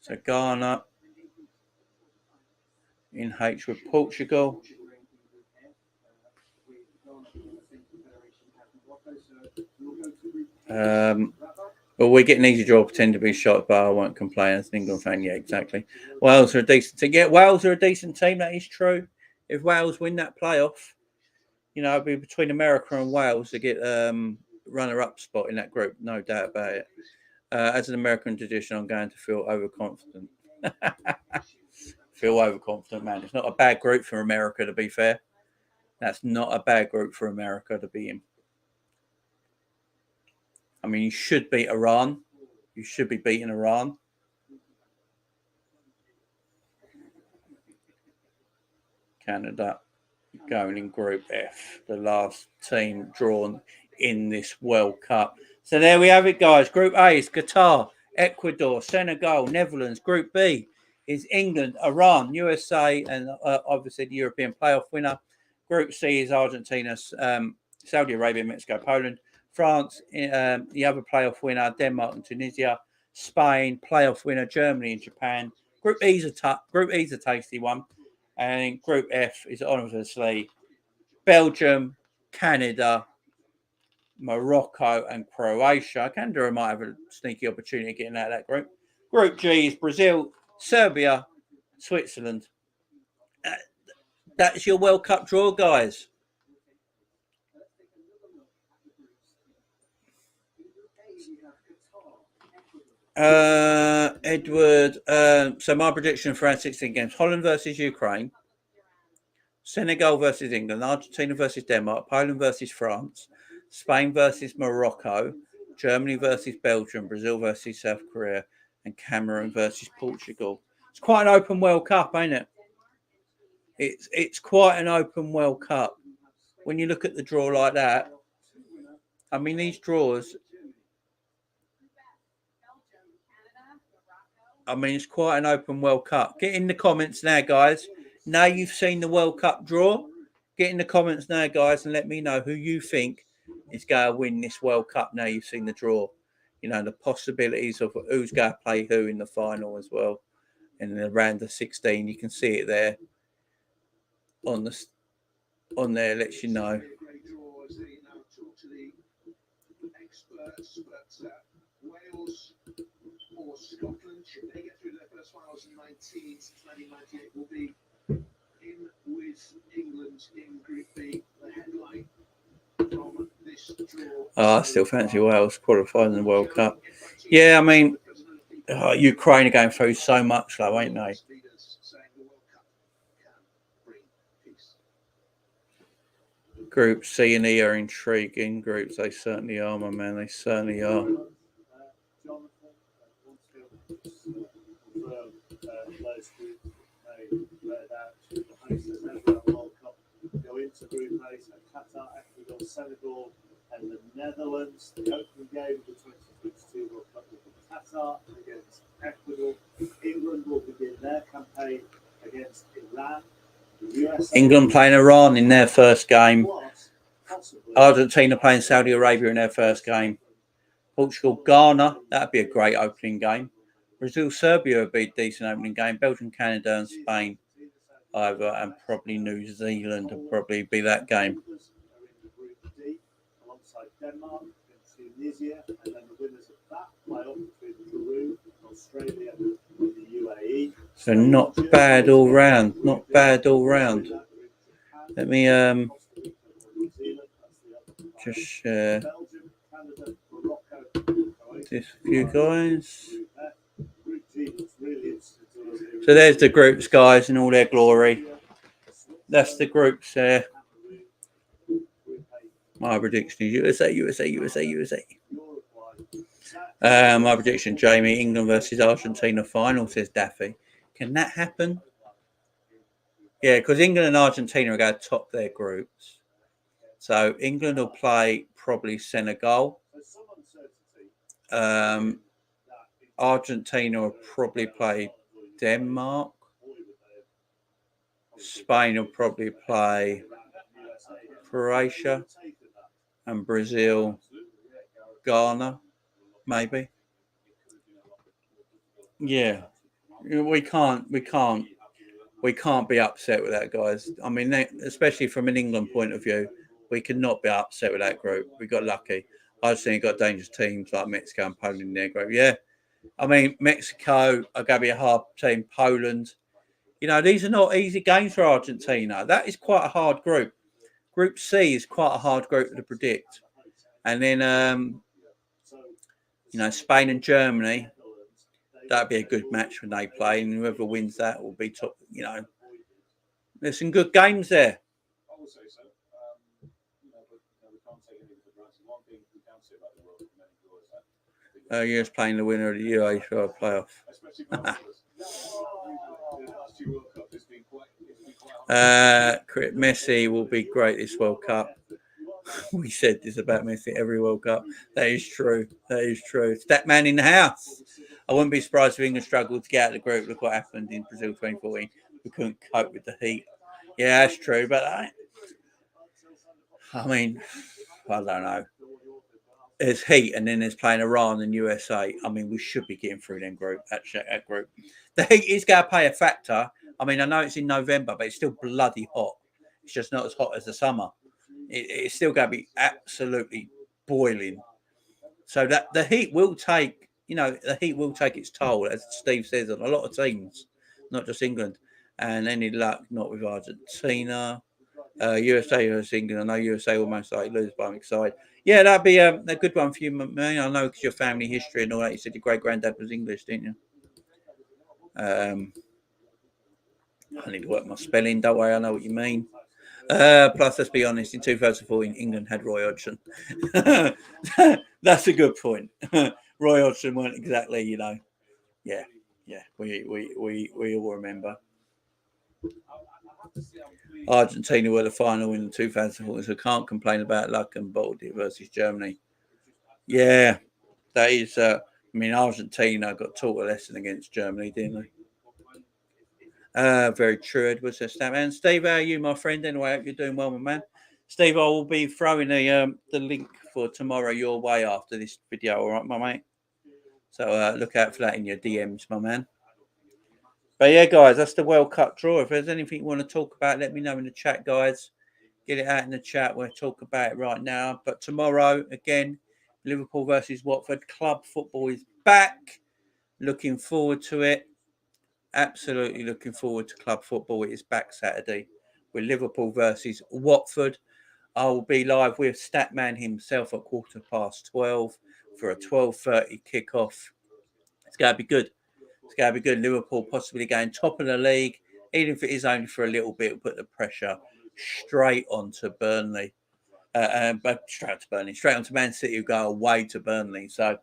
So Ghana in H with Portugal. Well, we're getting easy draw, pretend to be shocked, but I won't complain as an England fan. Yeah, exactly. Wales are a decent team. Yeah, Wales are a decent team. That is true. If Wales win that playoff, it'll be between America and Wales to get runner-up spot in that group. No doubt about it. As an American tradition, I'm going to feel overconfident. Feel overconfident, man. It's not a bad group for America, to be fair. That's not a bad group for America to be in. I mean, you should beat Iran. You should be beating Iran. Canada going in Group F, the last team drawn in this World Cup. So there we have it, guys. Group A is Qatar, Ecuador, Senegal, Netherlands. Group B is England, Iran, USA, and obviously the European playoff winner. Group C is Argentina, Saudi Arabia, Mexico, Poland. France, the other playoff winner, Denmark and Tunisia. Spain, playoff winner, Germany and Japan. Group E is a tasty one. And Group F is obviously Belgium, Canada, Morocco, and Croatia. Canada might have a sneaky opportunity of getting out of that group. Group G is Brazil, Serbia, Switzerland. That's your World Cup draw, guys. Edward, so my prediction for round 16 games: Holland versus Ukraine, Senegal versus England, Argentina versus Denmark, Poland versus France, Spain versus Morocco, Germany versus Belgium, Brazil versus South Korea, and Cameroon versus Portugal. It's quite an open World Cup, ain't it? It's quite an open World Cup. When you look at the draw like that, I mean, these draws, I mean, it's quite an open World Cup. Get in the comments now, guys. Now you've seen the World Cup draw, get in the comments now, guys, and let me know who you think is going to win this World Cup now you've seen the draw. You know, the possibilities of who's going to play who in the final as well. And in the round of 16, you can see it there on there, lets you know. Wales or Scotland, should they get through their first finals in 1998, will be in with England in Group B. The headline from this draw. I still fancy Wales qualifying in the World Cup. Yeah, I mean, Ukraine are going through so much, though, ain't they? Group C and E are intriguing groups. They certainly are, my man. They certainly are. Go into Group A, so Qatar, Ecuador, Senegal, and the Netherlands. The opening game of the 2022 World Cup will be Qatar against Ecuador. England will begin their campaign against Iran. England playing Iran in their first game. Argentina playing Saudi Arabia in their first game. Portugal, Ghana, that'd be a great opening game. Brazil, Serbia would be a decent opening game. Belgium, Canada, and Spain either, and probably New Zealand will probably be that game. Alongside Denmark and Tunisia, and then the winners of that playoff between Peru, Australia, and the UAE. So not bad all round. Not bad all round. Let me just share this for you guys. So there's the groups, guys, in all their glory. That's the groups there. My prediction is USA, USA, USA, USA. My prediction, Jamie, England versus Argentina final, says Daffy. Can that happen? Yeah, because England and Argentina are going to top their groups. So England will play probably Senegal. Argentina will probably play Denmark. Spain will probably play Croatia. And Brazil, Ghana, maybe. Yeah, we can't be upset with that, guys. I mean, especially from an England point of view, we cannot be upset with that group. We got lucky. I just think got dangerous teams like Mexico and Poland in their group. Yeah, I mean, Mexico are going to be a hard team. Poland, you know, these are not easy games for Argentina. That is quite a hard group. Group C is quite a hard group to predict. And then, you know, Spain and Germany, that'd be a good match when they play. And whoever wins that will be top, you know. There's some good games there. I will say so. We can't take anything for granted. One thing we can say about the World Cup, US playing the winner of the UEFA playoff. Especially for us. The last two World Cups has been quite Messi will be great this World Cup. We said this about Messi every World Cup. That is true. That is true. Stat man in the house. I wouldn't be surprised if England struggled to get out of the group. Look what happened in Brazil 2014. We couldn't cope with the heat. Yeah, that's true. But I mean, I don't know. There's heat, and then there's playing Iran and USA. I mean, we should be getting through that group. That group. The heat is going to play a factor. I mean, I know it's in November, but it's still bloody hot. It's just not as hot as the summer. It's still going to be absolutely boiling. So that the heat will take, the heat will take its toll, as Steve says, on a lot of teams, not just England. And any luck, not with Argentina, USA versus England. I know USA will most likely lose, but I'm excited. Yeah, that'd be a good one for you, man. I know because your family history and all that. You said your great granddad was English, didn't you? I need to work my spelling. Don't worry, I know what you mean. Plus, let's be honest, in 2014, England had Roy Hodgson. That's a good point. Roy Hodgson weren't exactly, yeah. We all remember. Argentina were the final in 2014, so can't complain about luck and Baldy versus Germany. Yeah, that is. Argentina got taught a lesson against Germany, didn't they? Very true, Edward says that, man. Steve, how are you, my friend? Anyway, I hope you're doing well, my man. Steve, I will be throwing the link for tomorrow your way after this video, all right, my mate? So look out for that in your DMs, my man. But yeah, guys, that's the World Cup draw. If there's anything you want to talk about, let me know in the chat, guys. Get it out in the chat. We'll talk about it right now. But tomorrow, again, Liverpool versus Watford. Club football is back. Looking forward to it. Absolutely looking forward to club football. It is back Saturday with Liverpool versus Watford. I will be live with Statman himself at 12:15 for a 12:30 kickoff. It's going to be good. It's going to be good. Liverpool possibly going top of the league, even if it is only for a little bit. We'll put the pressure straight onto Burnley. But straight onto Man City, who go away to Burnley. So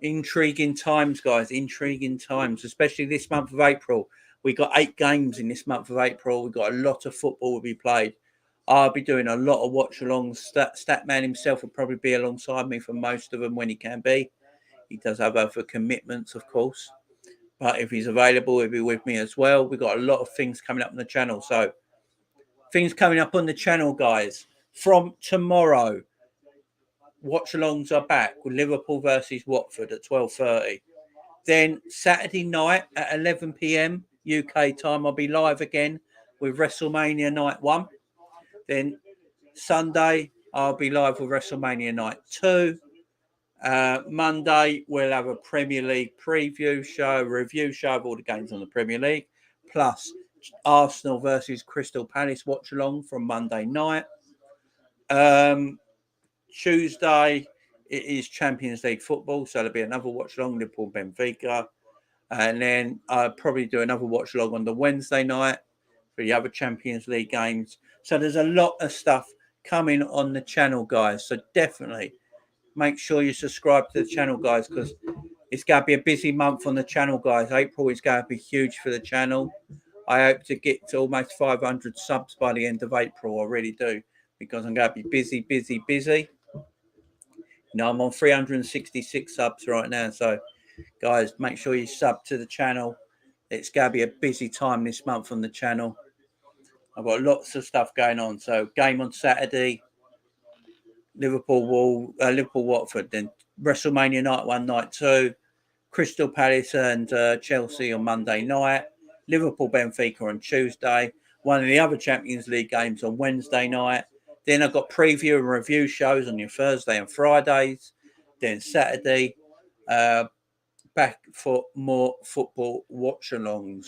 intriguing times, guys. Intriguing times, especially this month of April. We got 8 games in this month of April. We've got a lot of football will be played. I'll be doing a lot of watch-alongs. Statman himself will probably be alongside me for most of them when he can be. He does have other commitments, of course. But if he's available, he'll be with me as well. We've got a lot of things coming up on the channel. So things coming up on the channel, guys. From tomorrow, watch-alongs are back with Liverpool versus Watford at 12:30. Then Saturday night at 11 p.m. UK time, I'll be live again with WrestleMania Night 1. Then Sunday, I'll be live with WrestleMania Night 2. Monday, we'll have a Premier League review show of all the games on the Premier League, plus Arsenal versus Crystal Palace watch along from Monday night. Tuesday, it is Champions League football, so there'll be another watch along, Liverpool Benfica, and then I'll probably do another watch along on the Wednesday night for the other Champions League games. So there's a lot of stuff coming on the channel, guys. So definitely make sure you subscribe to the channel, guys, because it's going to be a busy month on the channel, guys. April is going to be huge for the channel. I hope to get to almost 500 subs by the end of April. I really do, because I'm going to be busy. I'm on 366 subs right now. So, guys, make sure you sub to the channel. It's going to be a busy time this month on the channel. I've got lots of stuff going on. So, game on Saturday. Liverpool Watford, then WrestleMania Night 1, Night 2, Crystal Palace and Chelsea on Monday night, Liverpool Benfica on Tuesday, one of the other Champions League games on Wednesday night. Then I've got preview and review shows on your Thursday and Fridays. Then Saturday, back for more football watch-alongs.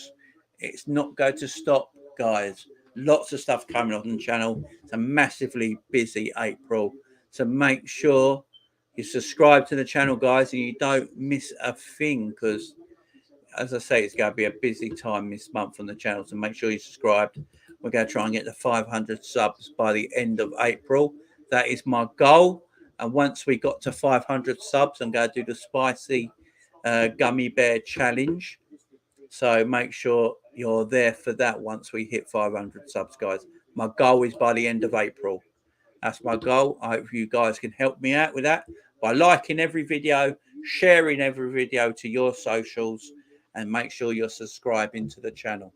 It's not going to stop, guys. Lots of stuff coming on the channel. It's a massively busy April. So make sure you subscribe to the channel, guys, and you don't miss a thing, because, as I say, it's going to be a busy time this month on the channel. So make sure you're subscribed. We're going to try and get to 500 subs by the end of April. That is my goal. And once we got to 500 subs, I'm going to do the spicy gummy bear challenge. So make sure you're there for that once we hit 500 subs, guys. My goal is by the end of April. That's my goal. I hope you guys can help me out with that by liking every video, sharing every video to your socials, and make sure you're subscribing to the channel.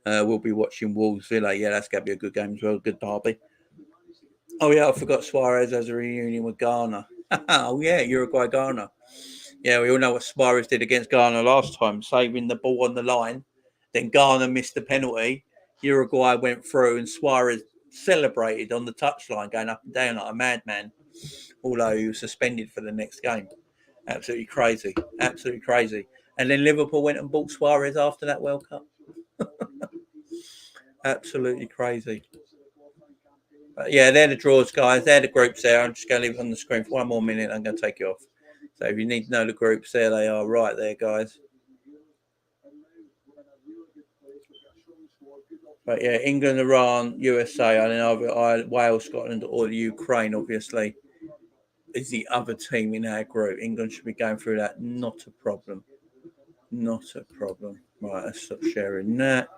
We'll be watching Wolves Villa. Yeah, that's going to be a good game as well. Good derby. Oh, yeah, I forgot Suarez has a reunion with Ghana. Oh, yeah, Uruguay, Ghana. Yeah, we all know what Suarez did against Ghana last time, saving the ball on the line. Then Ghana missed the penalty. Uruguay went through and Suarez celebrated on the touchline, going up and down like a madman, although he was suspended for the next game. Absolutely crazy. Absolutely crazy. And then Liverpool went and bought Suarez after that World Cup. Absolutely crazy. But yeah, they're the draws, guys. They're the groups there. I'm just going to leave it on the screen for one more minute. I'm going to take you off. So if you need to know the groups, there they are right there, guys. But yeah, England, Iran, USA, and then Wales, Scotland, or Ukraine, obviously, is the other team in our group. England should be going through that. Not a problem. Not a problem. Right, let's stop sharing that.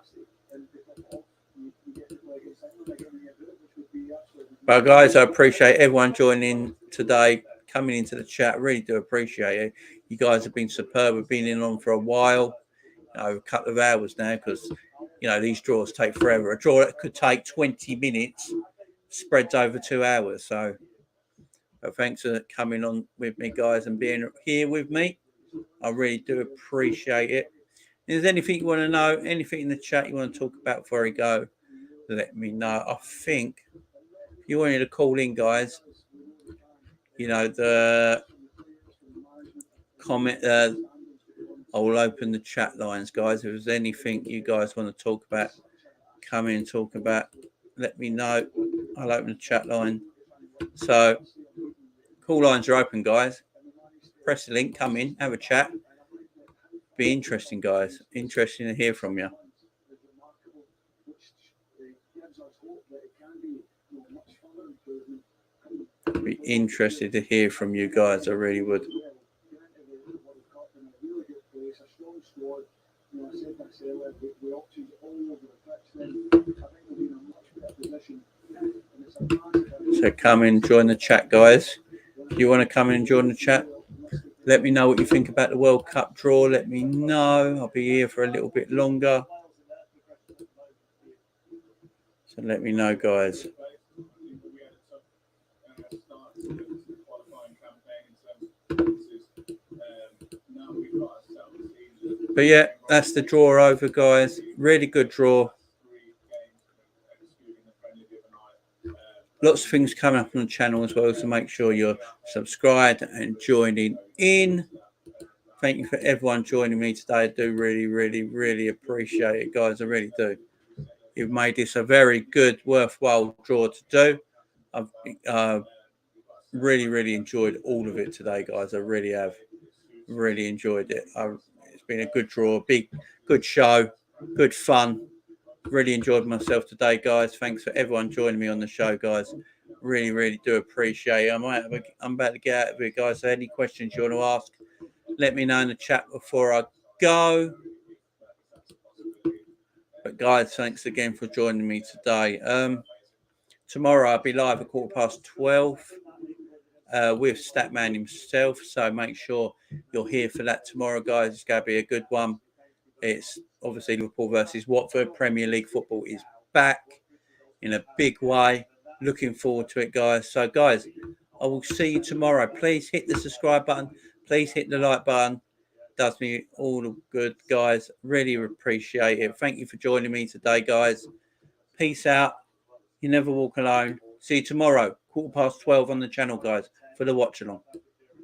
But guys, I appreciate everyone joining today, coming into the chat. Really do appreciate it. You guys have been superb. We've been in on for a while, a couple of hours now, because these draws take forever. A draw that could take 20 minutes spreads over 2 hours. So thanks for coming on with me, guys, and being here with me. I really do appreciate it. If there's anything you want to know, anything in the chat you want to talk about before we go, let me know. I think if you wanted to call in, guys, the comment, I will open the chat lines, guys. If there's anything you guys want to talk about, come in and talk about, let me know. I'll open the chat line. So call lines are open, guys. Press the link, come in, have a chat. Be interesting, guys. Interesting to hear from you. Be interested to hear from you guys. I really would. So come in, join the chat, guys. If you want to come in and join the chat, let me know what you think about the World Cup draw. Let me know. I'll be here for a little bit longer. So let me know, guys. But yeah, that's the draw over, guys. Really good draw. Lots of things coming up on the channel as well, so make sure you're subscribed and joining in. Thank you for everyone joining me today. I do really, really, really appreciate it, guys. I really do. You've made this a very good, worthwhile draw to do. I've really, really enjoyed all of it today, guys. I really have. Really enjoyed it. It's been a good draw, good show, good fun. Really enjoyed myself today, guys. Thanks for everyone joining me on the show, guys. Really, really do appreciate it. I'm about to get out of here, guys. So any questions you want to ask, let me know in the chat before I go. But guys, thanks again for joining me today. Tomorrow I'll be live at 12:15 with Statman himself. So make sure you're here for that tomorrow, guys. It's going to be a good one. It's obviously Liverpool versus Watford. Premier League football is back in a big way. Looking forward to it, guys. So, guys, I will see you tomorrow. Please hit the subscribe button. Please hit the like button. Does me all good, guys. Really appreciate it. Thank you for joining me today, guys. Peace out. You never walk alone. See you tomorrow, 12:15 on the channel, guys, for the watch along.